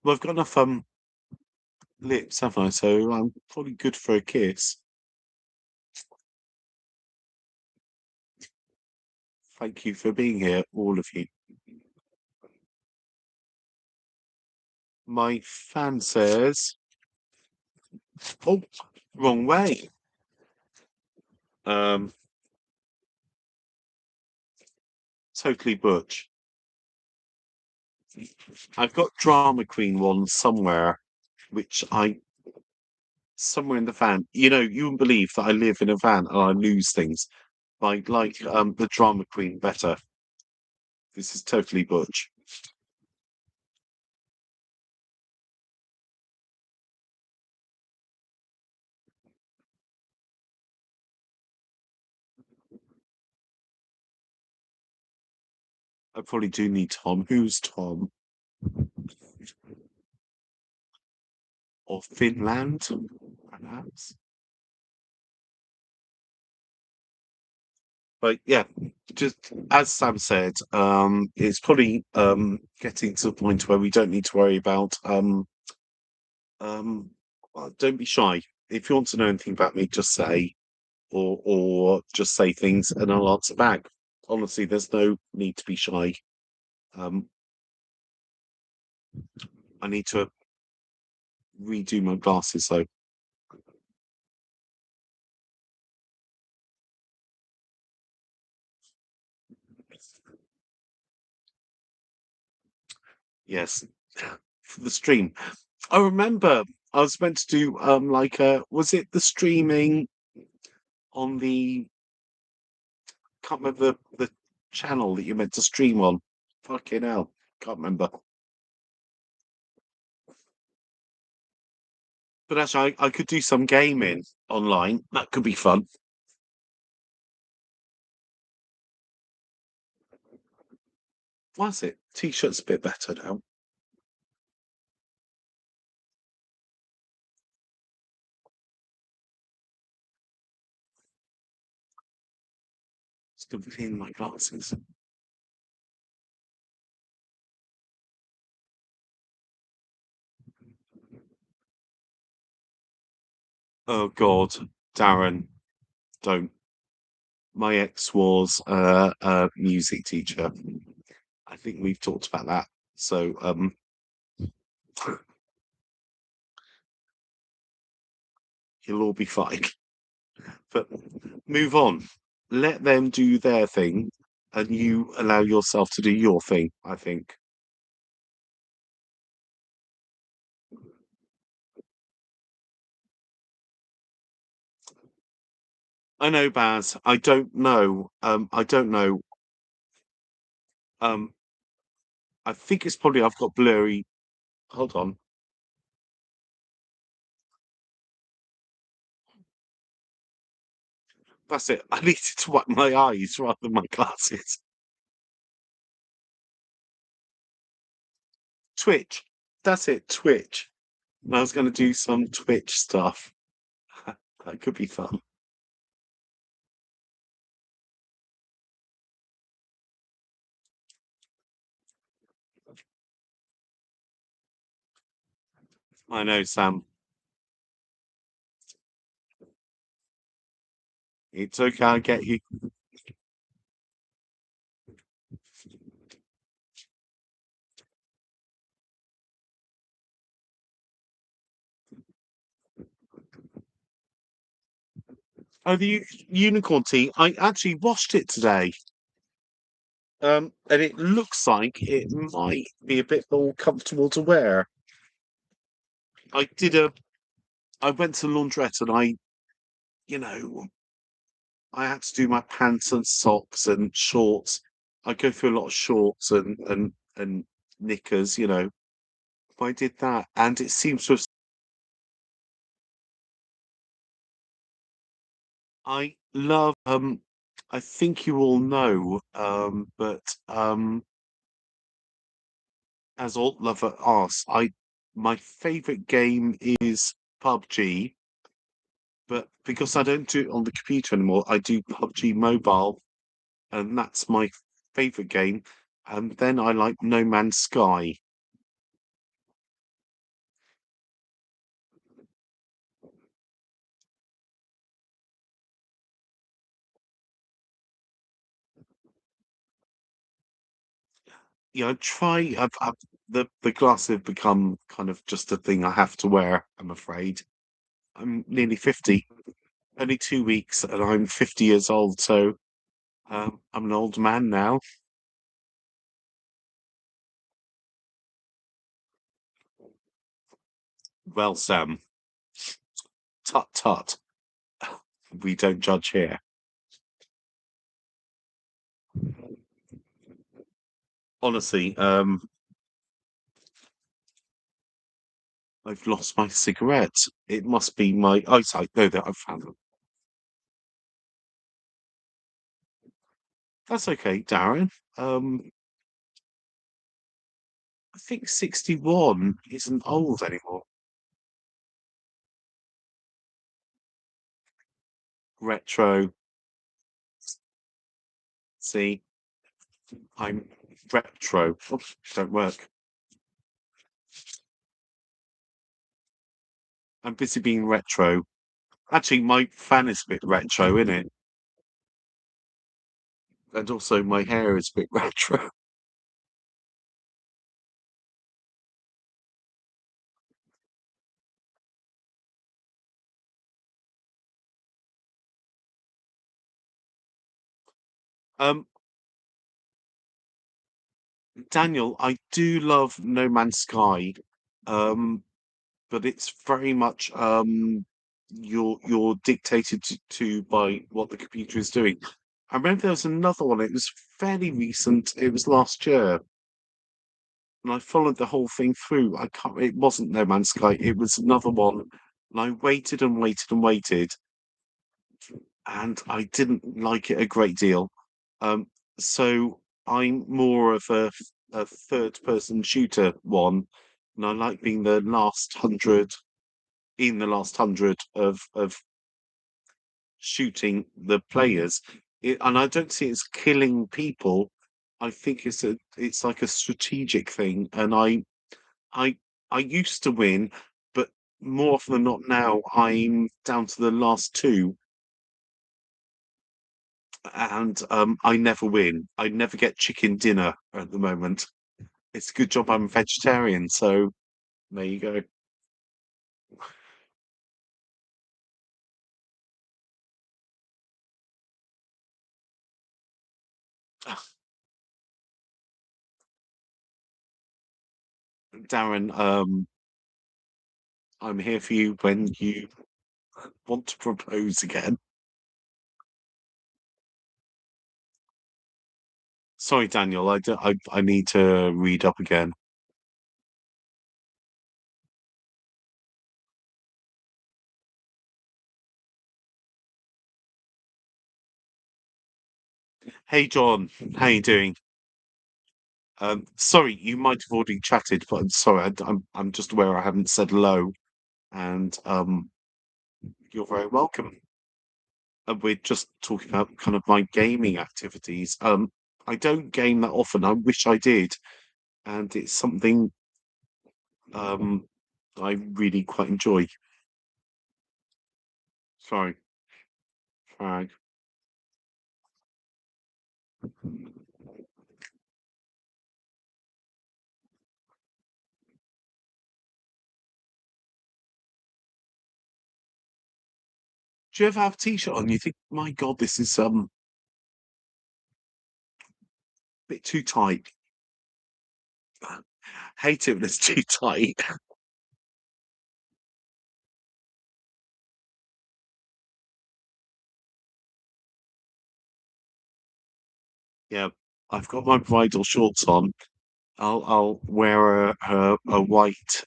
Well, I've got enough lips, haven't I? So I'm probably good for a kiss. Thank you for being here, all of you. My fan says, "Oh, wrong way." Um, totally butch. I've got drama queen one somewhere, which I somewhere in the van. You know, you wouldn't believe that I live in a van and I lose things. I like the drama queen better. This is totally butch. I probably do need Tom. Who's Tom? Or Finland, perhaps. But yeah, just as Sam said, it's probably getting to the point where we don't need to worry about well, don't be shy. If you want to know anything about me, just say or just say things and I'll answer back. Honestly, there's no need to be shy. Um, I need to redo my glasses though. Yes, for the stream. I remember I was meant to do like was it the streaming on the can't remember the channel that you meant to stream on. Fucking hell, can't remember. But actually, I could do some gaming online. That could be fun. What's it? T-shirt's a bit better now. Still clean my glasses. Oh God, Darren, don't. My ex was a music teacher. I think we've talked about that. So he'll all be fine. But move on. Let them do their thing, and you allow yourself to do your thing. I think. I know, Baz. I don't know. I don't know. Um, I think it's probably I've got blurry. Hold on. That's it. I needed to wipe my eyes rather than my glasses. Twitch. That's it. Twitch. And I was going to do some Twitch stuff. That could be fun. I know, Sam. It's okay. I get you. Oh, the unicorn tea. I actually washed it today. And it looks like it might be a bit more comfortable to wear. I did a. I went to the laundrette and you know, I had to do my pants and socks and shorts. I go through a lot of shorts and knickers. I did that, and it seems to have. I love. I think you all know. But as Alt Lover asks, my favourite game is PUBG, but because I don't do it on the computer anymore, I do PUBG Mobile, and that's my favourite game. And then I like No Man's Sky. Try. The glasses have become kind of just a thing I have to wear. I'm afraid. I'm nearly 50, only 2 weeks, and I'm 50 years old. So I'm an old man now. Well, Sam, tut tut. We don't judge here. Honestly, I've lost my cigarette. It must be my eyesight. No, that I've found them. That's okay, Darren. I think 61 isn't old anymore. Retro. See, I'm retro. Oops, don't work. I'm busy being retro. Actually, my fan is a bit retro, isn't it? And also, my hair is a bit retro. Um, Daniel, I do love No Man's Sky. Um, but it's very much you're dictated to by what the computer is doing. I remember there was another one. It was fairly recent. It was last year, and I followed the whole thing through. I can't. It wasn't No Man's Sky. It was another one, and I waited and waited and waited, and I didn't like it a great deal. Um, so I'm more of a third person shooter one, and I like being the last hundred in the last hundred of shooting the players. And I don't see it as killing people. I think it's like a strategic thing. And I I used to win, but more often than not now I'm down to the last two, and I never win. I never get chicken dinner at the moment. It's a good job I'm a vegetarian, so there you go. Darren, I'm here for you when you want to propose again. Sorry, Daniel. I need to read up again. Hey, John. How you doing? Sorry, you might have already chatted, but I'm sorry. I'm just aware I haven't said hello, and you're very welcome. We're just talking about kind of my gaming activities. I don't game that often. I wish I did, and it's something um I really quite enjoy. Sorry, fag. Do you ever have a t-shirt on? You think, my God, this is bit too tight. Hate it when it's too tight. Yeah, I've got my bridal shorts on. I'll wear a white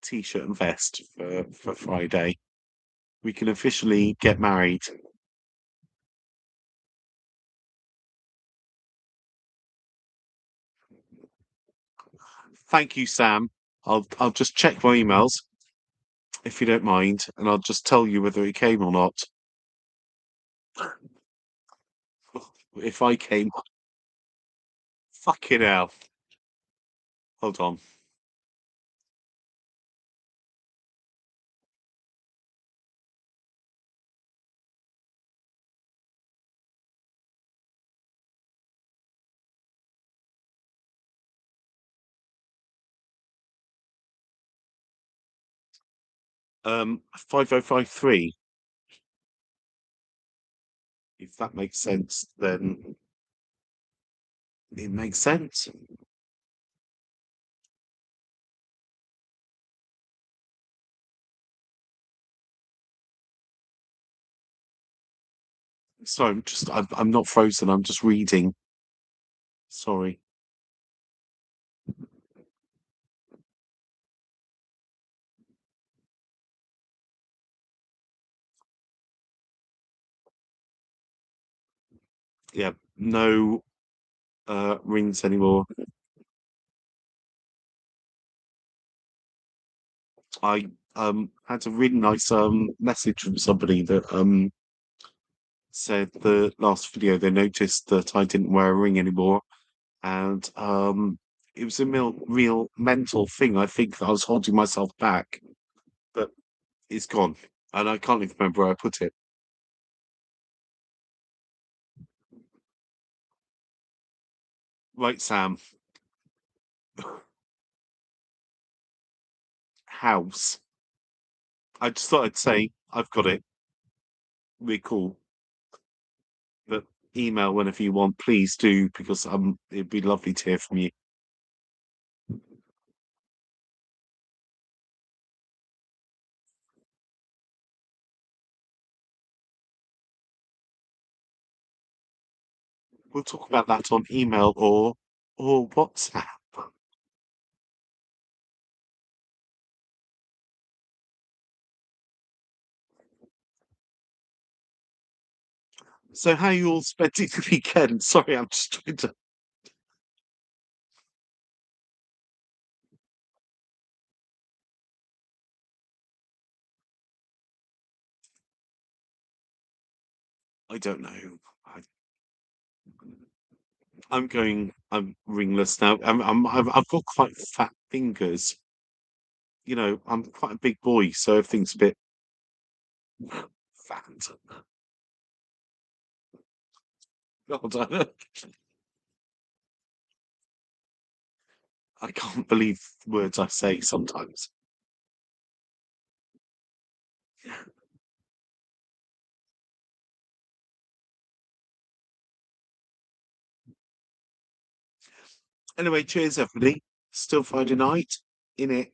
t-shirt and vest for Friday. We can officially get married. Thank you, Sam. I'll just check my emails if you don't mind, and I'll just tell you whether it came or not. If I came, fucking hell. Hold on. 5053. If that makes sense, then it makes sense. So I'm not frozen. I'm just reading. Sorry. Yeah, no rings anymore. I had a really nice message from somebody that said the last video they noticed that I didn't wear a ring anymore, and it was a real mental thing. I think that I was holding myself back, but it's gone, and I can't even remember where I put it. Right, Sam. House. I just thought I'd say I've got it. We're cool, but email whenever you want, please do, because it'd be lovely to hear from you. We'll talk about that on email or WhatsApp. So how you all spending the weekend? Sorry, I'm just trying to. I don't know. I'm ringless now. I've got quite fat fingers. You know, I'm quite a big boy, so everything's a bit fat. God, I can't believe words I say sometimes. Anyway, cheers, everybody. Still Friday night, in it.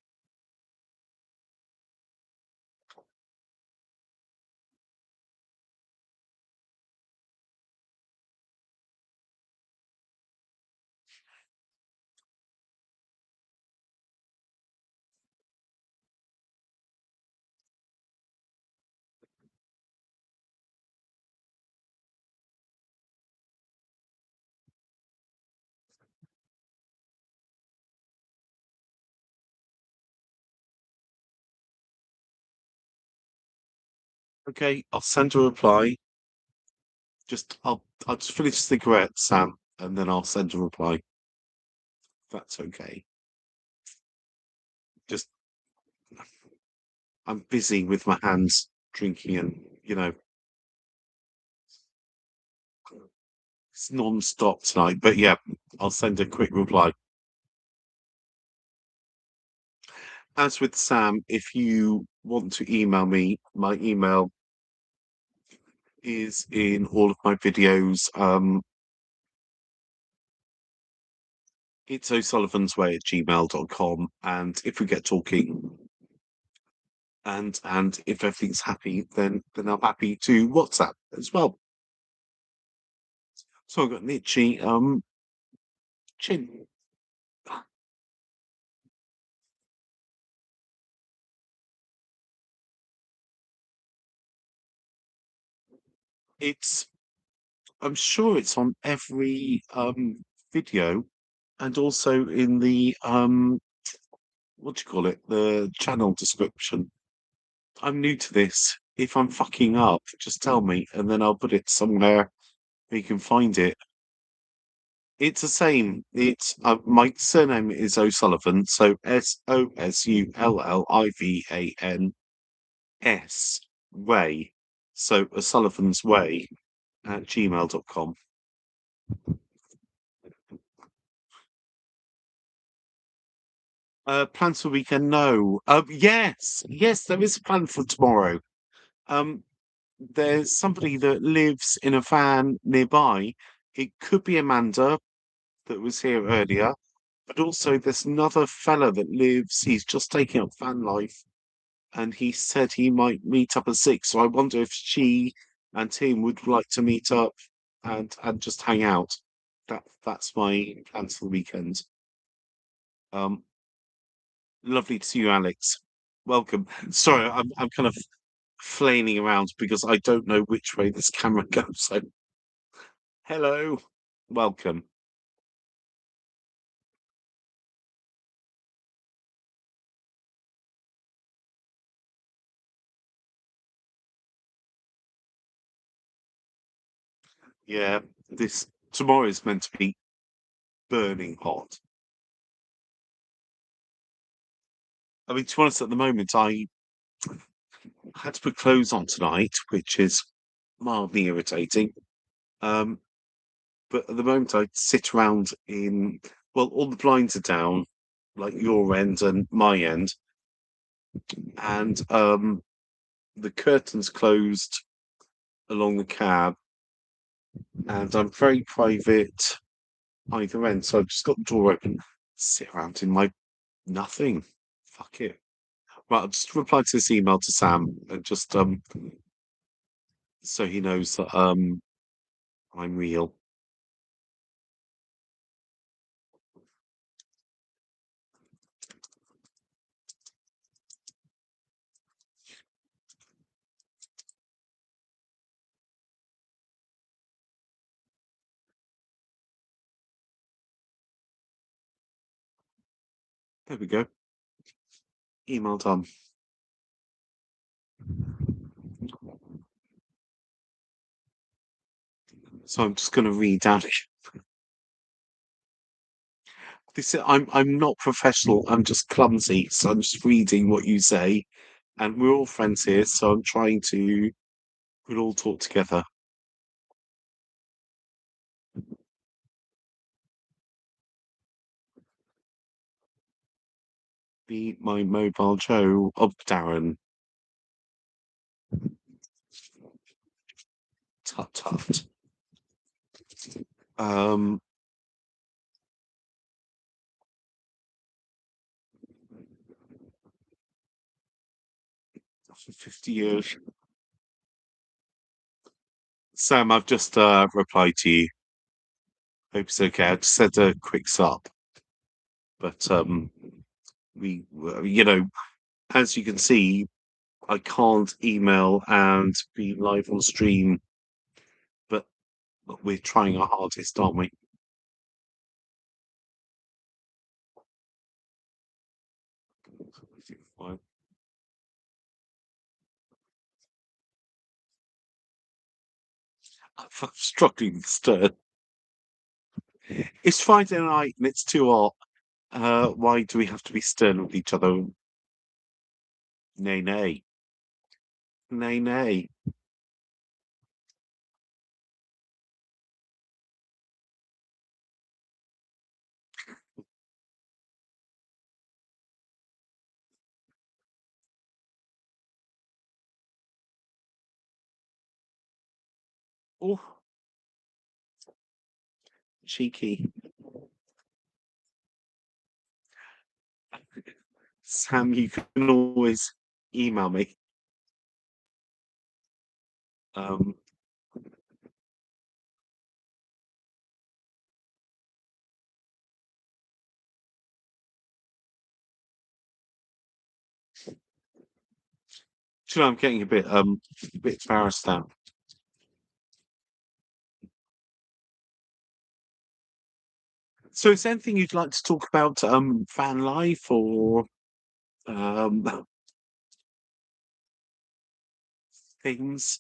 Okay, I'll send a reply. I'll just finish the cigarette, Sam, and then I'll send a reply. If that's okay. Just I'm busy with my hands drinking, and it's non-stop tonight. But yeah, I'll send a quick reply. As with Sam, if you want to email me, my email is in all of my videos. It's osullivansway at gmail.com. And if we get talking and if everything's happy, then I'm happy to WhatsApp as well. So I've got an itchy chin. It's I'm sure it's on every video and also in the what do you call it? The channel description. I'm new to this. If I'm fucking up, just tell me and then I'll put it somewhere where you can find it. It's the same. It's my surname is O'Sullivan, so OsullivansS Way. So O'Sullivan's Way at gmail.com. Plans for weekend? No. Yes, there is a plan for tomorrow. Um, there's somebody that lives in a van nearby. It could be Amanda that was here earlier, but also there's another fella that lives. He's just taking up van life, and he said he might meet up at 6. So I wonder if she and him would like to meet up and just hang out. That's my plans for the weekend. Um, Lovely to see you, Alex. Welcome. Sorry, I'm kind of flailing around because I don't know which way this camera goes. So, hello, welcome. Yeah, this tomorrow is meant to be burning hot. I mean, to be honest, at the moment, I had to put clothes on tonight, which is mildly irritating. Um, but at the moment, I sit around in, well, all the blinds are down, like your end and my end, and the curtains closed along the cab, and I'm very private either end. So I've just got the door open, sit around in my nothing. Fuck it. Right, I'll just reply to this email to Sam and just so he knows that I'm real. There we go. Email done. So I'm just going to read out. I'm not professional. I'm just clumsy. So I'm just reading what you say, and we're all friends here. So I'm trying to we'll all talk together. Be my mobile Joe of Darren. Tut tut. Um, for 50 years. Sam, I've just replied to you. Hope it's okay. I just said a quick sup, but you know, as you can see, I can't email and be live on stream, but we're trying our hardest, aren't we? I'm struggling with stern. It's Friday night and it's too hot. Why do we have to be stern with each other? Nay, nay, nay, nay. Oh, cheeky. Sam, you can always email me. Um, do you know, I'm getting a bit embarrassed now. So is there anything you'd like to talk about, van life or um things?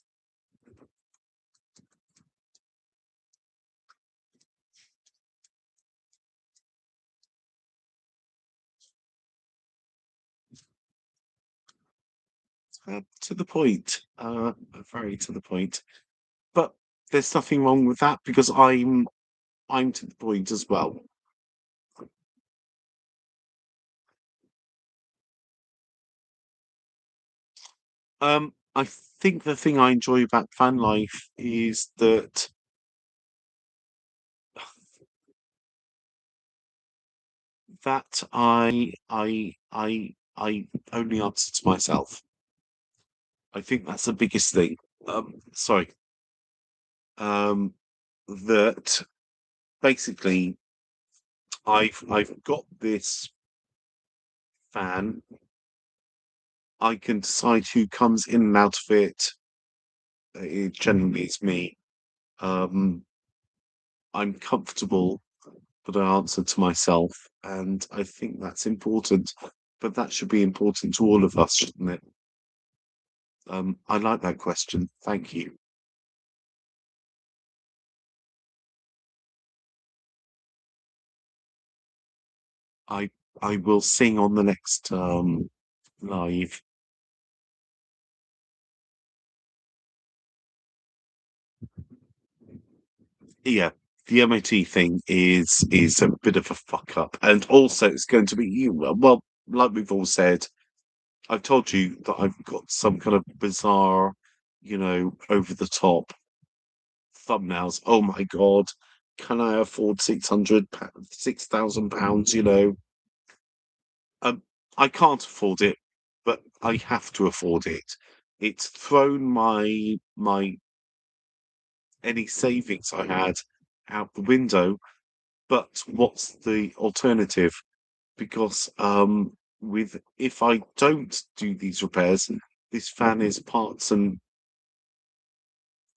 To the point. Very to the point. But there's nothing wrong with that because I'm to the point as well. I think the thing I enjoy about van life is that I only answer to myself. I think that's the biggest thing. Sorry. Um, that basically I've got this van. I can decide who comes in and out of it. It generally is me. Um, I'm comfortable, but I answer to myself, and I think that's important. But that should be important to all of us, shouldn't it? I like that question. Thank you. I I will sing on the next live. Yeah, the MOT thing is a bit of a fuck up, and also it's going to be you. Well, like we've all said, I've told you that I've got some kind of bizarre, over the top thumbnails. Oh my God, can I afford 6,000 pounds? Um, I can't afford it, but I have to afford it. It's thrown my any savings I had out the window. But what's the alternative? Because with if I don't do these repairs, this fan is parts and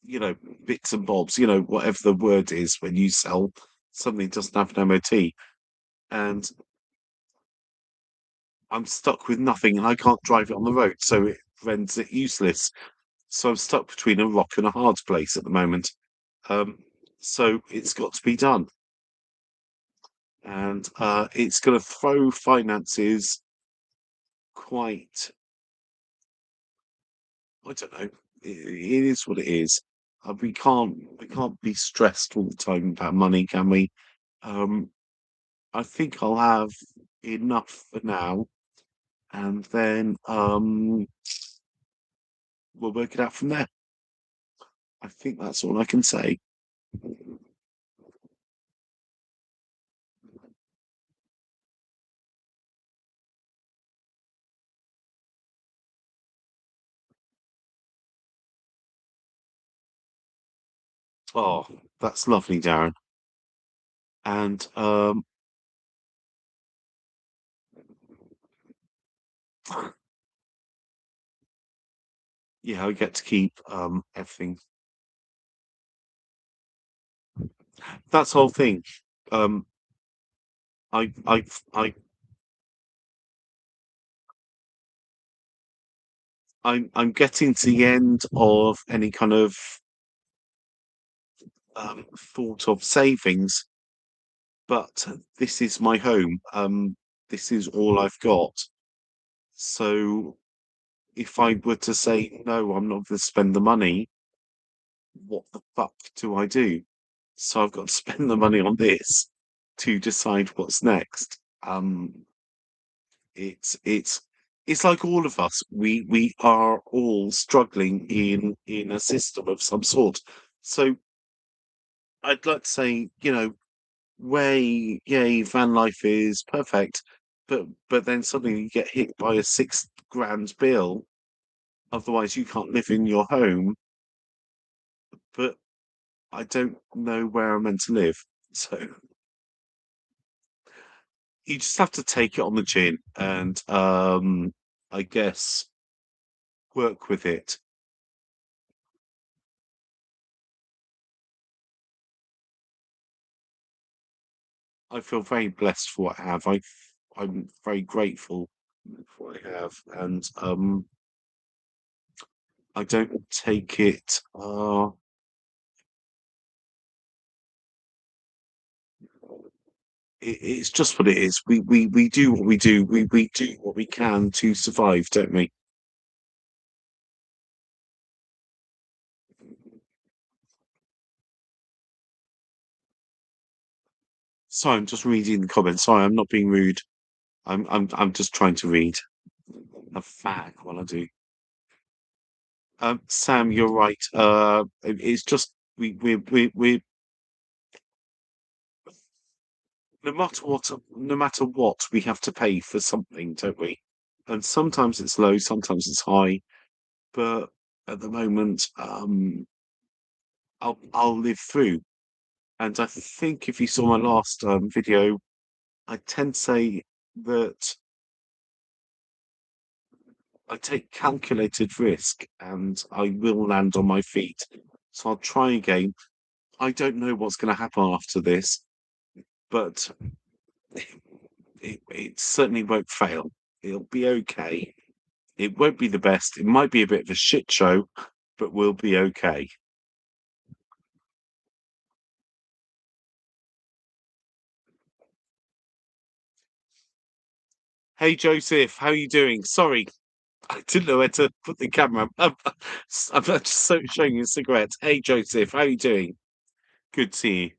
you know bits and bobs, whatever the word is when you sell something that doesn't have an MOT, and I'm stuck with nothing, and I can't drive it on the road, so it renders it useless. So I'm stuck between a rock and a hard place at the moment. Um, so it's got to be done, and it's going to throw finances quite. I don't know. It is what it is. We can't be stressed all the time about money, can we? Um, I think I'll have enough for now, and then we'll work it out from there. I think that's all I can say. Oh, that's lovely, Darren. And yeah, I get to keep everything. That's the whole thing. Um, I I'm getting to the end of any kind of thought of savings, but this is my home. This is all I've got. So if I were to say no, I'm not going to spend the money, what the fuck do I do? So I've got to spend the money on this to decide what's next. It's it's like all of us. We are all struggling in a system of some sort. So I'd like to say, way, yay, van life is perfect, but then suddenly you get hit by a 6 grand bill. Otherwise, you can't live in your home. But I don't know where I'm meant to live. So you just have to take it on the chin and, I guess, work with it. I feel very blessed for what I have. I'm very grateful for what I have, and I don't take it. It's just what it is. We do what we do. We do what we can to survive, don't we? Sorry, I'm just reading the comments. Sorry, I'm not being rude. I'm just trying to read a fact while I do. Sam, you're right. It's just we no matter what, we have to pay for something, don't we? And sometimes it's low, sometimes it's high. But at the moment, I'll live through. And I think if you saw my last video, I tend to say that I take calculated risk and I will land on my feet. So I'll try again. I don't know what's going to happen after this, but it certainly won't fail. It'll be okay. It won't be the best. It might be a bit of a shit show, but we'll be okay. Hey Joseph, how are you doing? Sorry, I didn't know where to put the camera. I'm just showing you a cigarette. Hey Joseph, how are you doing? Good to see you.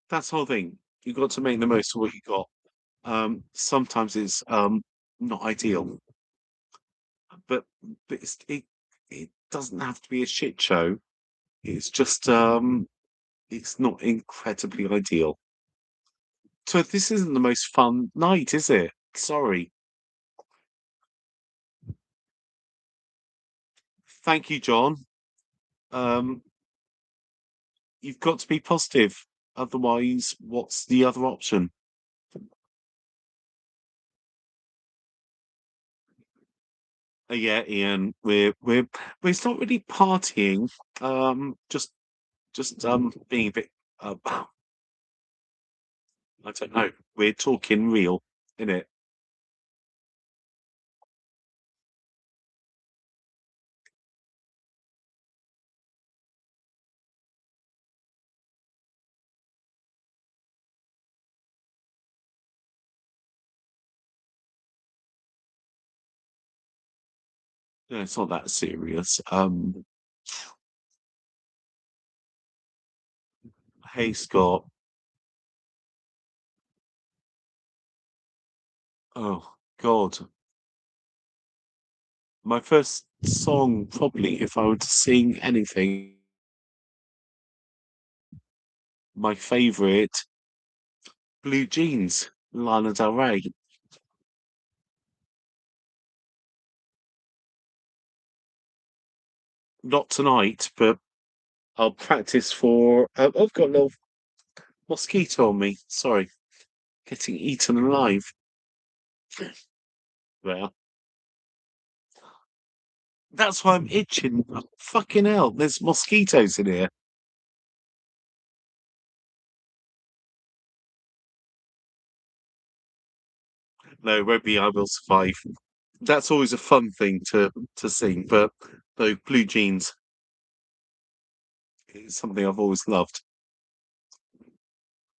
That's the whole thing. You've got to make the most of what you got. Sometimes it's not ideal, but it doesn't have to be a shit show. It's just it's not incredibly ideal. So this isn't the most fun night, is it? Sorry. Thank you, John. Um, you've got to be positive. Otherwise, what's the other option? Yeah, Ian, we're it's not really partying. Just being a bit. I don't know. We're talking real, innit? Yeah, it's not that serious. Hey Scott. Oh God, my first song probably, if I were to sing anything, my favorite, Blue Jeans, Lana Del Rey. Not tonight, but I'll practice for. I've got a little mosquito on me. Sorry, getting eaten alive. Well, that's why I'm itching. Fucking hell, there's mosquitoes in here. No, Webby, I will survive. That's always a fun thing to sing, but no, Blue Jeans is something I've always loved.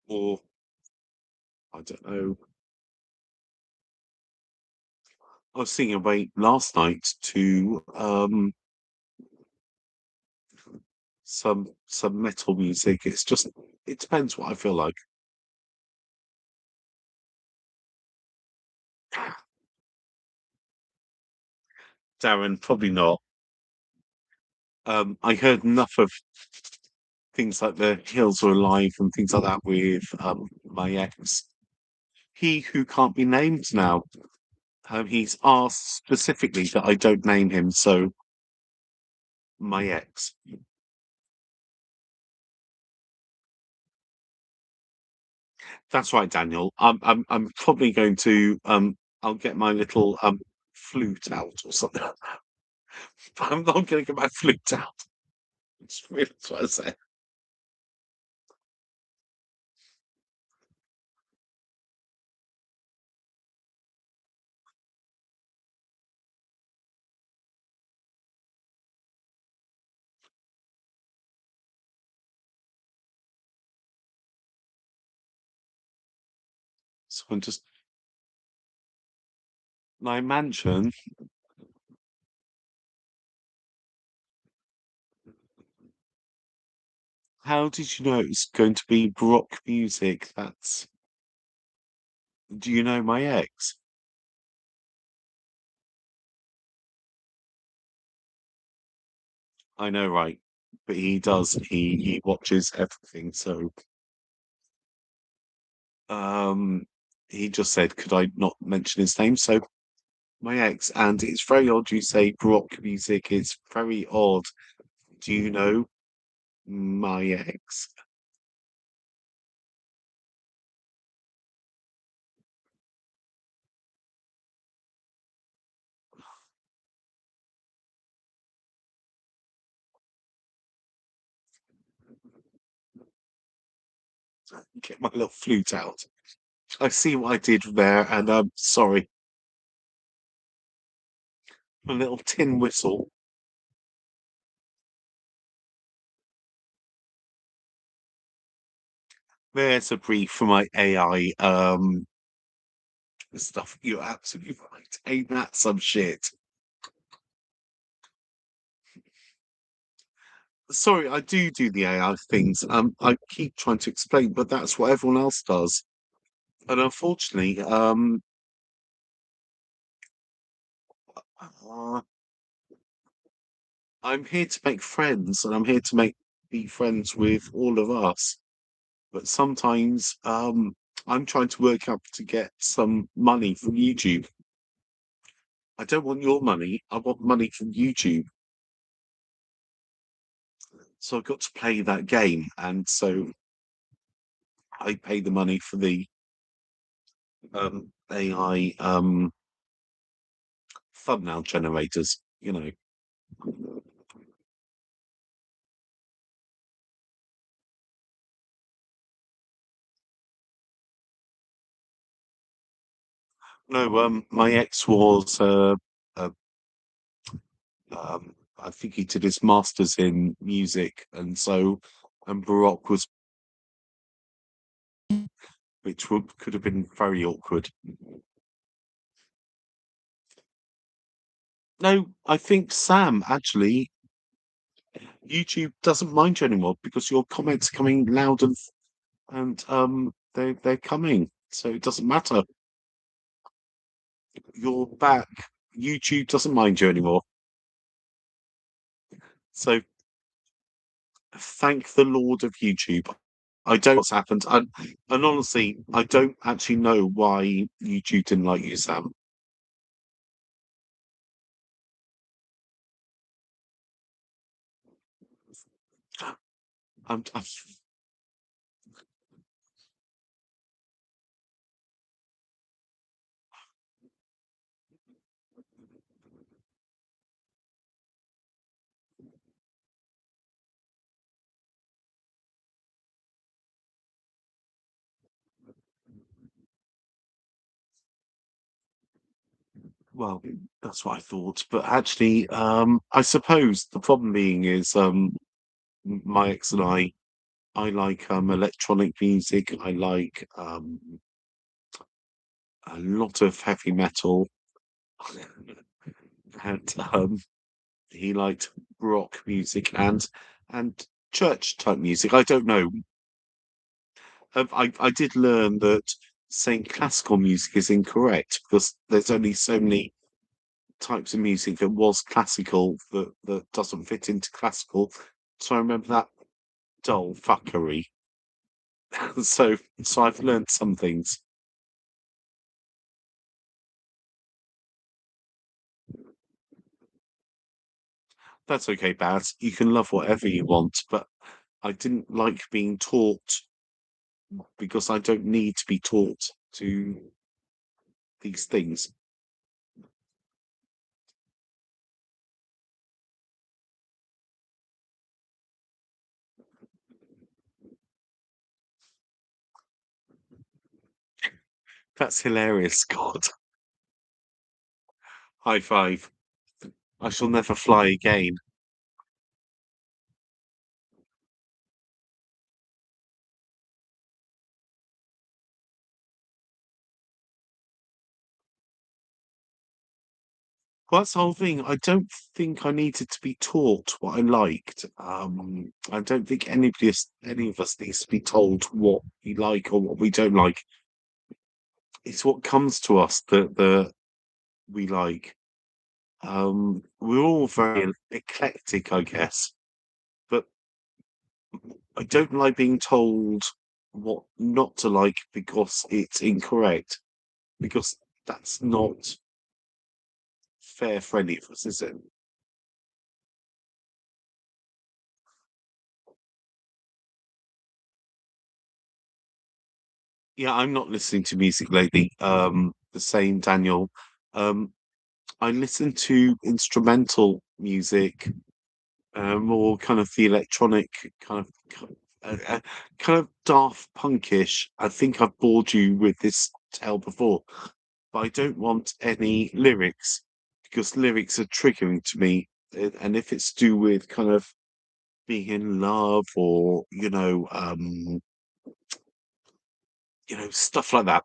Or I don't know. I was singing away last night to some metal music. It depends what I feel like. Darren, probably not. I heard enough of things like the Hills Are Alive and things like that with my ex. He who can't be named now. He's asked specifically that I don't name him, so my ex. That's right, Daniel. I'm probably going to I'll get my little flute out or something. I'm not going to get my flute out. That's what I say. So I'm just my mansion. How did you know it's going to be rock music? That's Do you know my ex? I know, right? But he does. He watches everything. So um, he just said, could I not mention his name? So my ex, and it's very odd you say rock music. It's very odd. Do you know my ex? Get my little flute out. I see what I did there, and I'm sorry. A little tin whistle. There's a brief for my AI stuff. You're absolutely right. Ain't that some shit? Sorry, I do the AI things. I keep trying to explain, but that's what everyone else does. And unfortunately, uh, I'm here to make friends, and I'm here to make be friends with all of us. But sometimes, I'm trying to work up to get some money from YouTube. I don't want your money. I want money from YouTube. So I've got to play that game, and so I pay the money for the AI thumbnail generators. No, my ex was I think he did his masters in music, and Baroque was, which could have been very awkward. No, I think Sam actually YouTube doesn't mind you anymore because your comments are coming loud and they're coming, so it doesn't matter. You're back. YouTube doesn't mind you anymore. So thank the Lord of YouTube. I don't know what's happened. And honestly, I don't actually know why YouTube didn't like you, Sam. I'm well, that's what I thought. But actually, I suppose the problem being is my ex and I like electronic music. I like a lot of heavy metal, and he liked rock music and church type music. I don't know. I did learn that saying classical music is incorrect because there's only so many. types of music that was classical that doesn't fit into classical. So I remember that dull fuckery. So I've learned some things. That's okay, Baz. You can love whatever you want, but I didn't like being taught because I don't need to be taught to these things. That's hilarious, God. High five. I shall never fly again. Well, that's the whole thing. I don't think I needed to be taught what I liked. I don't think any of us needs to be told what we like or what we don't like. It's what comes to us that we like. We're all very eclectic, I guess, but I don't like being told what not to like because it's incorrect, because that's not fair for any of us, is it? Yeah, I'm not listening to music lately. The same, Daniel. Um, I listen to instrumental music, more kind of the electronic kind of daft punkish. I think I've bored you with this tale before, but I don't want any lyrics because lyrics are triggering to me. And if it's to do with kind of being in love or stuff like that,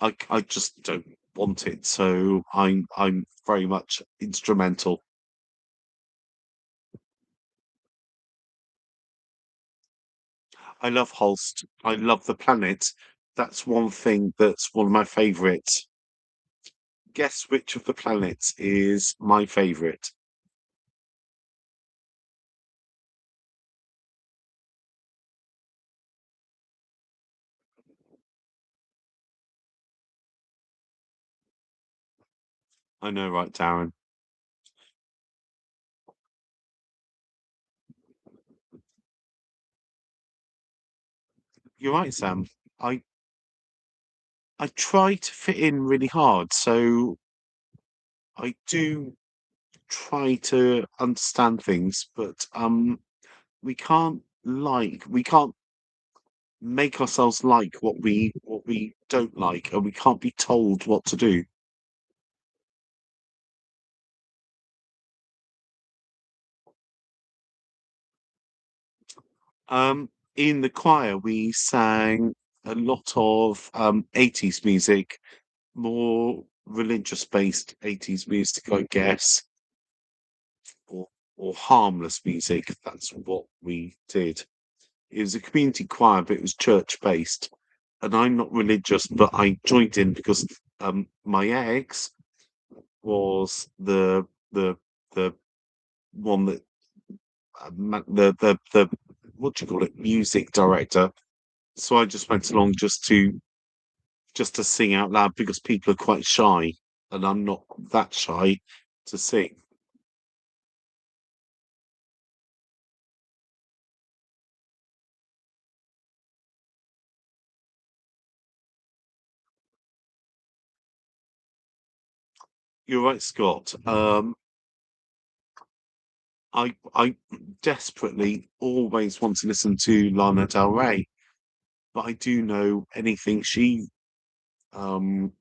I just don't want it. So I'm very much instrumental. I love Holst. I love the planet. That's one thing that's one of my favourites. Guess which of the planets is my favourite? I know, right, Darren? You're right, Sam. I I try to fit in really hard, so I do try to understand things, but we can't make ourselves like what we don't like, and we can't be told what to do. In the choir, we sang a lot of 80s music, more religious based 80s music, I guess, or harmless music. That's what we did. It was a community choir, but it was church based. And I'm not religious, but I joined in because my ex was the one that the what do you call it, music director. So I just went along just to sing out loud because people are quite shy, and I'm not that shy to sing. You're right, Scott. I desperately always want to listen to Lana Del Rey, but I do know anything she um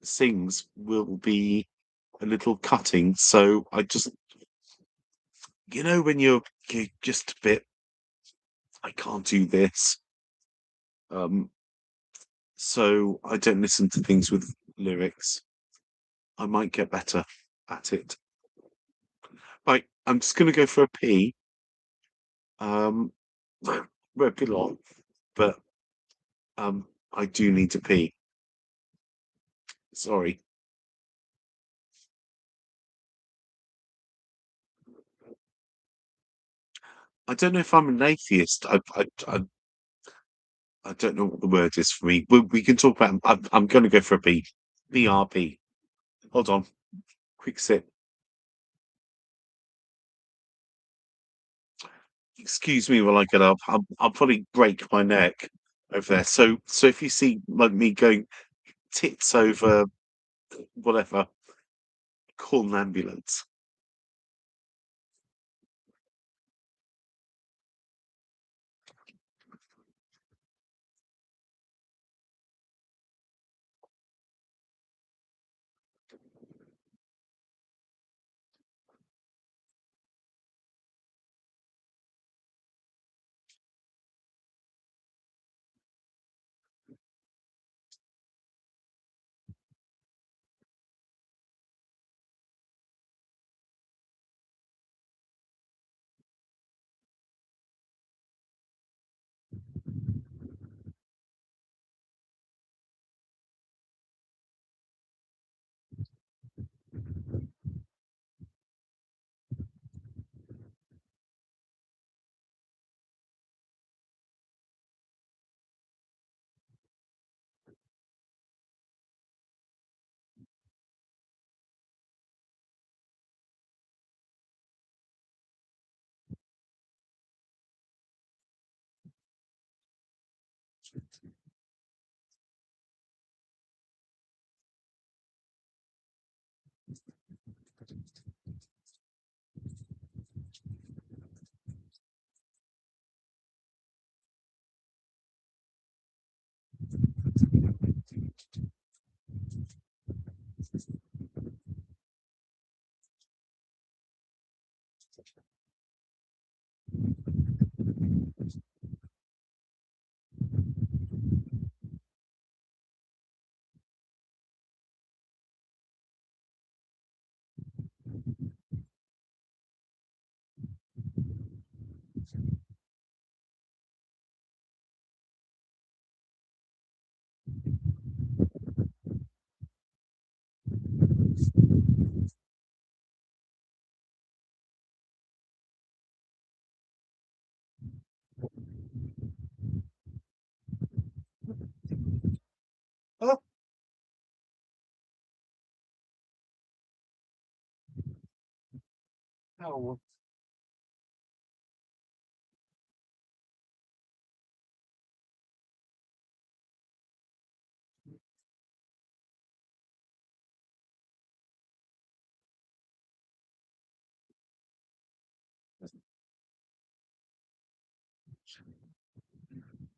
sings will be a little cutting. So I just, when you're just a bit, I can't do this. Um, so I don't listen to things with lyrics. I might get better at it. Right, I'm just gonna go for a pee. Um, won't be long, but I do need to pee. Sorry. I don't know if I'm an atheist. I don't know what the word is for me. We can talk about. I'm going to go for a B. BRB. Hold on. Quick sip. Excuse me while I get up. I'll probably break my neck over there. So if you see like me going tits over whatever, call an ambulance. Oh, no.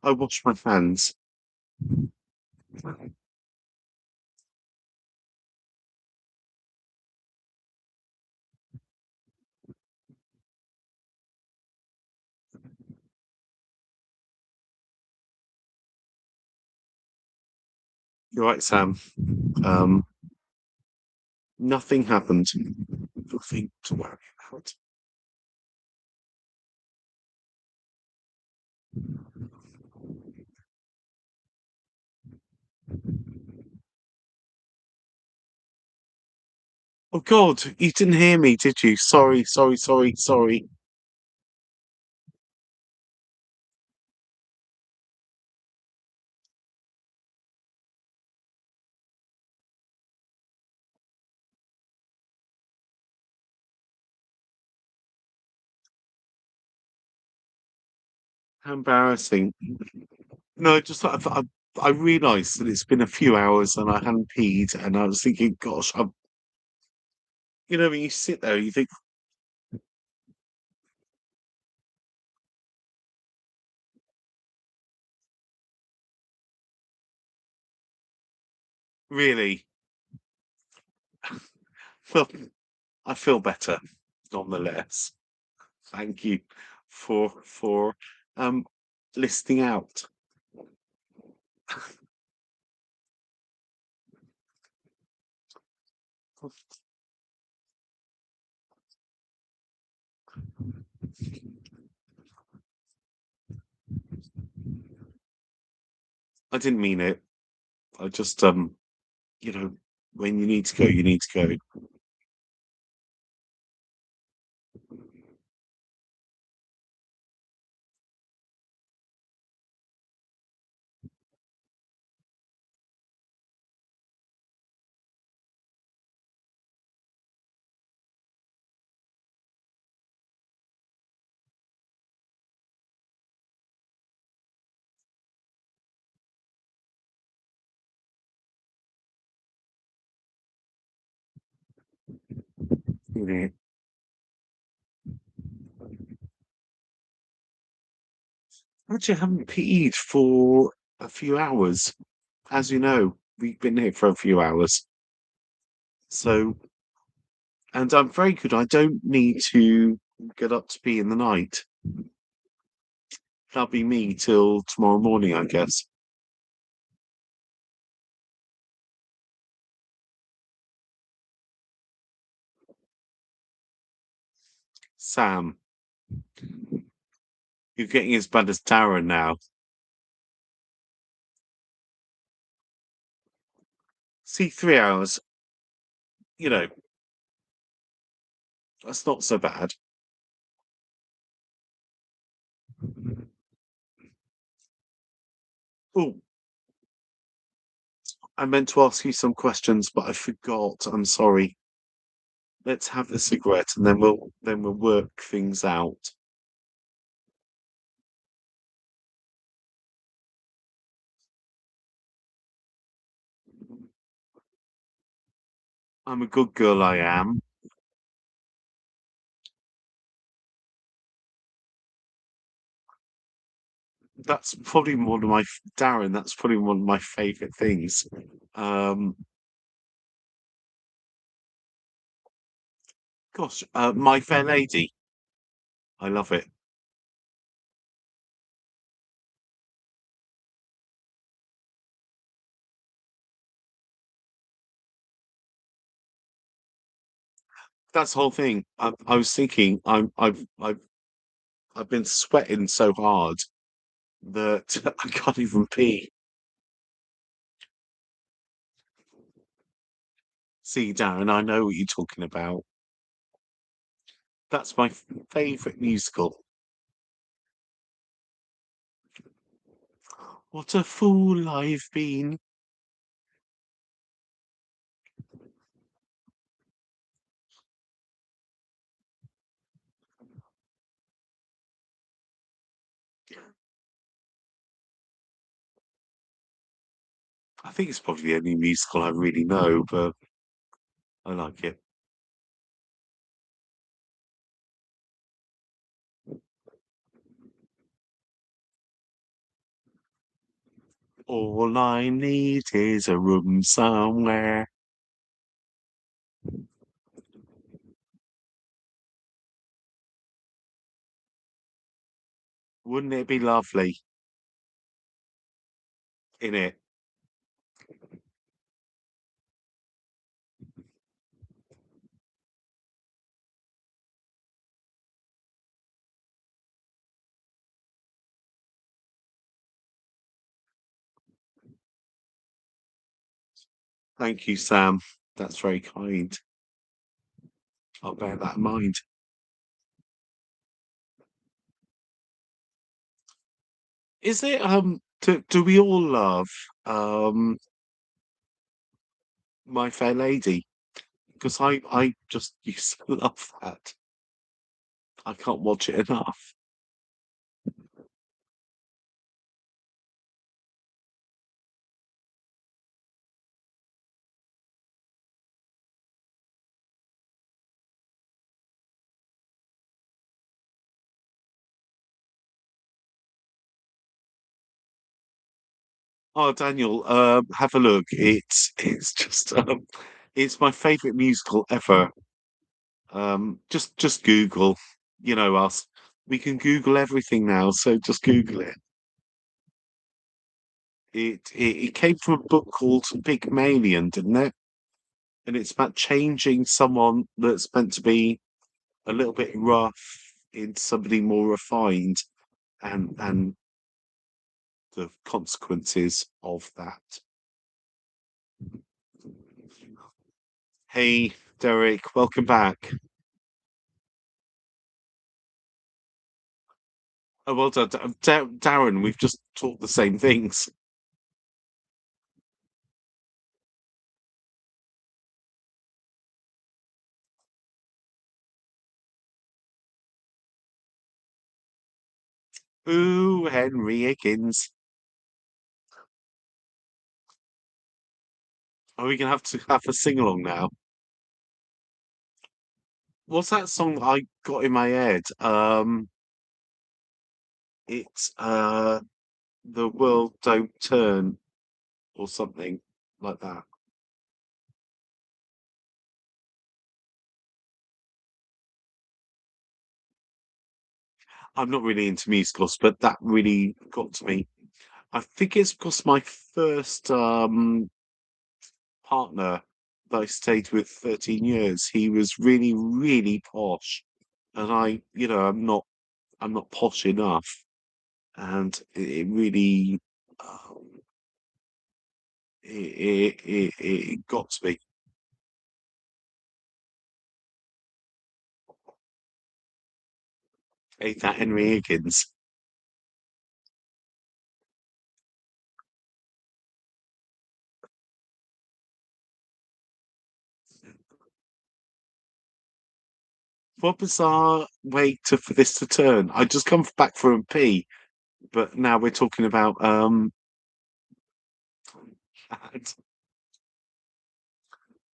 I wash my hands. You're right, Sam. Um, Nothing happened. Nothing to worry about. Oh God, you didn't hear me, did you? Sorry, sorry, sorry, sorry. How embarrassing. No, just I realised that it's been a few hours and I hadn't peed, and I was thinking, gosh, when you sit there, you think, really? Well, I feel better, nonetheless. Thank you for um listening out. I didn't mean it. I just you know, when you need to go, you need to go. Yeah. Actually, I haven't peed for a few hours. As you know, we've been here for a few hours. So, and I'm very good. I don't need to get up to pee in the night. That'll be me till tomorrow morning, I guess. Sam, you're getting as bad as Darren now. See, 3 hours, you know, that's not so bad. Oh, I meant to ask you some questions, but I forgot. I'm sorry. Let's have the cigarette and then we'll work things out. I'm a good girl, I am. That's probably one of my Darren, that's probably one of my favorite things. Um, gosh, My Fair Lady. I love it. That's the whole thing. I was thinking, I've been sweating so hard that I can't even pee. See, Darren, I know what you're talking about. That's my favorite musical. What a fool I've been. I think it's probably the only musical I really know, but I like it. All I need is a room somewhere. Wouldn't it be lovely in it? Thank you, Sam. That's very kind. I'll bear that in mind. Is it do we all love um My Fair Lady? Because I just used to love that. I can't watch it enough. Oh, Daniel, have a look. It's just it's my favorite musical ever. Just Google, you know us. We can Google everything now, so just Google it. It came from a book called Pygmalion, didn't it? And it's about changing someone that's meant to be a little bit rough into somebody more refined, and the consequences of that. Hey, Derek, welcome back. Oh, well done, Darren. We've just talked the same things. Ooh, Henry Higgins. Are we gonna have to have a sing along now? What's that song that I got in my head? It's, "The World Don't Turn" or something like that. I'm not really into musicals, but that really got to me. I think it's because my first, partner that I stayed with 13 years, he was really, really posh, and I'm not posh enough, and it really, um, it got to me. Ain't that Henry Higgins? What bizarre way for this to turn. I just come back from a pee, but now we're talking about, that.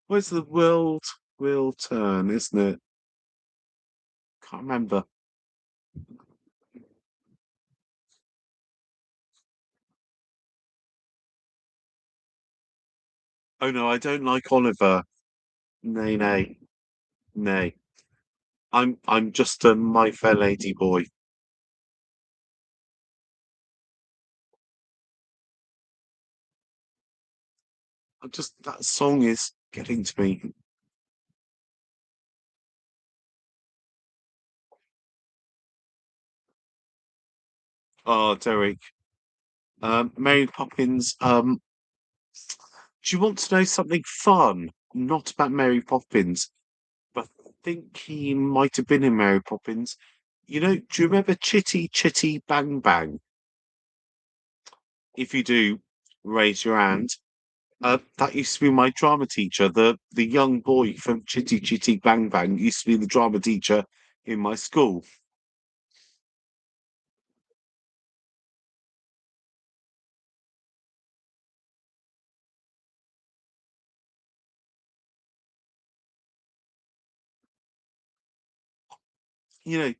Where's the world will turn, isn't it? Can't remember. Oh, no, I don't like Oliver. Nay, nay, nay. I'm just a My Fair Lady boy. I just that song is getting to me. Oh, Derek. Mary Poppins. Do you want to know something fun? Not about Mary Poppins, but I think he might have been in Mary Poppins. Do you remember Chitty Chitty Bang Bang? If you do, raise your hand. That used to be my drama teacher. The young boy from Chitty Chitty Bang Bang used to be the drama teacher in my school.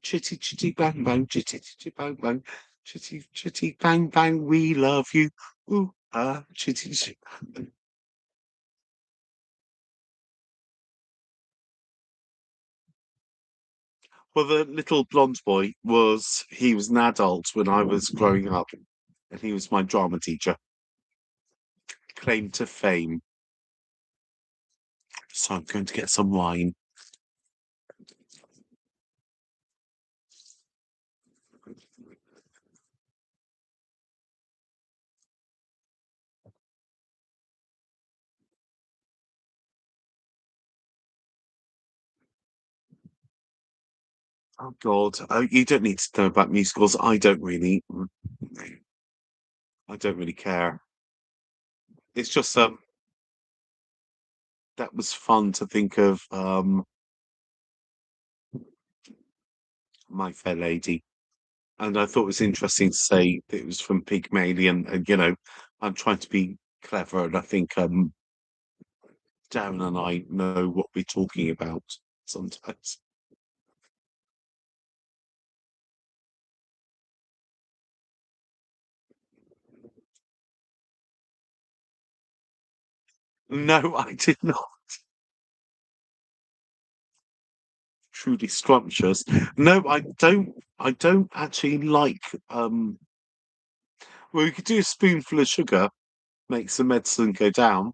Chitty Chitty Bang Bang, Chitty Chitty Bang Bang, Chitty Chitty Bang Bang, we love you. Ooh, Chitty Chitty. Bang Bang. Well, the little blonde boy he was an adult when I was growing up, and he was my drama teacher. Claim to fame. So I'm going to get some wine. Oh God, you don't need to know about musicals. I don't really care. It's just that was fun to think of. My Fair Lady. And I thought it was interesting to say that it was from Pygmalion. And, I'm trying to be clever, and I think Darren and I know what we're talking about sometimes. No, I did not. Truly scrumptious. No, I don't. I don't actually like. Well, we could do a spoonful of sugar, makes the medicine go down.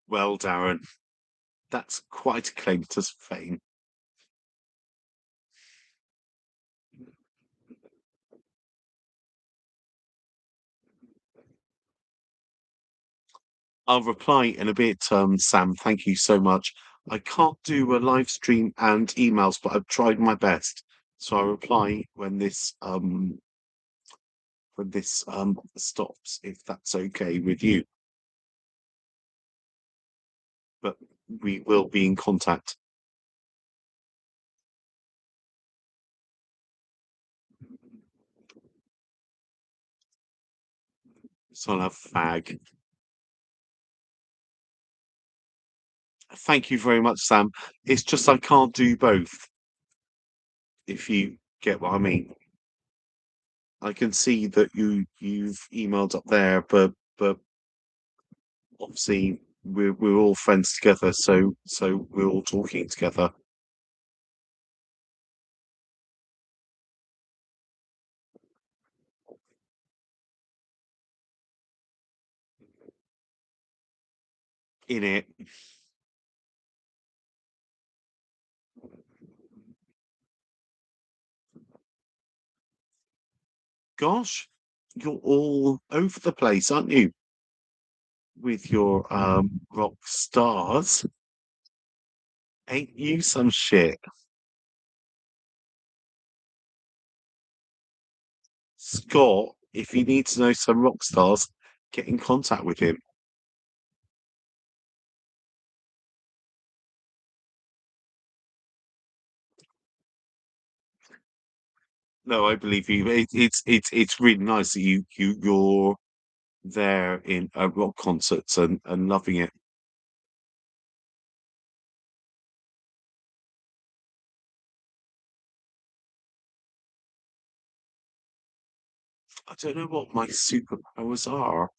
Well, Darren, that's quite a claim to fame. I'll reply in a bit, Sam. Thank you so much. I can't do a live stream and emails, but I've tried my best. So I'll reply when this stops, if that's okay with you. But we will be in contact. So I'll have fag. Thank you very much, Sam. It's just I can't do both, if you get what I mean. I can see that you've emailed up there, but obviously we're all friends together, so we're all talking together in it. Gosh, you're all over the place, aren't you? With your rock stars. Ain't you some shit? Scott, if you need to know some rock stars, get in contact with him. No, I believe you. It's really nice that you're there in rock concerts and loving it. I don't know what my superpowers are.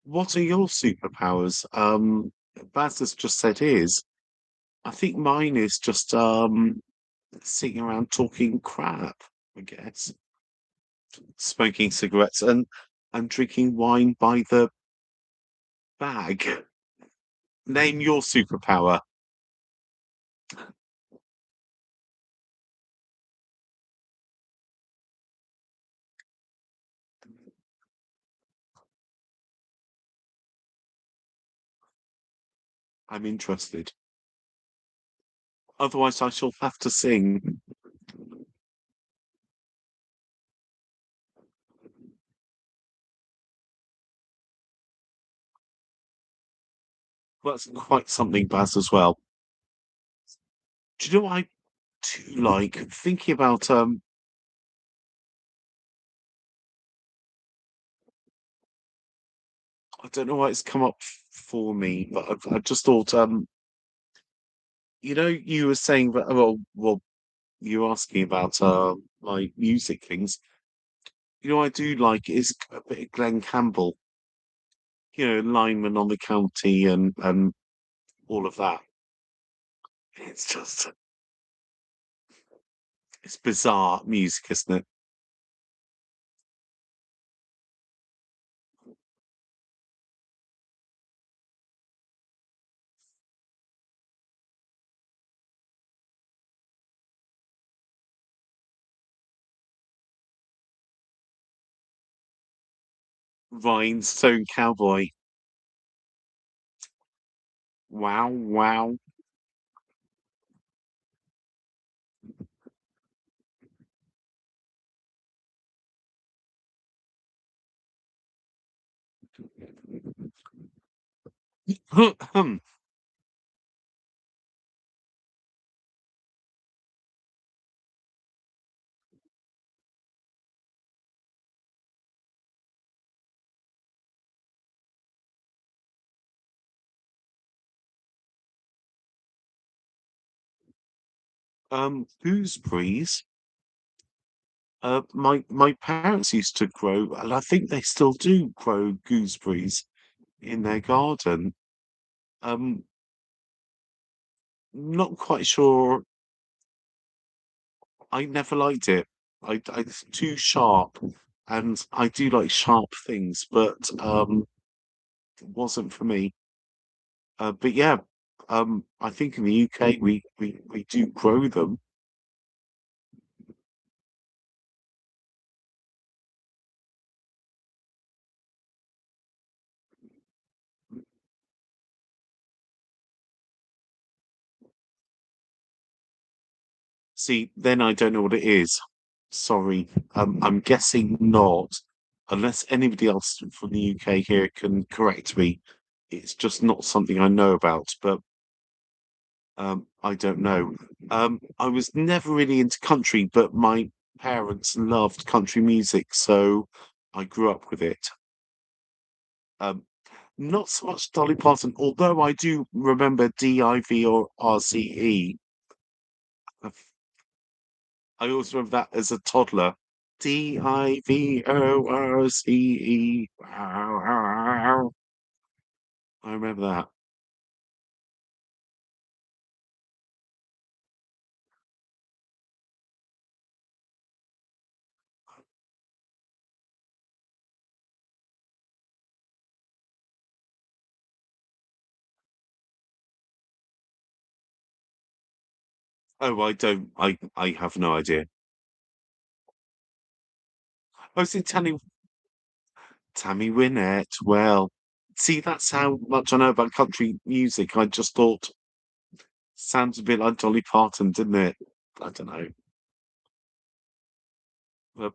What are your superpowers? Baz has just said his. I think mine is just sitting around talking crap, I guess. Smoking cigarettes and drinking wine by the bag. Name your superpower. I'm interested. Otherwise, I shall have to sing. That's quite something, Baz, as well. Do you know what I do like? Thinking about I don't know why it's come up for me, but I just thought you were saying that well, you were asking about my music things. I do like is a bit of Glenn Campbell, lineman on the county and all of that. It's just it's bizarre music, isn't it? Rhinestone Cowboy. Wow, wow. Gooseberries. My parents used to grow, and I think they still do grow gooseberries in their garden. Um, Not quite sure. I never liked it. It's too sharp, and I do like sharp things, but it wasn't for me. But yeah, I think in the UK we do grow them. See, then I don't know what it is. Sorry, I'm guessing not, unless anybody else from the UK here can correct me. It's just not something I know about, but I don't know. I was never really into country, but my parents loved country music, so I grew up with it. Um, not so much Dolly Parton, although I do remember DIV or RCE. I always remember that as a toddler. DIVORCE. I remember that. Oh, I don't. I have no idea. Oh, see, Tammy Wynette. Well, see, that's how much I know about country music. I just thought sounds a bit like Dolly Parton, didn't it? I don't know. But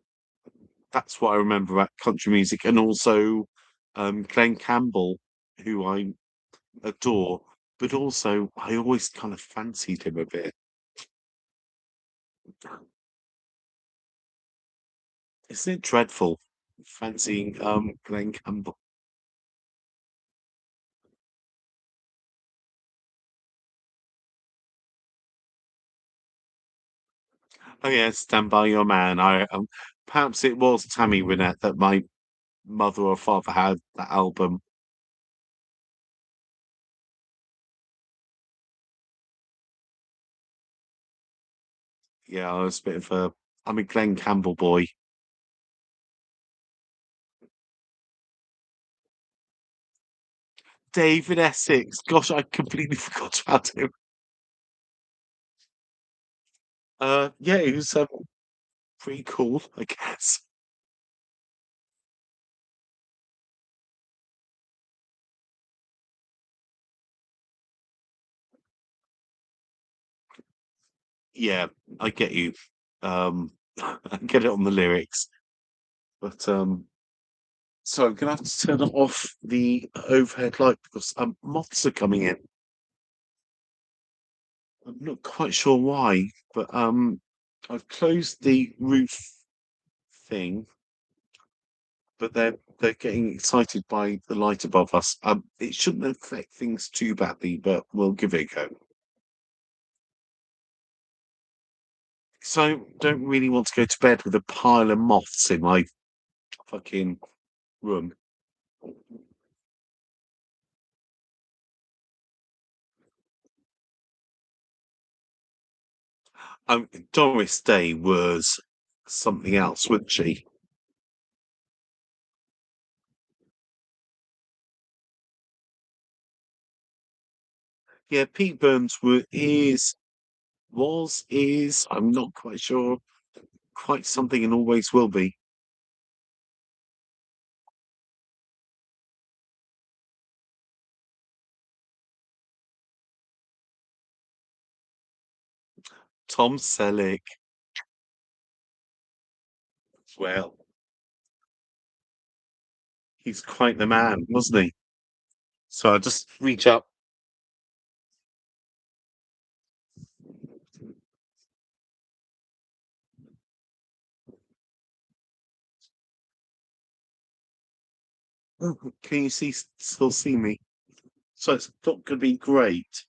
that's what I remember about country music, and also Glenn Campbell, who I adore. But also, I always kind of fancied him a bit. Isn't it dreadful fancying Glenn Campbell? Oh yeah, Stand By Your Man. I perhaps it was Tammy Wynette that my mother or father had that album. Yeah, I was a bit of a I'm a Glenn Campbell boy. David Essex. Gosh, I completely forgot about him. Yeah, he was pretty cool, I guess. Yeah, I get you. I get it on the lyrics, but so I'm gonna have to turn off the overhead light because moths are coming in. I'm not quite sure why, but I've closed the roof thing, but they're getting excited by the light above us. It shouldn't affect things too badly, but we'll give it a go. So I don't really want to go to bed with a pile of moths in my fucking room. Doris Day was something else, wasn't she? Yeah, Pete Burns is, I'm not quite sure, quite something and always will be. Tom Selleck, well, he's quite the man, wasn't he? So I just reach up. Oh, can you still see me? So it's not going to be great.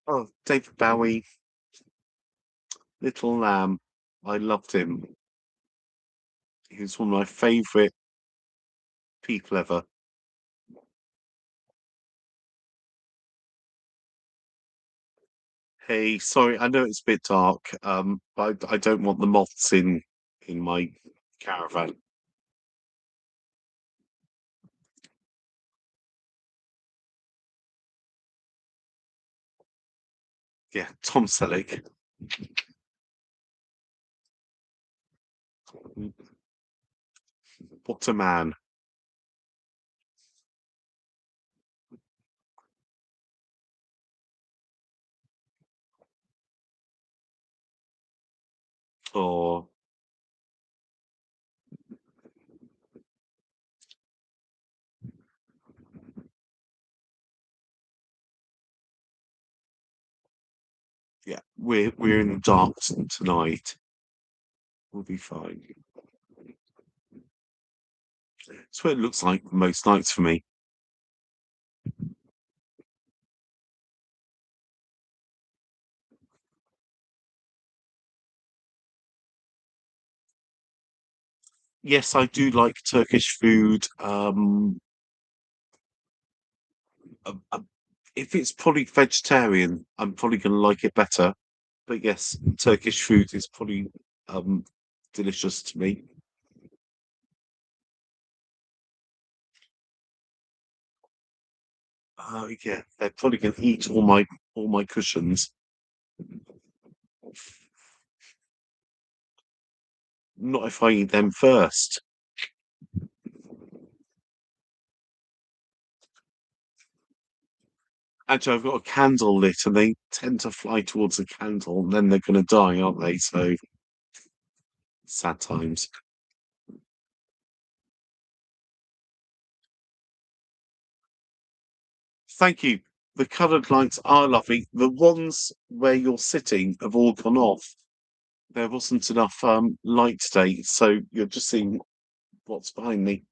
Oh, David Bowie, Little Lamb. I loved him. He was one of my favourite people ever. Hey, sorry, I know it's a bit dark, but I don't want the moths in my caravan. Yeah, Tom Selleck. What a man. Oh, yeah, we're in the dark tonight. We'll be fine. It's what it looks like most nights for me. Yes, I do like Turkish food. Uh, if it's probably vegetarian, I'm probably going to like it better. But yes, Turkish food is probably um delicious to me. Yeah, they're probably going to eat all my cushions. Not if I eat them first. Actually, I've got a candle lit, and they tend to fly towards the candle, and then they're going to die, aren't they? So sad times. Thank you. The coloured lights are lovely. The ones where you're sitting have all gone off. There wasn't enough light today, so you're just seeing what's behind me.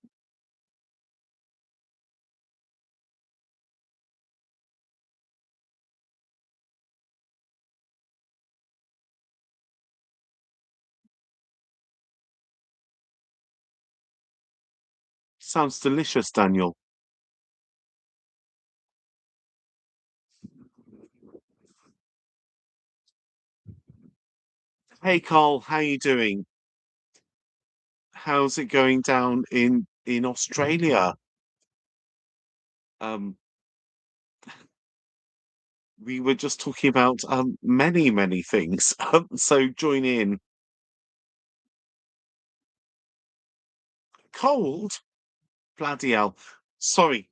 Sounds delicious, Daniel. Hey, Carl, how you doing? How's it going down in Australia? Um, we were just talking about many things. So join in. Cold? Bloody hell. Sorry,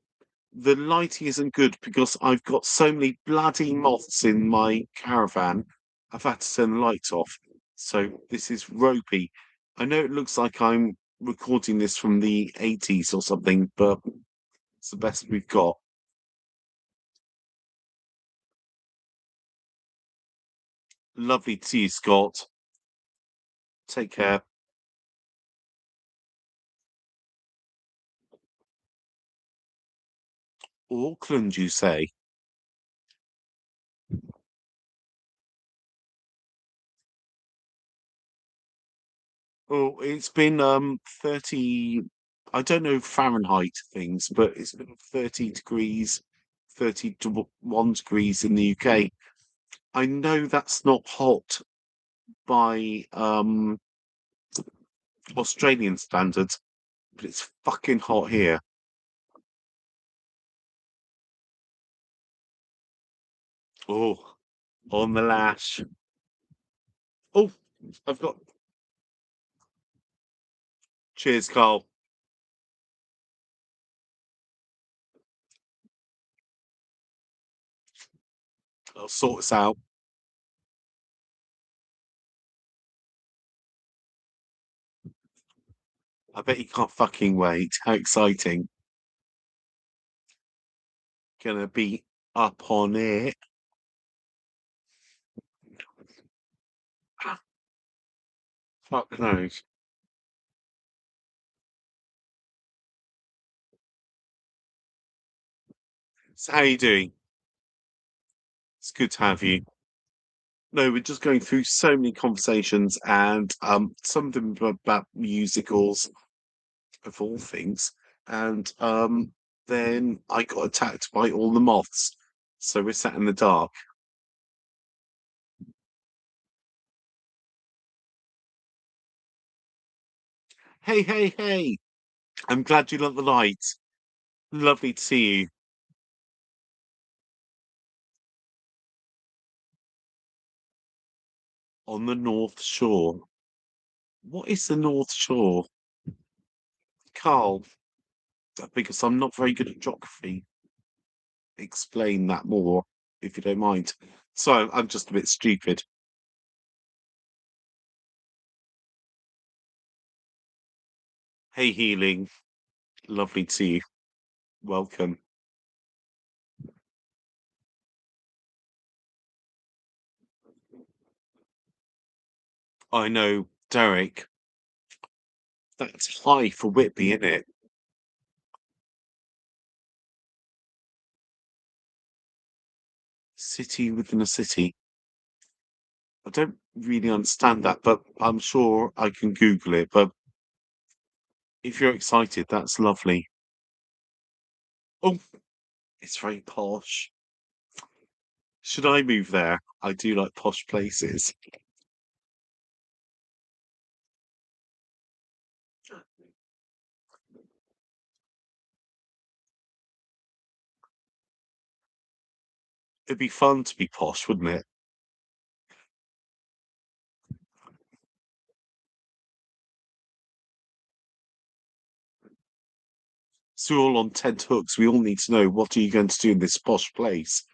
the lighting isn't good because I've got so many bloody moths in my caravan. I've had to turn the lights off. So this is ropey. I know it looks like I'm recording this from the 80s or something, but it's the best we've got. Lovely to see you, Scott. Take care. Auckland, you say? Oh, it's been 30, I don't know Fahrenheit things, but it's been 30 degrees, 31 degrees in the UK. I know that's not hot by Australian standards, but it's fucking hot here. Oh, on the lash. Oh, I've got cheers, Carl. I'll sort this out. I bet you can't fucking wait. How exciting. Gonna be up on it. Ah, fuck knows. So how you doing? It's good to have you. No, we're just going through so many conversations and some of them were about musicals of all things. And then I got attacked by all the moths. So we're sat in the dark. Hey, hey, hey. I'm glad you love the light. Lovely to see you on the North Shore. What is the North Shore? Carl, because I'm not very good at geography, explain that more if you don't mind. So I'm just a bit stupid. Hey, Healing. Lovely to see you. Welcome. I know Derek, that's high for Whitby, isn't it? City within a city. I don't really understand that, but I'm sure I can Google it. But if you're excited, that's lovely. Oh, it's very posh. Should I move there? I do like posh places. It'd be fun to be posh, wouldn't it? So we're all on tent hooks. We all need to know what are you going to do in this posh place?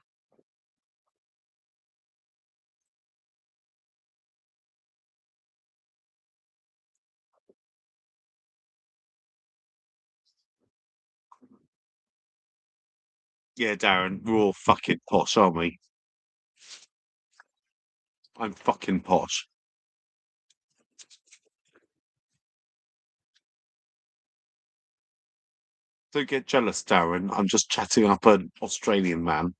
Yeah, Darren, we're all fucking posh, aren't we? I'm fucking posh. Don't get jealous, Darren. I'm just chatting up an Australian man.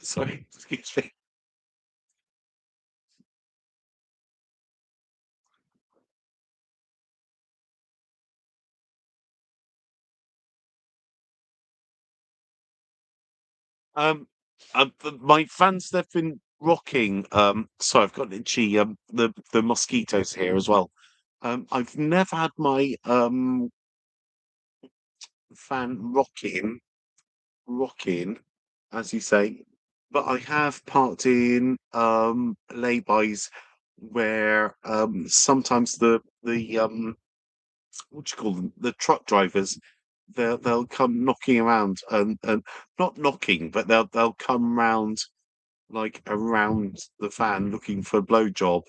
Sorry, excuse me. Um, my fans they've been rocking. Sorry, I've got an itchy. The mosquitoes here as well. I've never had my fan rocking, as you say, but I have parked in laybys where sometimes the what do you call them? The truck drivers, they'll come knocking around and not knocking, but they'll come round like around the van looking for a blowjob,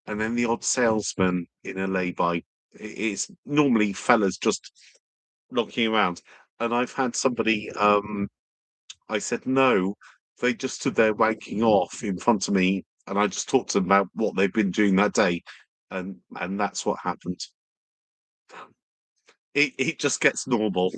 and then the odd salesman in a lay-by. It's normally fellas just knocking around, and I've had somebody. I said no. They just stood there wanking off in front of me, and I just talked to them about what they've been doing that day, and that's what happened. It just gets normal.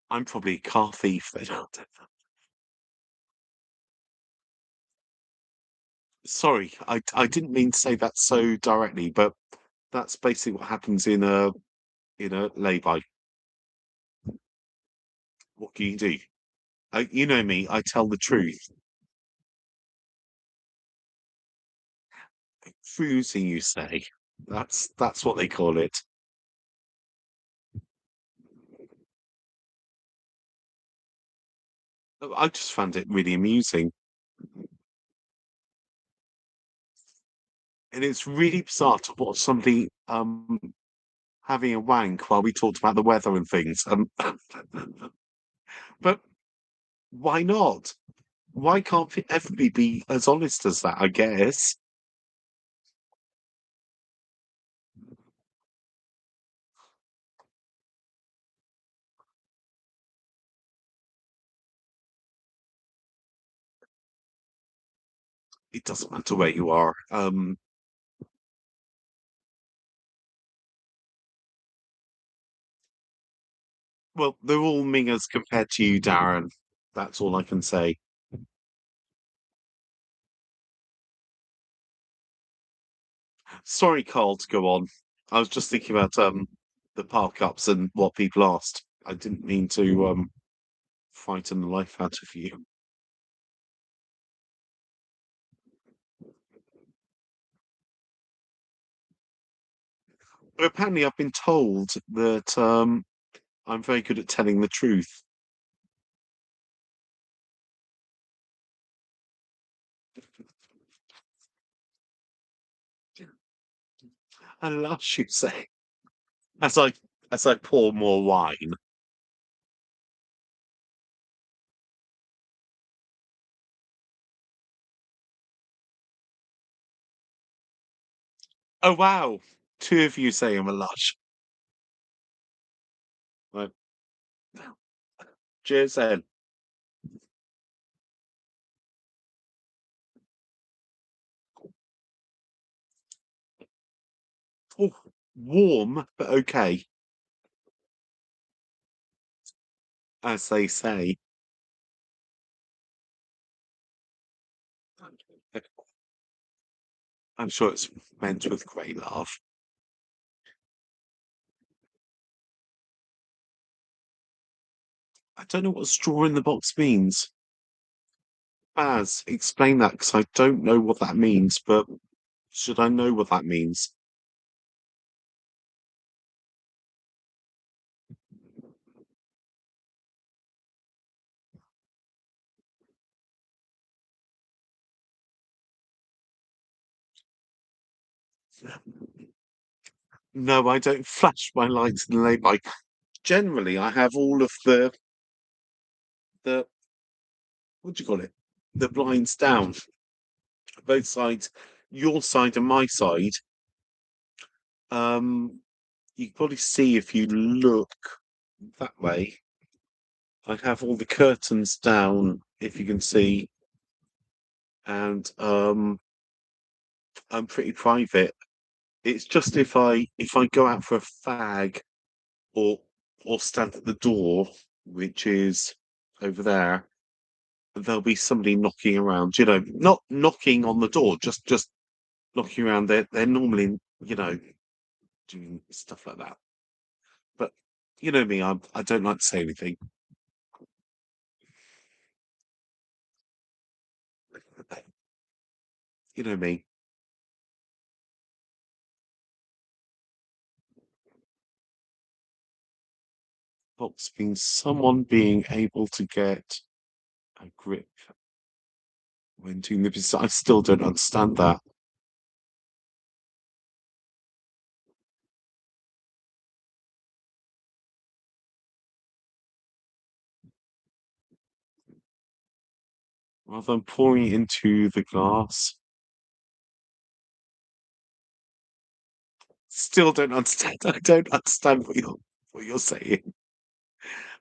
I'm probably a car thief. Sorry, I didn't mean to say that so directly, but that's basically what happens in a lay-by. What can you do? You know me, I tell the truth. Cruising, you say? That's what they call it. I just found it really amusing, and it's really bizarre to watch somebody having a wank while we talked about the weather and things. But why not? Why can't everybody be as honest as that? I guess it doesn't matter where you are. Well, they're all mingers compared to you, Darren. That's all I can say. Sorry, Carl, to go on. I was just thinking about the park ups and what people asked. I didn't mean to frighten the life out of you. But apparently, I've been told that I'm very good at telling the truth. I love you say as I as I pour more wine. Oh, wow. 2 of you say I'm a lush. Right. Cheers then. Oh, warm, but okay, as they say. I'm sure it's meant with great love. I don't know what straw in the box means. Baz, explain that because I don't know what that means, but should I know what that means? No, I don't flash my lights in the lane bike. Generally, I have all of the what do you call it? The blinds down, both sides, your side and my side. You can probably see if you look that way. I have all the curtains down, if you can see, and I'm pretty private. It's just if I go out for a fag or or stand at the door, which is over there, there'll be somebody knocking around. Not knocking on the door, just knocking around. They're normally doing stuff like that. But you know me, I don't like to say anything. You know me. Box being someone being able to get a grip when doing the business. I still don't understand that. Rather than pouring it into the glass, still don't understand. I don't understand what you're saying.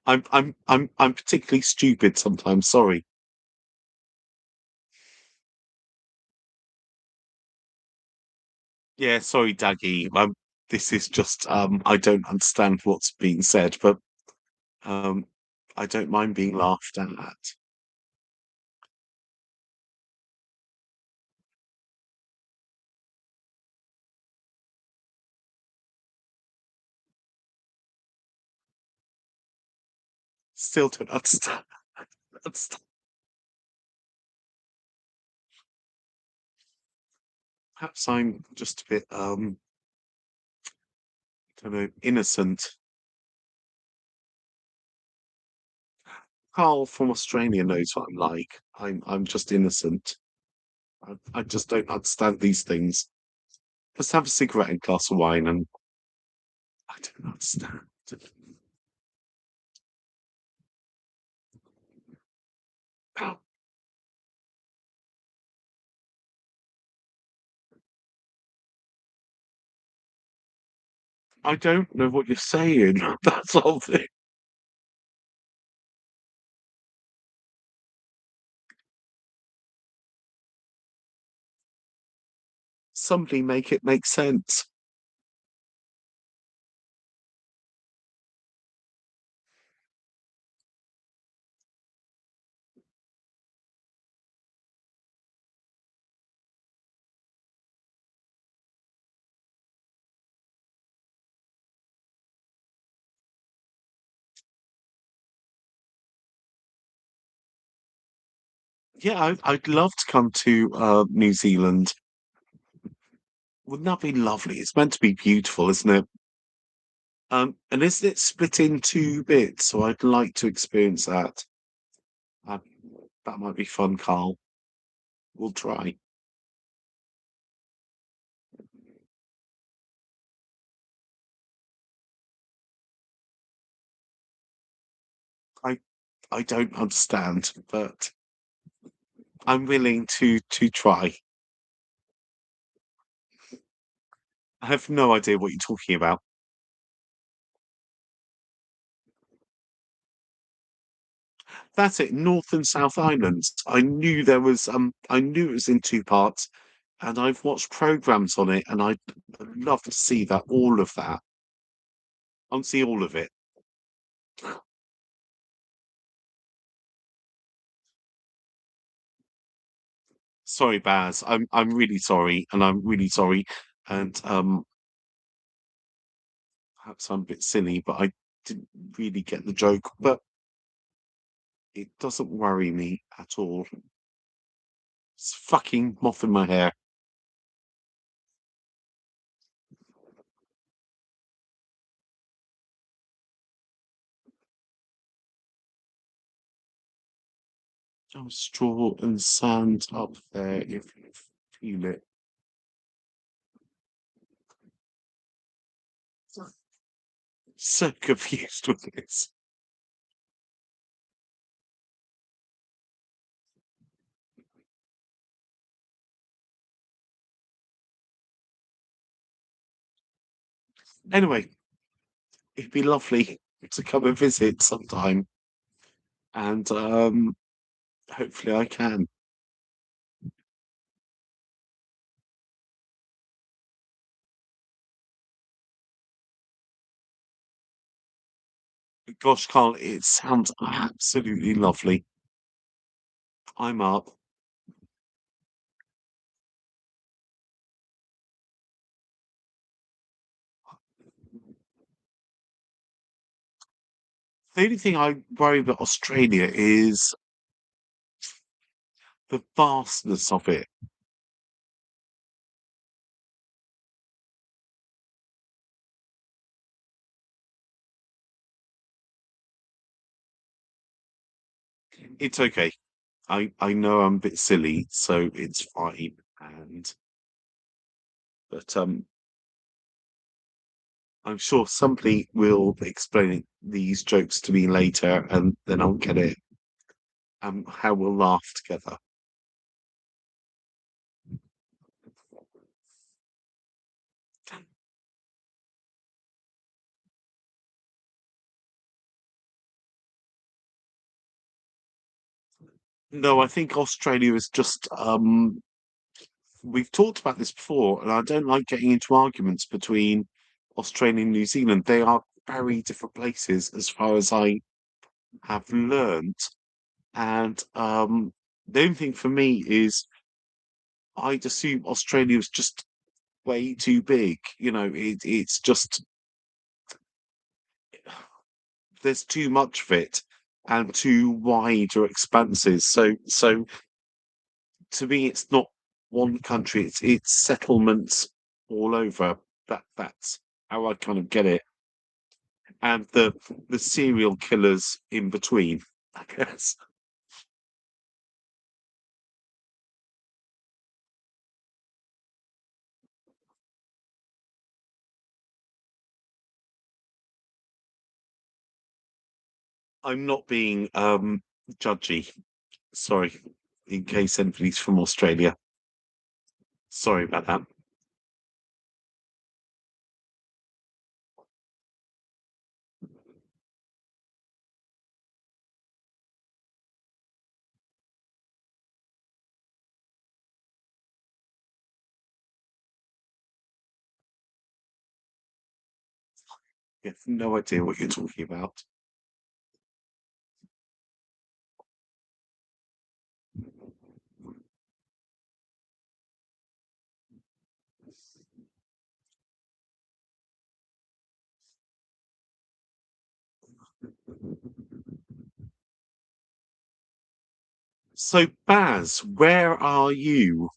I'm particularly stupid sometimes. Sorry. Yeah, sorry, Daggy. This is just I don't understand what's being said, but um, I don't mind being laughed at. Still don't understand. Understand. Perhaps I'm just a bit I don't know, innocent. Carl from Australia knows what I'm like. I'm just innocent. I just don't understand these things. Let's have a cigarette and glass of wine, and I don't understand. I don't know what you're saying. That's all thing. Somebody make it make sense. Yeah, I'd love to come to New Zealand. Wouldn't that be lovely? It's meant to be beautiful, isn't it? And isn't it split in two bits? So I'd like to experience that. Uh, that might be fun, Carl. We'll try. I I don't understand, but I'm willing to try. I have no idea what you're talking about. That's it, North and South Islands. I knew it was in 2 parts, and I've watched programs on it, and I'd love to see that, all of that. I want to see all of it. Sorry, Baz. I'm really sorry, and I'm really sorry, and, perhaps I'm a bit silly, but I didn't really get the joke, but it doesn't worry me at all. It's fucking moth in my hair. Oh, straw and sand up there if you feel it. So confused with this. Anyway, it'd be lovely to come and visit sometime, and hopefully I can. Gosh, Carl, it sounds absolutely lovely. I'm up. The only thing I worry about Australia is the vastness of it. It's okay. I know I'm a bit silly, so it's fine. And but I'm sure somebody will explain these jokes to me later, and then I'll get it. How we'll laugh together. No, I think Australia is just we've talked about this before, and I don't like getting into arguments between Australia and New Zealand. They are very different places as far as I have learned. And the only thing for me is I'd assume Australia is just way too big. It's just there's too much of it and too wide or expanses. So to me, it's not one country. It's settlements all over. That's how I kind of get it, and the serial killers in between. I guess I'm not being judgy. Sorry, in case anybody's from Australia. Sorry about that. I have no idea what you're talking about. So, Baz, where are you?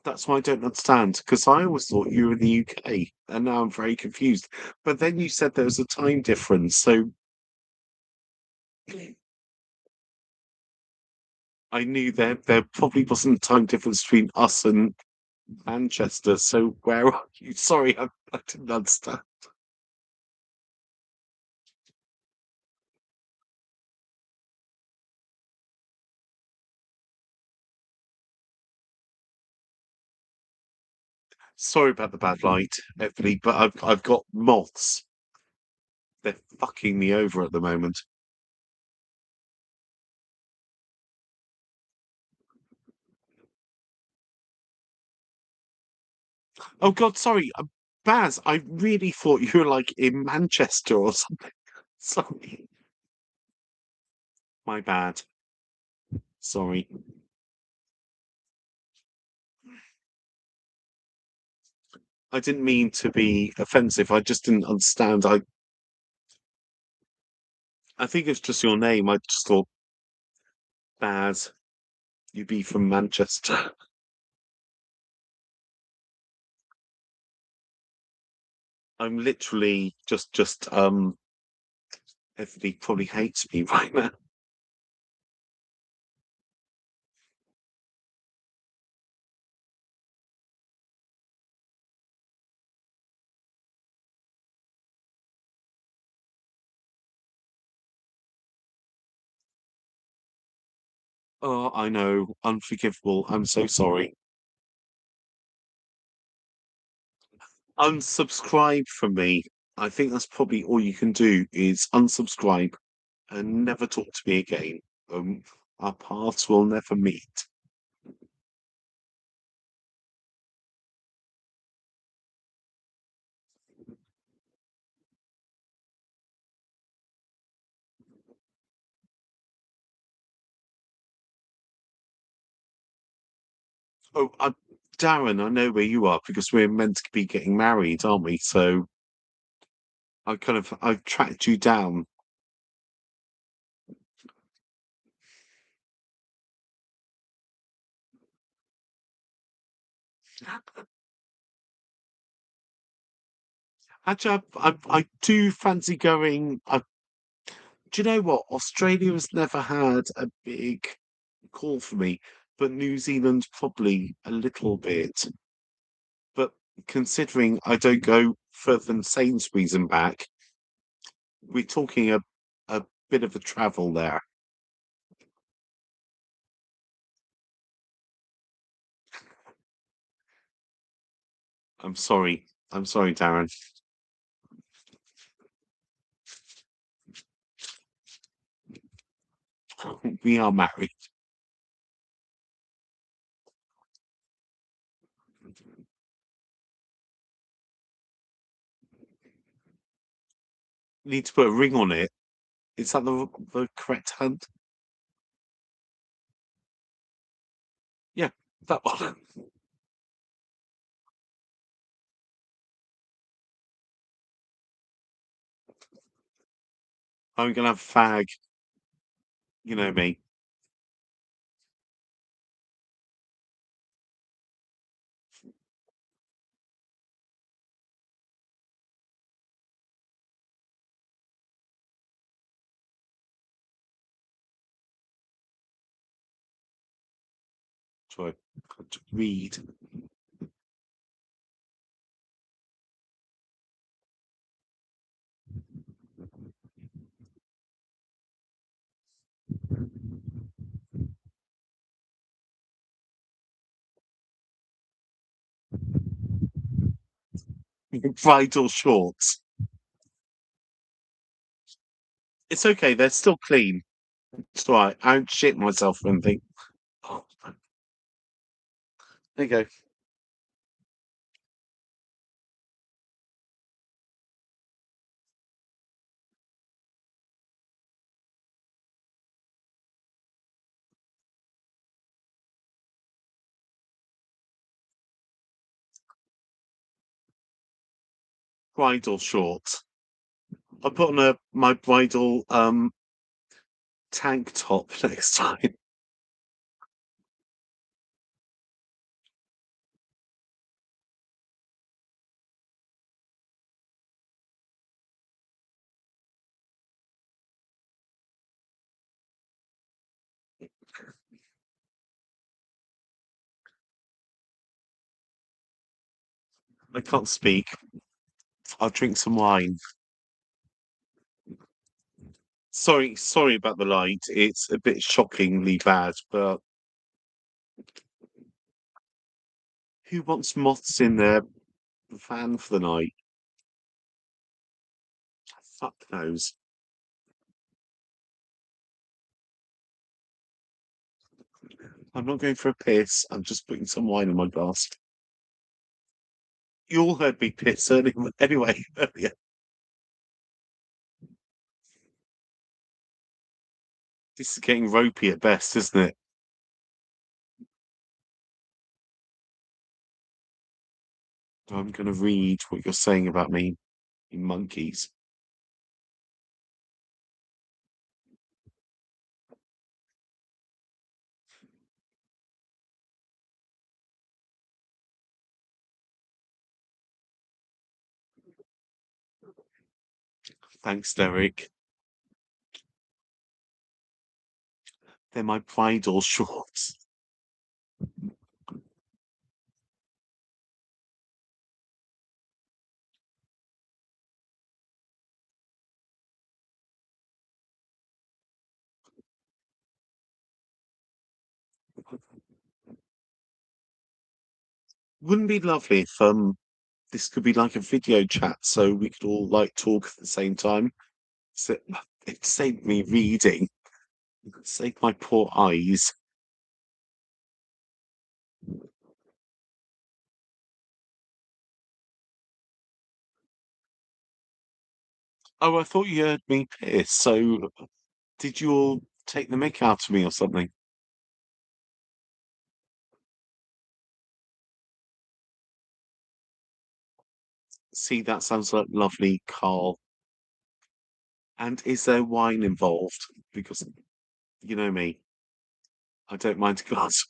That's why I don't understand, because I always thought you were in the UK, and now I'm very confused. But then you said there was a time difference, so I knew there probably wasn't a time difference between us and Manchester. So where are you? Sorry, I didn't understand. Sorry about the bad light, Emily, but I've got moths. They're fucking me over at the moment. Oh God, sorry, Baz. I really thought you were like in Manchester or something. Sorry, my bad. Sorry. I didn't mean to be offensive. I just didn't understand. I think it's just your name. I just thought, Baz, you'd be from Manchester. I'm literally just everybody probably hates me right now. Oh, I know, unforgivable. I'm so sorry. Unsubscribe from me. I think that's probably all you can do is unsubscribe and never talk to me again. Um, our paths will never meet. Oh, Darren, I know where you are because we're meant to be getting married, aren't we? So I've tracked you down. Actually, I do fancy going. Do you know what? Australia has never had a big call for me, but New Zealand probably a little bit. But considering I don't go further than Sainsbury's and back, we're talking a bit of a travel there. I'm sorry. I'm sorry, Darren. We are married. Need to put a ring on it. Is that the correct hand? Yeah, that one. I'm gonna have a fag. You know me. Try to read. Bridal shorts. It's okay. They're still clean. It's all right. I don't shit myself or anything. Oh, there you go. Bridal shorts. I'll put on my bridal tank top next time. I can't speak. I'll drink some wine. Sorry about the light. It's a bit shockingly bad, but Who wants moths in their fan for the night? Fuck knows. I'm not going for a piss. I'm just putting some wine in my glass. You all heard me piss anyway earlier. This is getting ropey at best, isn't it? I'm going to read what you're saying about me, you monkeys. Thanks, Derek. They're my bridal shorts. Wouldn't it be lovely if this could be like a video chat so we could all like talk at the same time? So it saved me reading. It saved my poor eyes. Oh, I thought you heard me piss. So did you all take the mick out of me or something? See, that sounds like lovely, Carl. And is there wine involved? Because you know me, I don't mind a glass.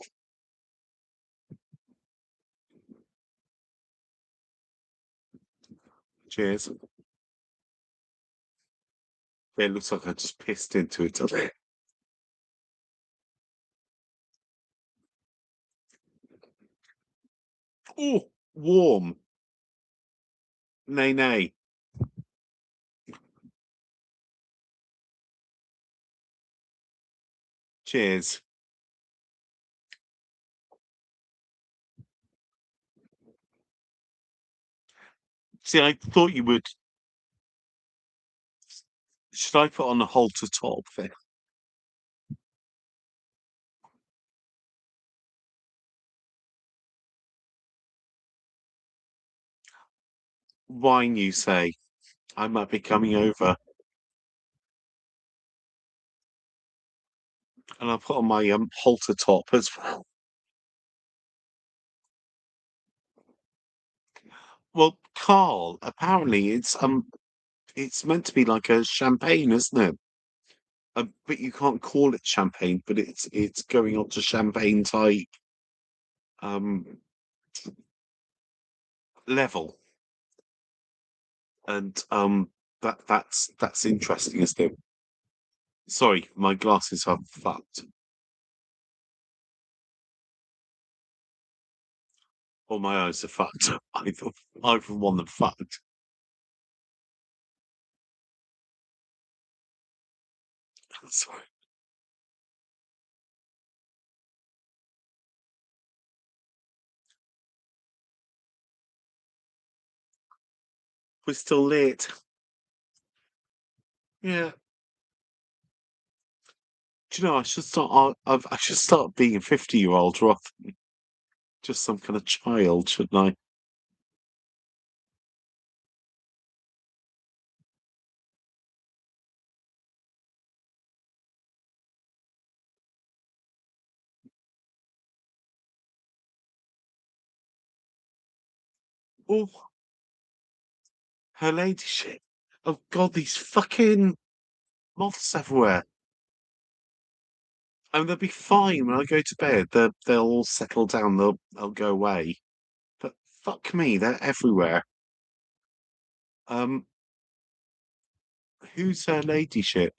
Cheers. Yeah, it looks like I just pissed into it. Doesn't it? Oh, warm. Nay, nay. Cheers. See, I thought you would. Should I put on a halter top then? Wine, you say? I might be coming over, and I'll put on my halter top as well. Well, Carl, apparently it's meant to be like a champagne, isn't it? But you can't call it champagne, but it's going on to champagne type um level, and that's interesting, isn't it? Sorry, my glasses are fucked, or my eyes are fucked. Either one are fucked. Sorry, we're still late. Yeah. Do you know, I should start. I should start being a 50-year-old rather than just some kind of child, shouldn't I? Oh, her ladyship. Oh God, these fucking moths everywhere. And they'll be fine when I go to bed. They'll all settle down. They'll go away. But fuck me, they're everywhere. Um, who's her ladyship?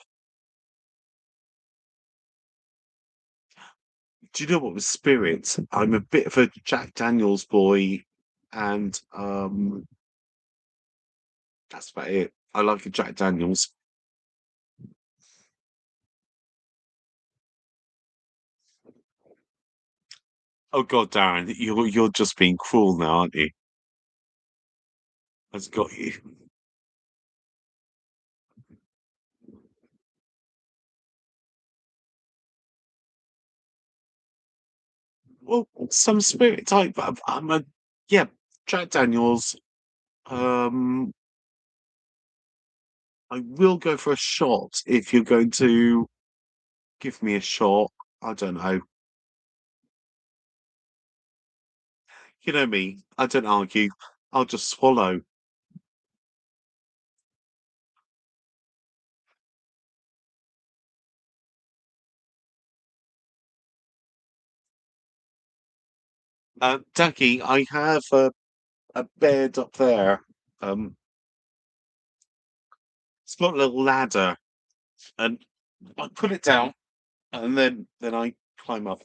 Do you know what was spirits? I'm a bit of a Jack Daniels boy, and that's about it. I like a Jack Daniels. Oh God, Darren, you're just being cruel now, aren't you? Has got you. Well, some spirit type. I'm a yeah, Jack Daniels. Um, I will go for a shot if you're going to give me a shot. I don't know. You know me. I don't argue. I'll just swallow. Ducky, I have a bed up there. Um, it's got a little ladder, and I put it down, and then I climb up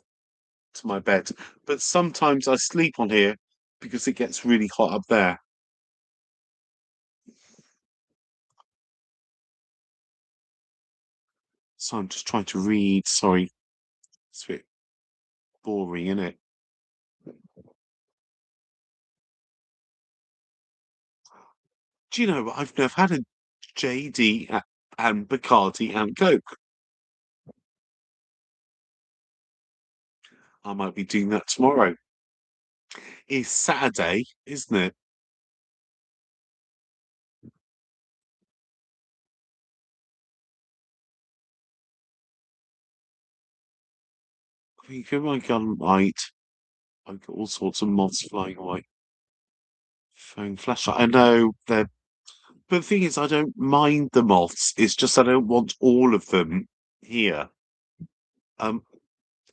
to my bed. But sometimes I sleep on here because it gets really hot up there. So I'm just trying to read. Sorry, it's a bit boring, isn't it? Do you know I've never had a JD and Bacardi and Coke. I might be doing that tomorrow. It's Saturday, isn't it? I mean, if my gun might, I've got all sorts of moths flying away. Phone flashlight. I know they're, but the thing is, I don't mind the moths. It's just I don't want all of them here. Um,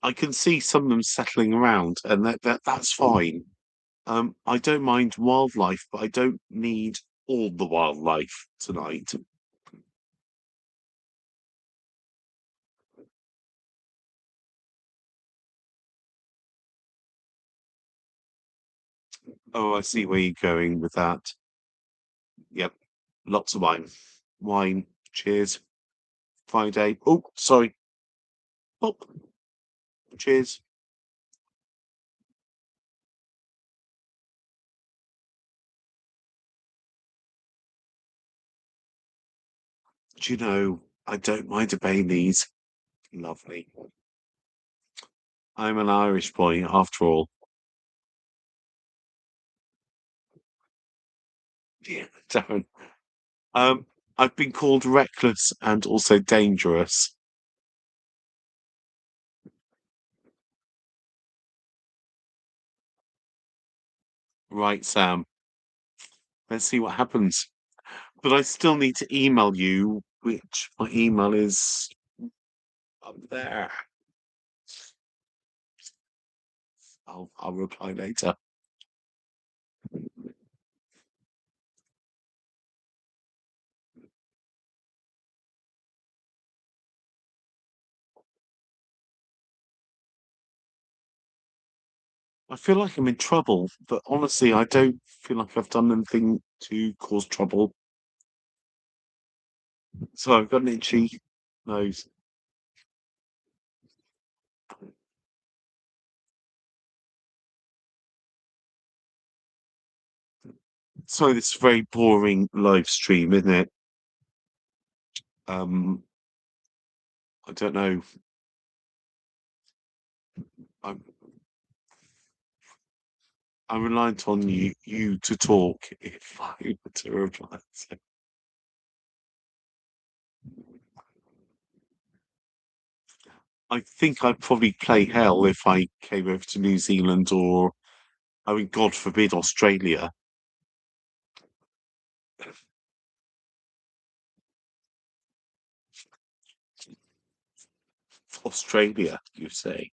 I can see some of them settling around, and that's fine. I don't mind wildlife, but I don't need all the wildlife tonight. Oh, I see where you're going with that. Yep, lots of wine. Wine. Cheers. Friday. Oh, sorry. Oh, cheers. Do you know, I don't mind a Baileys. Lovely. I'm an Irish boy, after all. Yeah, Darren. Um, I've been called reckless and also dangerous. Right, Sam. Let's see what happens. But I still need to email you, which my email is up there. I'll reply later. I feel like I'm in trouble, but honestly, I don't feel like I've done anything to cause trouble. So I've got an itchy nose. So this is a very boring live stream, isn't it? Um, I don't know. I'm I'm reliant on you to talk if I were to reply. So I think I'd probably play hell if I came over to New Zealand or, I mean, God forbid, Australia. Australia, you say?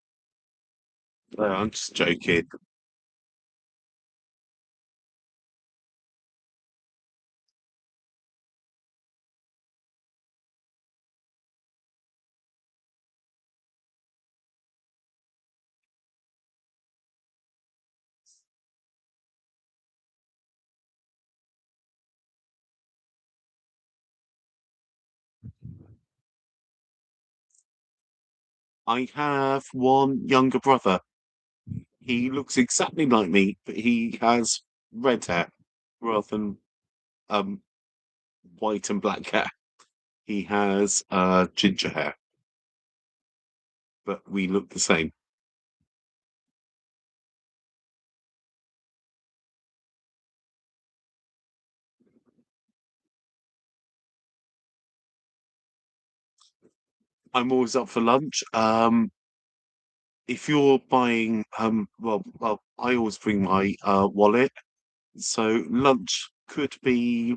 No, I'm just joking. I have one younger brother. He looks exactly like me, but he has red hair rather than um white and black hair. He has ginger hair, but we look the same. I'm always up for lunch. If you're buying, well, I always bring my wallet. So lunch could be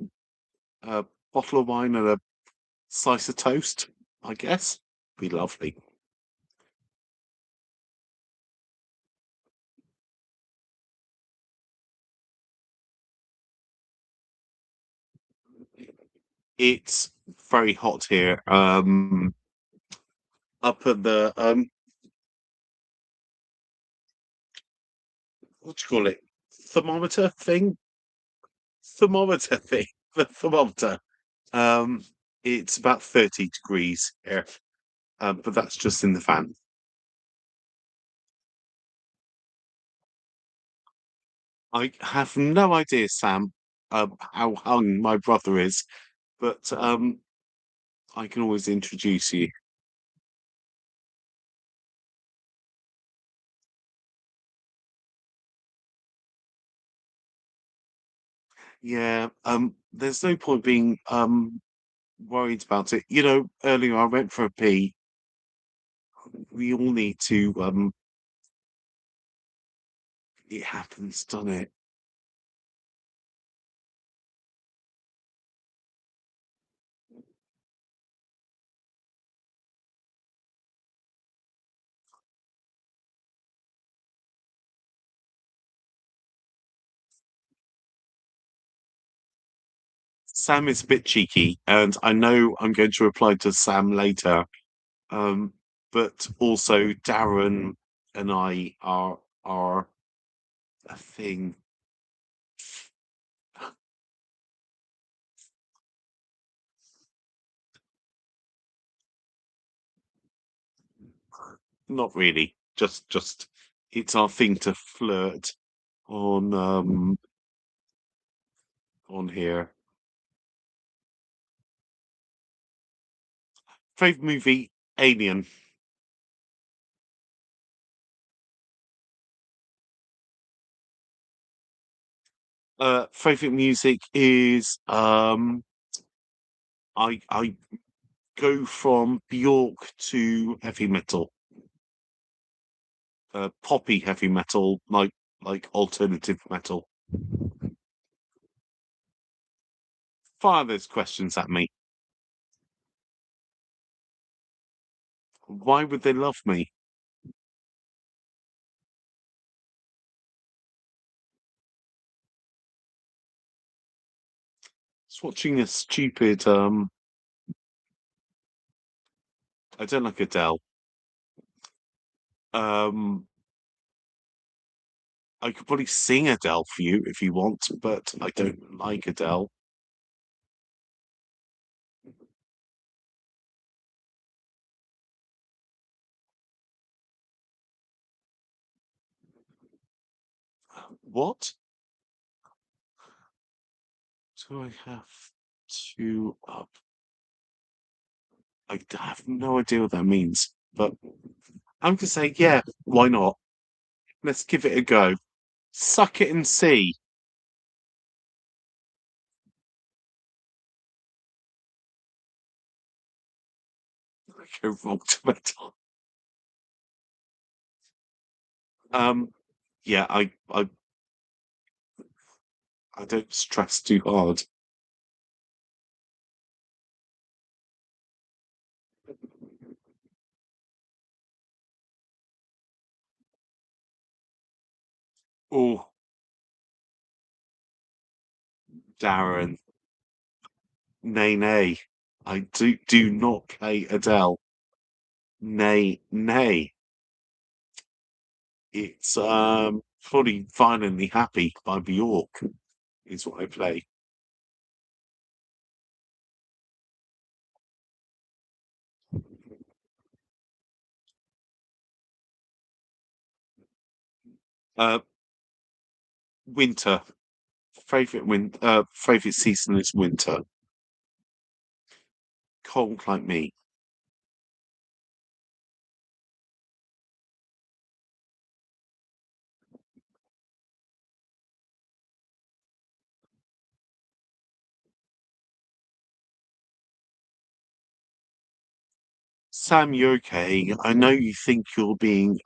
a bottle of wine and a slice of toast, I guess. Be lovely. It's very hot here. Up at the what do you call it? Thermometer thing? Thermometer thing. The thermometer. Um, it's about 30 degrees here, but that's just in the fan. I have no idea, Sam, how hung my brother is, but I can always introduce you. Yeah, there's no point being worried about it. You know, earlier I went for a pee. We all need to it happens, doesn't it? Sam is a bit cheeky, and I know I'm going to reply to Sam later. Um, but also Darren and I are a thing. Not really. Just it's our thing to flirt on here. Favorite movie, Alien. Favorite music is I go from Bjork to heavy metal, poppy heavy metal, like alternative metal. Fire those questions at me. Why would they love me? It's watching a stupid I don't like Adele. Um I could probably sing Adele for you if you want, but I don't like Adele. What do I have to up? Have no idea what that means, but I'm gonna say, yeah, why not? Let's give it a go. Suck it and see. Go wrong to metal. Um, yeah, I don't stress too hard. Oh, Darren, nay, nay. I do not play Adele. Nay, nay. It's fully violently happy by Bjork is what I play. Uh, winter. Favorite season is winter. Cold like me. Sam, you okay? I know you think you're being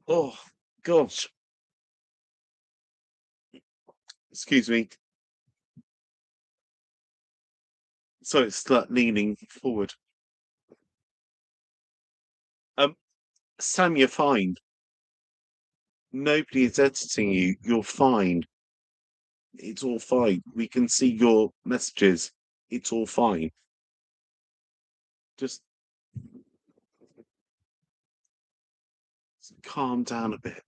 oh gosh, excuse me. So it's like leaning forward. Um, Sam, you're fine. Nobody is editing you. You're fine. It's all fine. We can see your messages. It's all fine. Just calm down a bit.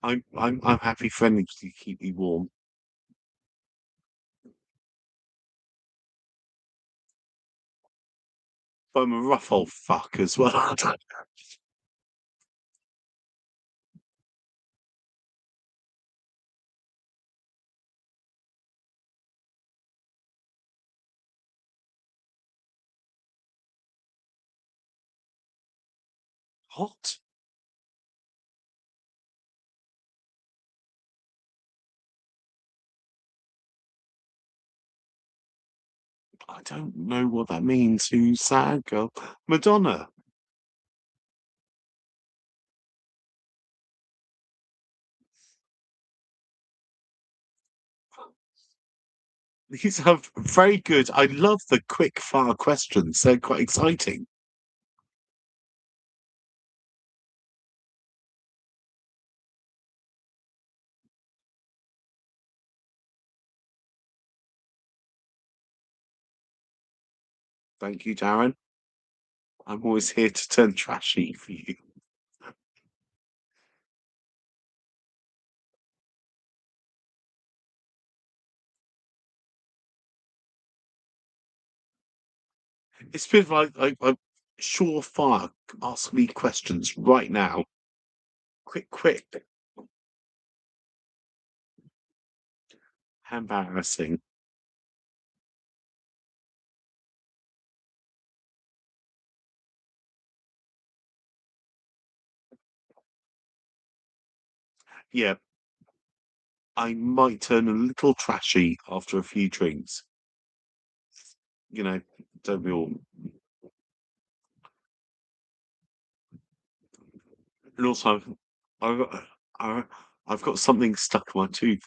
I'm happy for anything to keep you warm. But I'm a rough old fuck as well. Hot? I don't know what that means. Who's sad girl? Madonna. These are very good. I love the quick fire questions. They're quite exciting. Thank you, Darren. I'm always here to turn trashy for you. It's been like surefire. Ask me questions right now. Quick, quick. How embarrassing. Yeah, I might turn a little trashy after a few drinks. You know, don't we all? And also, I've got, I, I've got something stuck in my tooth.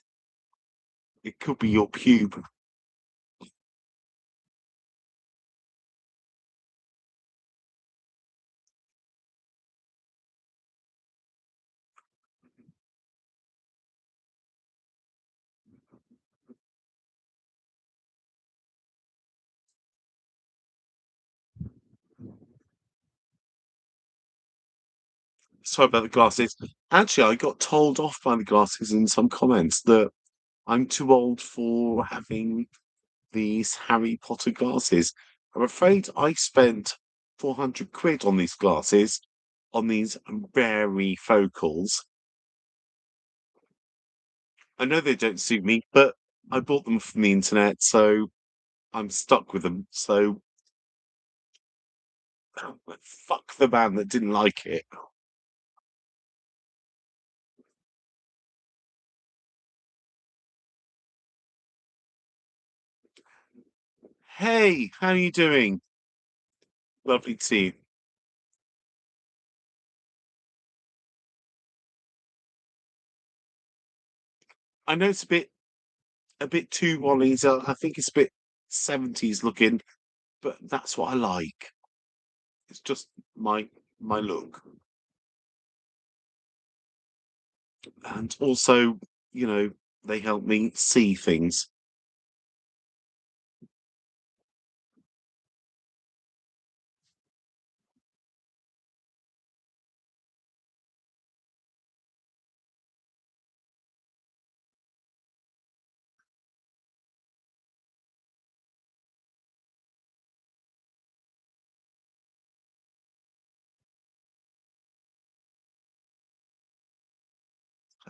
It could be your pube. Sorry about the glasses. Actually, I got told off by the glasses in some comments that I'm too old for having these Harry Potter glasses. I'm afraid I spent 400 quid on these glasses, on these varifocals. I know they don't suit me, but I bought them from the internet, so I'm stuck with them. So fuck the man that didn't like it. Hey, how are you doing? Lovely to see you. I know it's a bit too Wally's. I think it's a bit 70s looking, but that's what I like. It's just my look. And also, you know, they help me see things.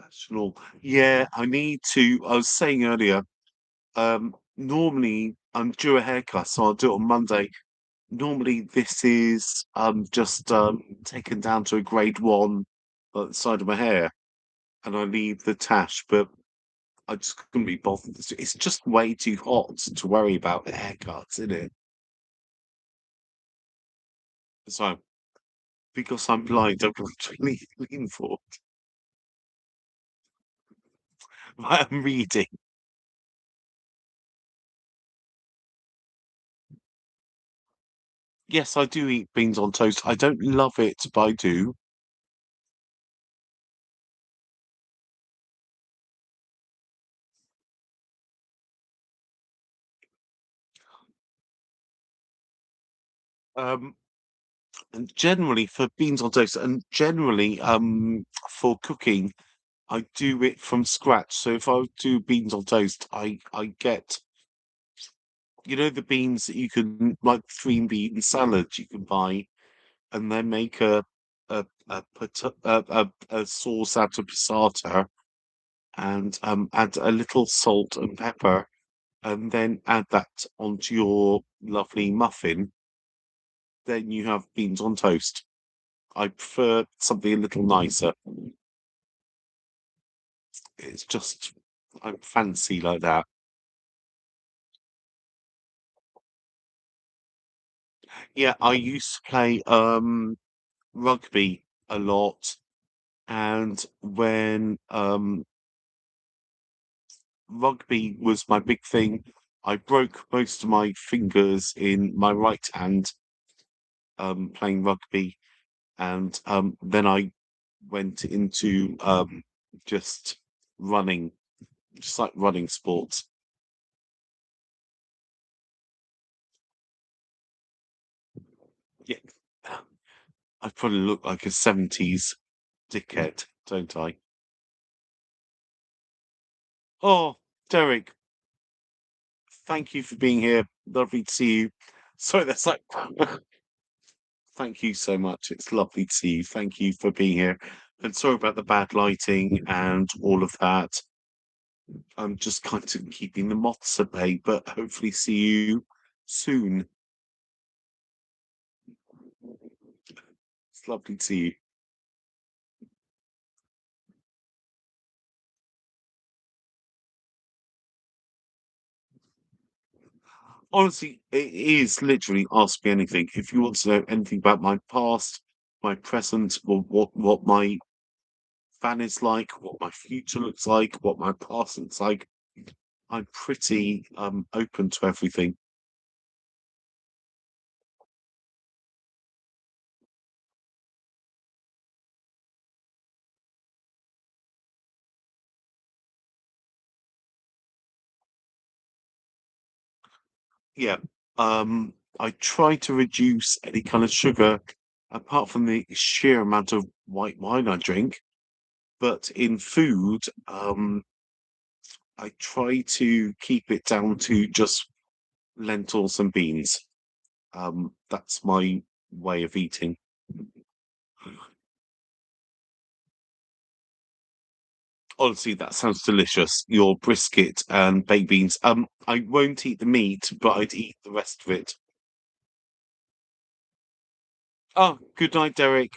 Professional. Yeah, I need to. I was saying earlier, normally I'm due a haircut, so I'll do it on Monday. Normally this is just taken down to a grade one at the side of my hair, and I leave the tash, but I just couldn't be bothered. It's just way too hot to worry about the haircuts, isn't it? So because I'm blind, I'm going to lean forward while I'm reading. Yes, I do eat beans on toast. I don't love it, but I do. Um, and generally for beans on toast, and generally for cooking, I do it from scratch. So if I do beans on toast, I get the beans that you can like green bean salad you can buy, and then make a sauce out of passata and add a little salt and pepper, and then add that onto your lovely muffin. Then you have beans on toast. I prefer something a little nicer. It's just I'm fancy like that. Yeah, I used to play rugby a lot, and when rugby was my big thing, I broke most of my fingers in my right hand playing rugby, and then I went into just running, just like running sports. Yeah, I probably look like a 70s dickhead, don't I? Oh, Derek, thank you for being here. Lovely to see you. Sorry, that's like, thank you so much. It's lovely to see you. Thank you for being here. And sorry about the bad lighting and all of that. I'm just kind of keeping the moths at bay, but hopefully see you soon. It's lovely to see you. Honestly, it is literally ask me anything. If you want to know anything about my past, my present, or what my van is like, what my future looks like, what my past looks like, I'm pretty open to everything. Yeah. I try to reduce any kind of sugar apart from the sheer amount of white wine I drink. But in food, I try to keep it down to just lentils and beans. That's my way of eating. Honestly, that sounds delicious. Your brisket and baked beans. I won't eat the meat, but I'd eat the rest of it. Oh, good night, Derek.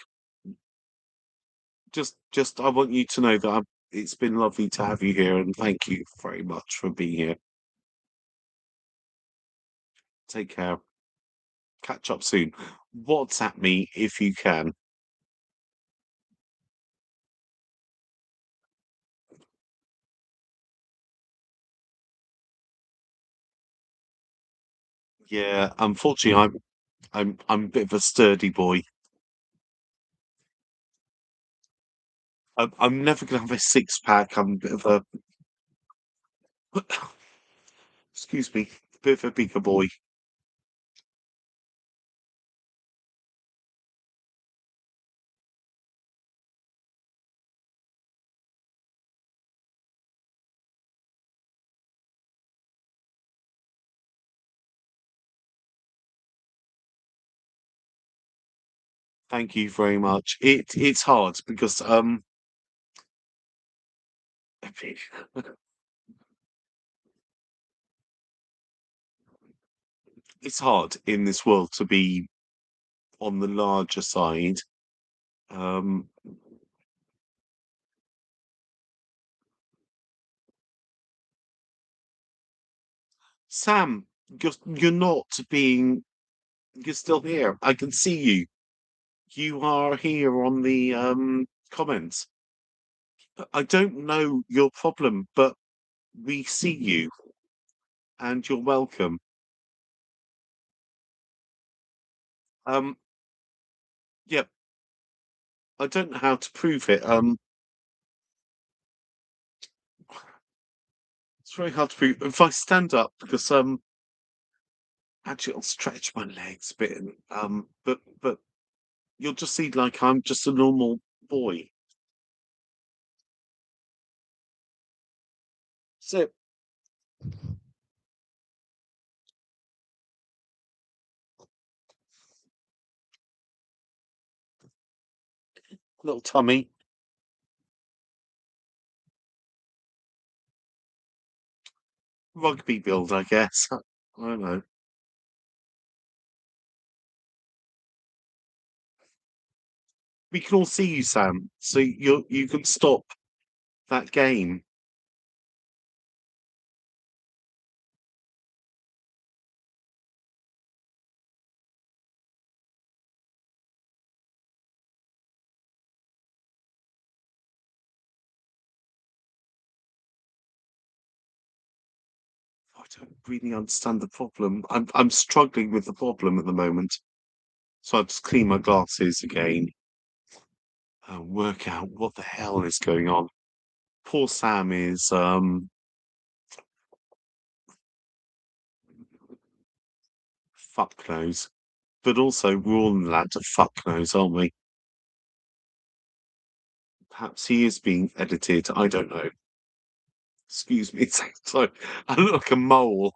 Just, I want you to know that it's been lovely to have you here, and thank you very much for being here. Take care. Catch up soon. WhatsApp me if you can. Yeah, unfortunately, I'm a bit of a sturdy boy. I'm never gonna have a six pack. I'm a bit of a excuse me, a bit of a bigger boy. Thank you very much. It's hard because happy. It's hard in this world to be on the larger side. Um, Sam, you're not being. You're still here. I can see you. You are here on the comments. I don't know your problem, but we see you, and you're welcome. Um, yeah, I don't know how to prove it. It's very hard to prove. If I stand up, because actually, I'll stretch my legs a bit. But you'll just see like I'm just a normal boy. So, little tummy, rugby build, I guess. I don't know. We can all see you, Sam. So you can stop that game. I don't really understand the problem. I'm struggling with the problem at the moment. So I'll just clean my glasses again and work out what the hell is going on. Poor Sam is fuck knows. But also we're all allowed to fuck knows, aren't we? Perhaps he is being edited. I don't know. Excuse me. So I look like a mole.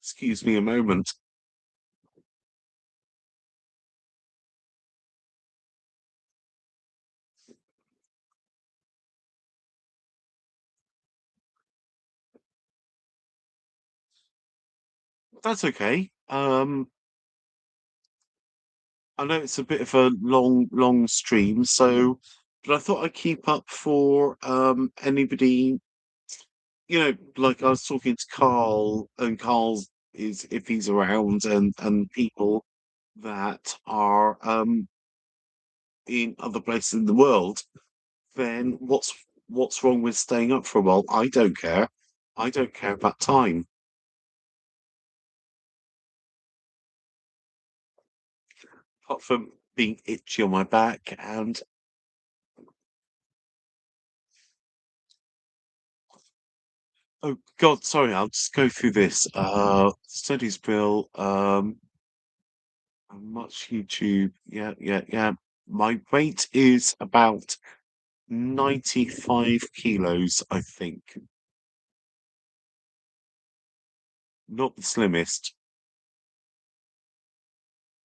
Excuse me a moment. That's okay. I know it's a bit of a long stream, so but I thought I'd keep up for anybody, like I was talking to Carl, and Carl's is if he's around, and people that are in other places in the world, then what's wrong with staying up for a while? I don't care. I don't care about time. Apart from being itchy on my back and oh God, sorry, I'll just go through this. Studies bill, much YouTube. Yeah, yeah, yeah. My weight is about 95 kilos, I think. Not the slimmest,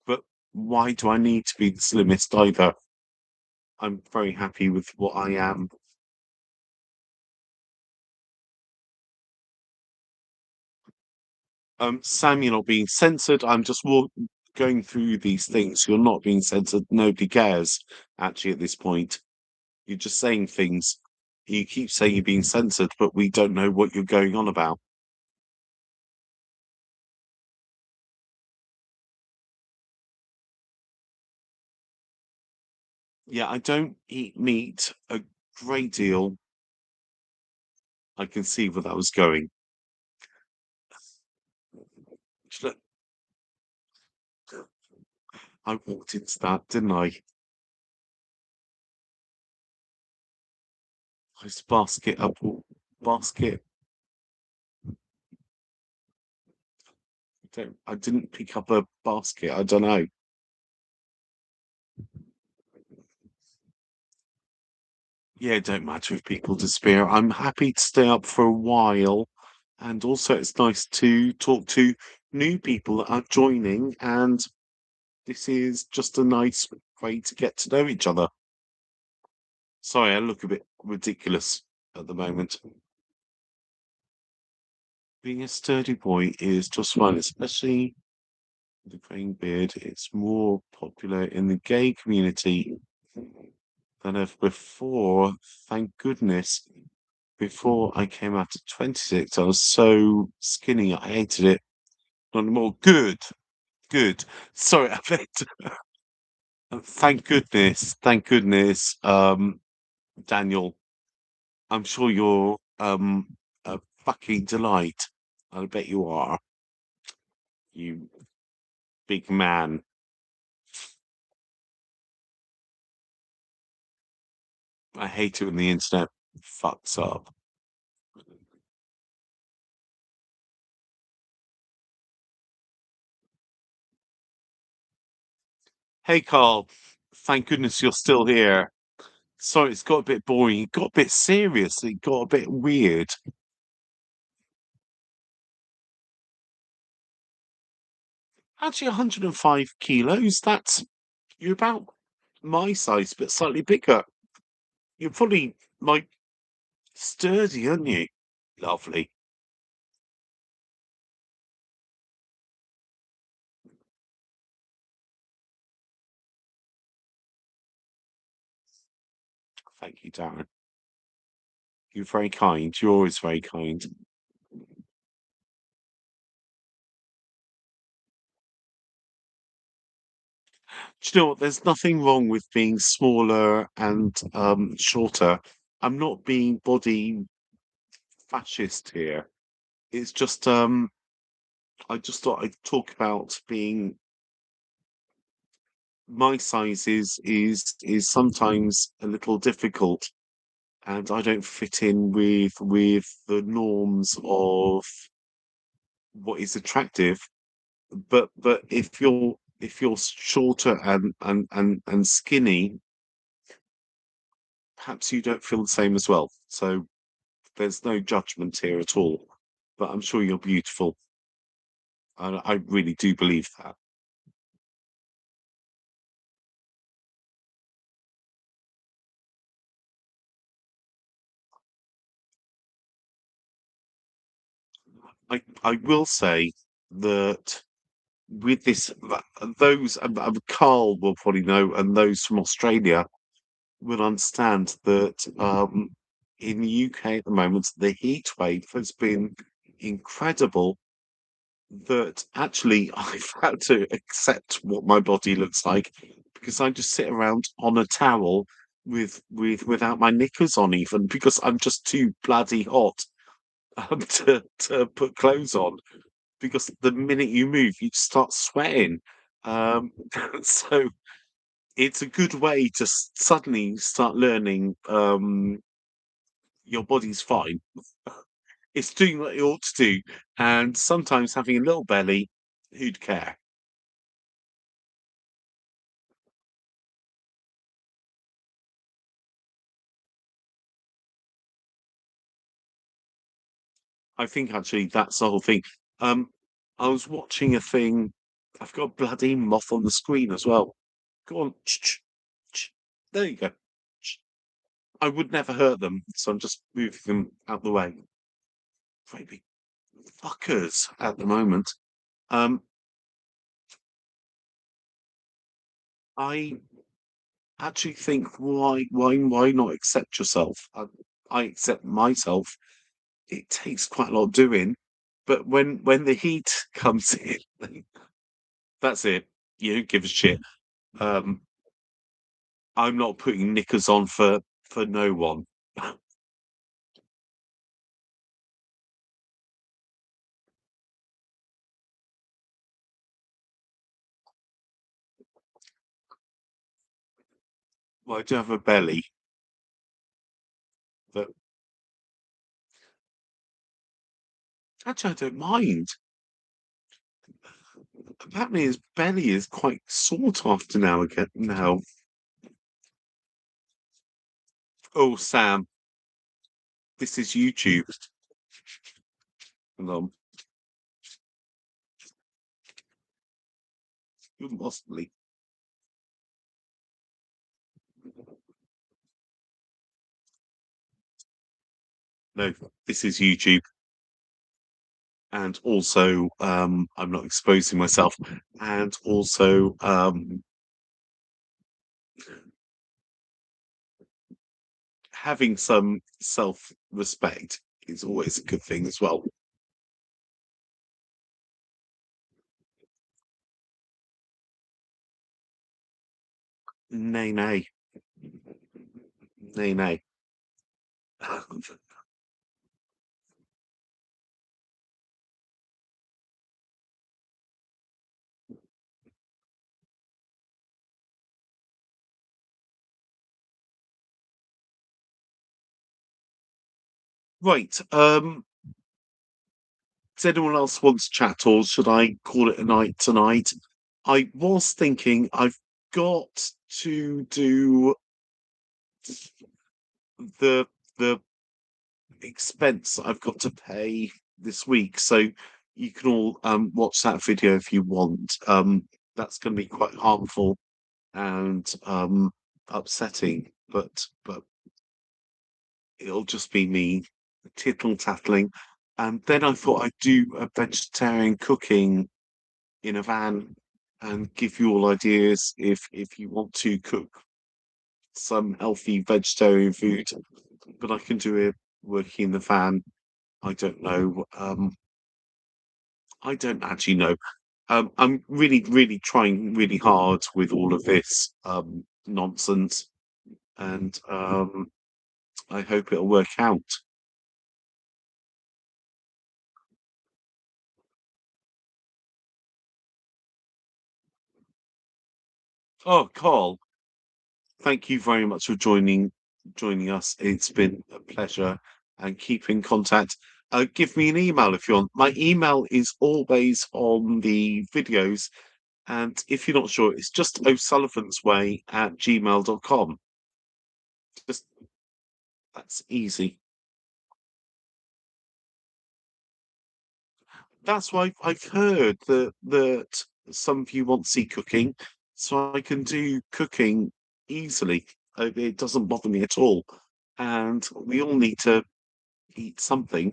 but why do I need to be the slimmest either? I'm very happy with what I am. Sam, you're not being censored. I'm just going through these things. You're not being censored. Nobody cares, actually, at this point. You're just saying things. You keep saying you're being censored, but we don't know what you're going on about. Yeah, I don't eat meat a great deal. I can see where that was going. Should I walked into that, didn't I? Nice basket up, basket. I didn't pick up a basket. I don't know. Yeah, it don't matter if people disappear. I'm happy to stay up for a while, and also it's nice to talk to new people that are joining and This is just a nice way to get to know each other. Sorry, I look a bit ridiculous at the moment. Being a sturdy boy is just fine, especially the greying beard. It's more popular in the gay community than ever before. Thank goodness. Before I came out at 26, I was so skinny, I hated it. Not anymore. Good, good. Sorry, I meant, thank goodness, Daniel. I'm sure you're a fucking delight. I bet you are, you big man. I hate it when the internet fucks up. Hey, Carl. Thank goodness you're still here. Sorry, it's got a bit boring. It got a bit serious. It got a bit weird. Actually, 105 kilos. That's you're about my size, but slightly bigger. You're probably like sturdy, aren't you? Lovely. Thank you, Darren. You're very kind. You're always very kind. Do you know what? There's nothing wrong with being smaller and shorter. I'm not being body fascist here. It's just I just thought I'd talk about being my size is sometimes a little difficult and I don't fit in with the norms of what is attractive. But if you're shorter and skinny, perhaps you don't feel the same as well. So there's no judgment here at all. But I'm sure you're beautiful. I really do believe that. I will say that with this, those Carl will probably know, and those from Australia will understand that in the UK at the moment, the heat wave has been incredible. That actually I've had to accept what my body looks like because I just sit around on a towel without my knickers on even because I'm just too bloody hot to put clothes on because the minute you move you start sweating. Um, so it's a good way to suddenly start learning your body's fine. It's doing what it ought to do, and sometimes having a little belly, who'd care? I think actually that's the whole thing. Um, I was watching a thing. I've got a bloody moth on the screen as well. Go on. There you go. I would never hurt them, so I'm just moving them out the way. Maybe fuckers at the moment. Um, I actually think why not accept yourself? I accept myself. It takes quite a lot of doing, but when the heat comes in, that's it. You don't give a shit. Um, I'm not putting knickers on for no one. Well, I do have a belly, but actually I don't mind. Apparently his belly is quite sought after now again now. Oh Sam, this is YouTube. Hold on. You must believe. no, this is YouTube, and also, I'm not exposing myself, and also, having some self-respect is always a good thing as well. Nay, nay, nay, nay. Right, does anyone else want to chat, or should I call it a night tonight? I was thinking I've got to do the the expense I've got to pay this week, so you can all watch that video if you want. That's going to be quite harmful and upsetting, but it'll just be me tittle tattling. And then I thought I'd do a vegetarian cooking in a van and give you all ideas if you want to cook some healthy vegetarian food. But I can do it working in the van. I don't know. I don't actually know. I'm really, really trying really hard with all of this nonsense, and I hope it'll work out. Oh, Carl, thank you very much for joining us. It's been a pleasure, and keep in contact. Give me an email if you want. My email is always on the videos, and if you're not sure, it's just osullivansway@gmail.com. Just that's easy. That's why I've heard that some of you want to see cooking, so I can do cooking easily. It doesn't bother me at all, and we all need to eat something.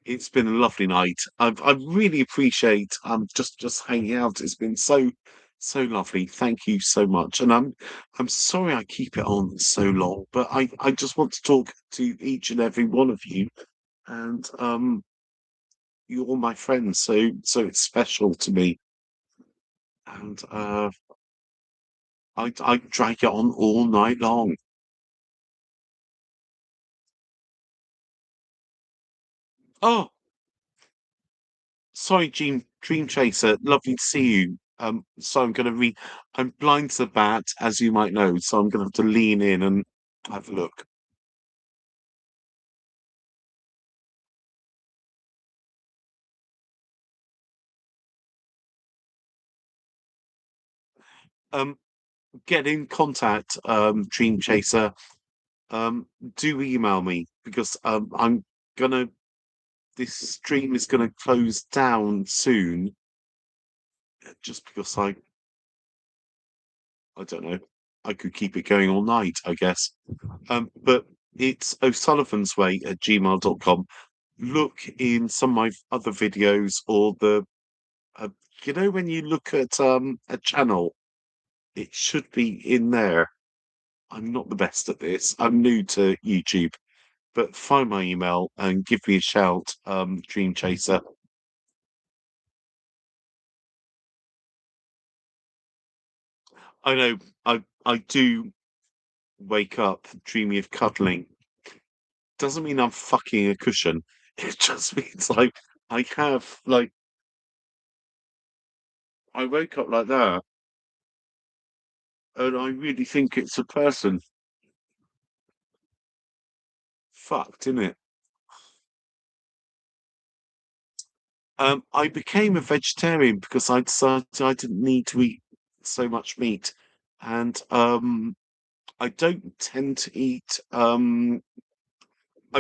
It's been a lovely night. I really appreciate just hanging out. It's been so lovely. Thank you so much. And I'm sorry I keep it on so long, but I just want to talk to each and every one of you, and you're all my friends, so it's special to me. And I drag it on all night long. Oh, sorry, Dream Chaser. Lovely to see you. So I'm going to read. I'm blind to the bat, as you might know, so I'm going to have to lean in and have a look. Um, get in contact, Dream Chaser. Um, do email me because I'm gonna. This stream is gonna close down soon, just because I don't know. I could keep it going all night, I guess. But it's osullivansway@gmail.com. Look in some of my other videos, or uh, when you look at a channel, it should be in there. I'm not the best at this. I'm new to YouTube, but find my email and give me a shout, Dream Chaser. I know I do wake up dreaming of cuddling. Doesn't mean I'm fucking a cushion. It just means like I have like I wake up like that, and I really think it's a person. Fucked, isn't it? I became a vegetarian because I decided I didn't need to eat so much meat, and I don't tend to eat. I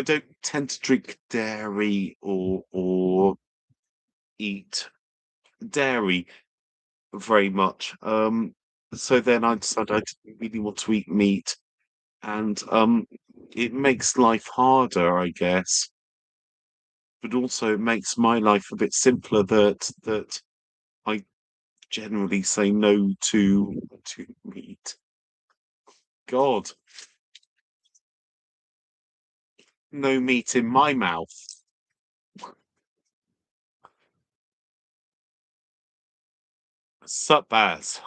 don't tend to drink dairy or eat dairy. very much. So then I decided I didn't really want to eat meat, and it makes life harder, I guess, but also it makes my life a bit simpler that I generally say no to meat. God, no meat in my mouth. Sup, Baz?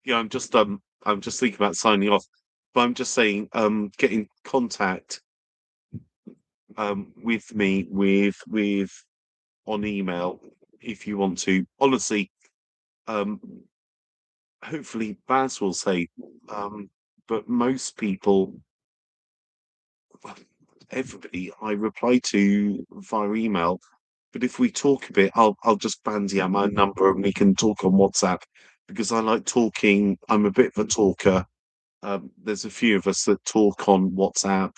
Yeah, I'm just thinking about signing off, but I'm just saying, get in contact with me with on email if you want to. Honestly, um, hopefully Baz will say, but most people, well, everybody I reply to via email. But if we talk a bit, I'll just bandy out my number and we can talk on WhatsApp because I like talking. I'm a bit of a talker. There's a few of us that talk on WhatsApp.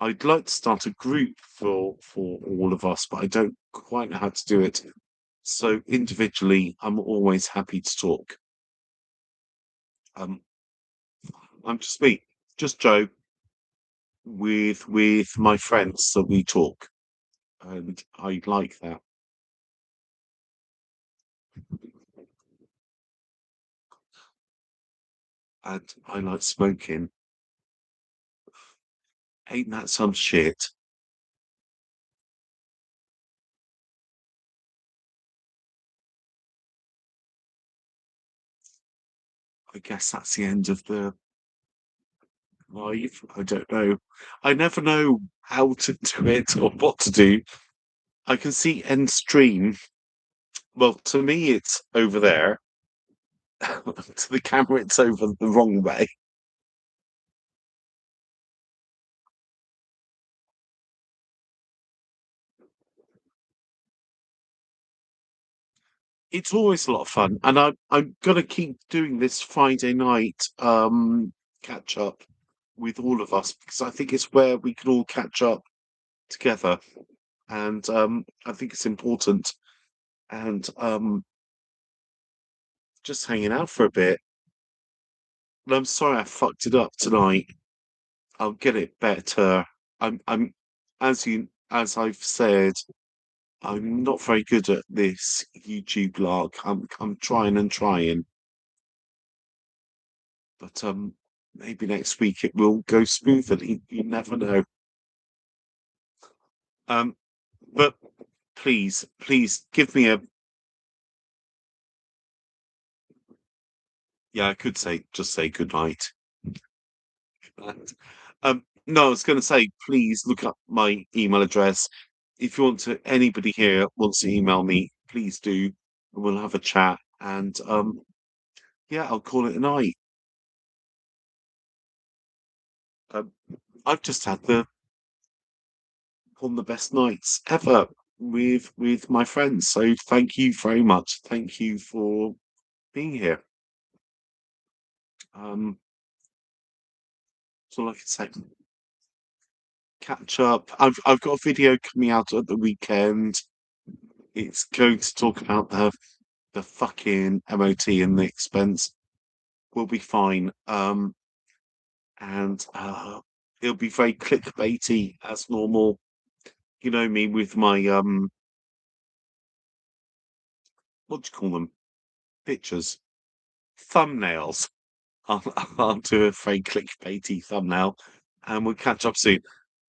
I'd like to start a group for all of us, but I don't quite know how to do it. So individually, I'm always happy to talk. Um, I'm just me, just Joe, with my friends that we talk, and I like that. And I like smoking. Ain't that some shit? I guess that's the end of the live. I don't know. I never know how to do it or what to do. I can see end stream. Well, to me, it's over there. To the camera, it's over the wrong way. It's always a lot of fun, and I'm gonna keep doing this Friday night catch up with all of us because I think it's where we can all catch up together, and I think it's important. And just hanging out for a bit. And I'm sorry I fucked it up tonight. I'll get it better. I'm as I've said, I'm not very good at this YouTube lark. I'm trying and trying, but maybe next week it will go smoothly. You never know. Um, but please give me a yeah. I could say just say good night. And, no, I was going to say, please look up my email address. If you want to, anybody here wants to email me, please do, and we'll have a chat. And yeah, I'll call it a night. Um, I've just had the one of the best nights ever with my friends. So thank you very much. Thank you for being here. That's all I can say. Catch up. I've got a video coming out at the weekend. It's going to talk about the fucking MOT and the expense. We'll be fine. And it'll be very clickbaity as normal. You know me with my what do you call them? Pictures, thumbnails. I'll, I'll do a very clickbaity thumbnail, and we'll catch up soon.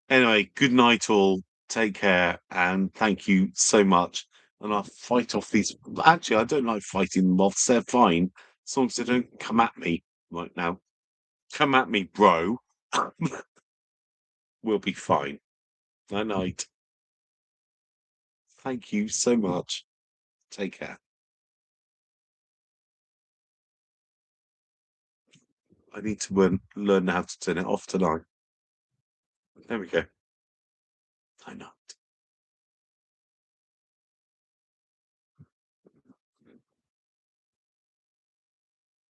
Anyway, good night, all. Take care, and thank you so much. And I'll fight off these. Actually, I don't like fighting them off. They're fine as long as they don't come at me right now. Come at me, bro. We'll be fine. Night night. Thank you so much. Take care. I need to learn how to turn it off tonight. There we go. I know.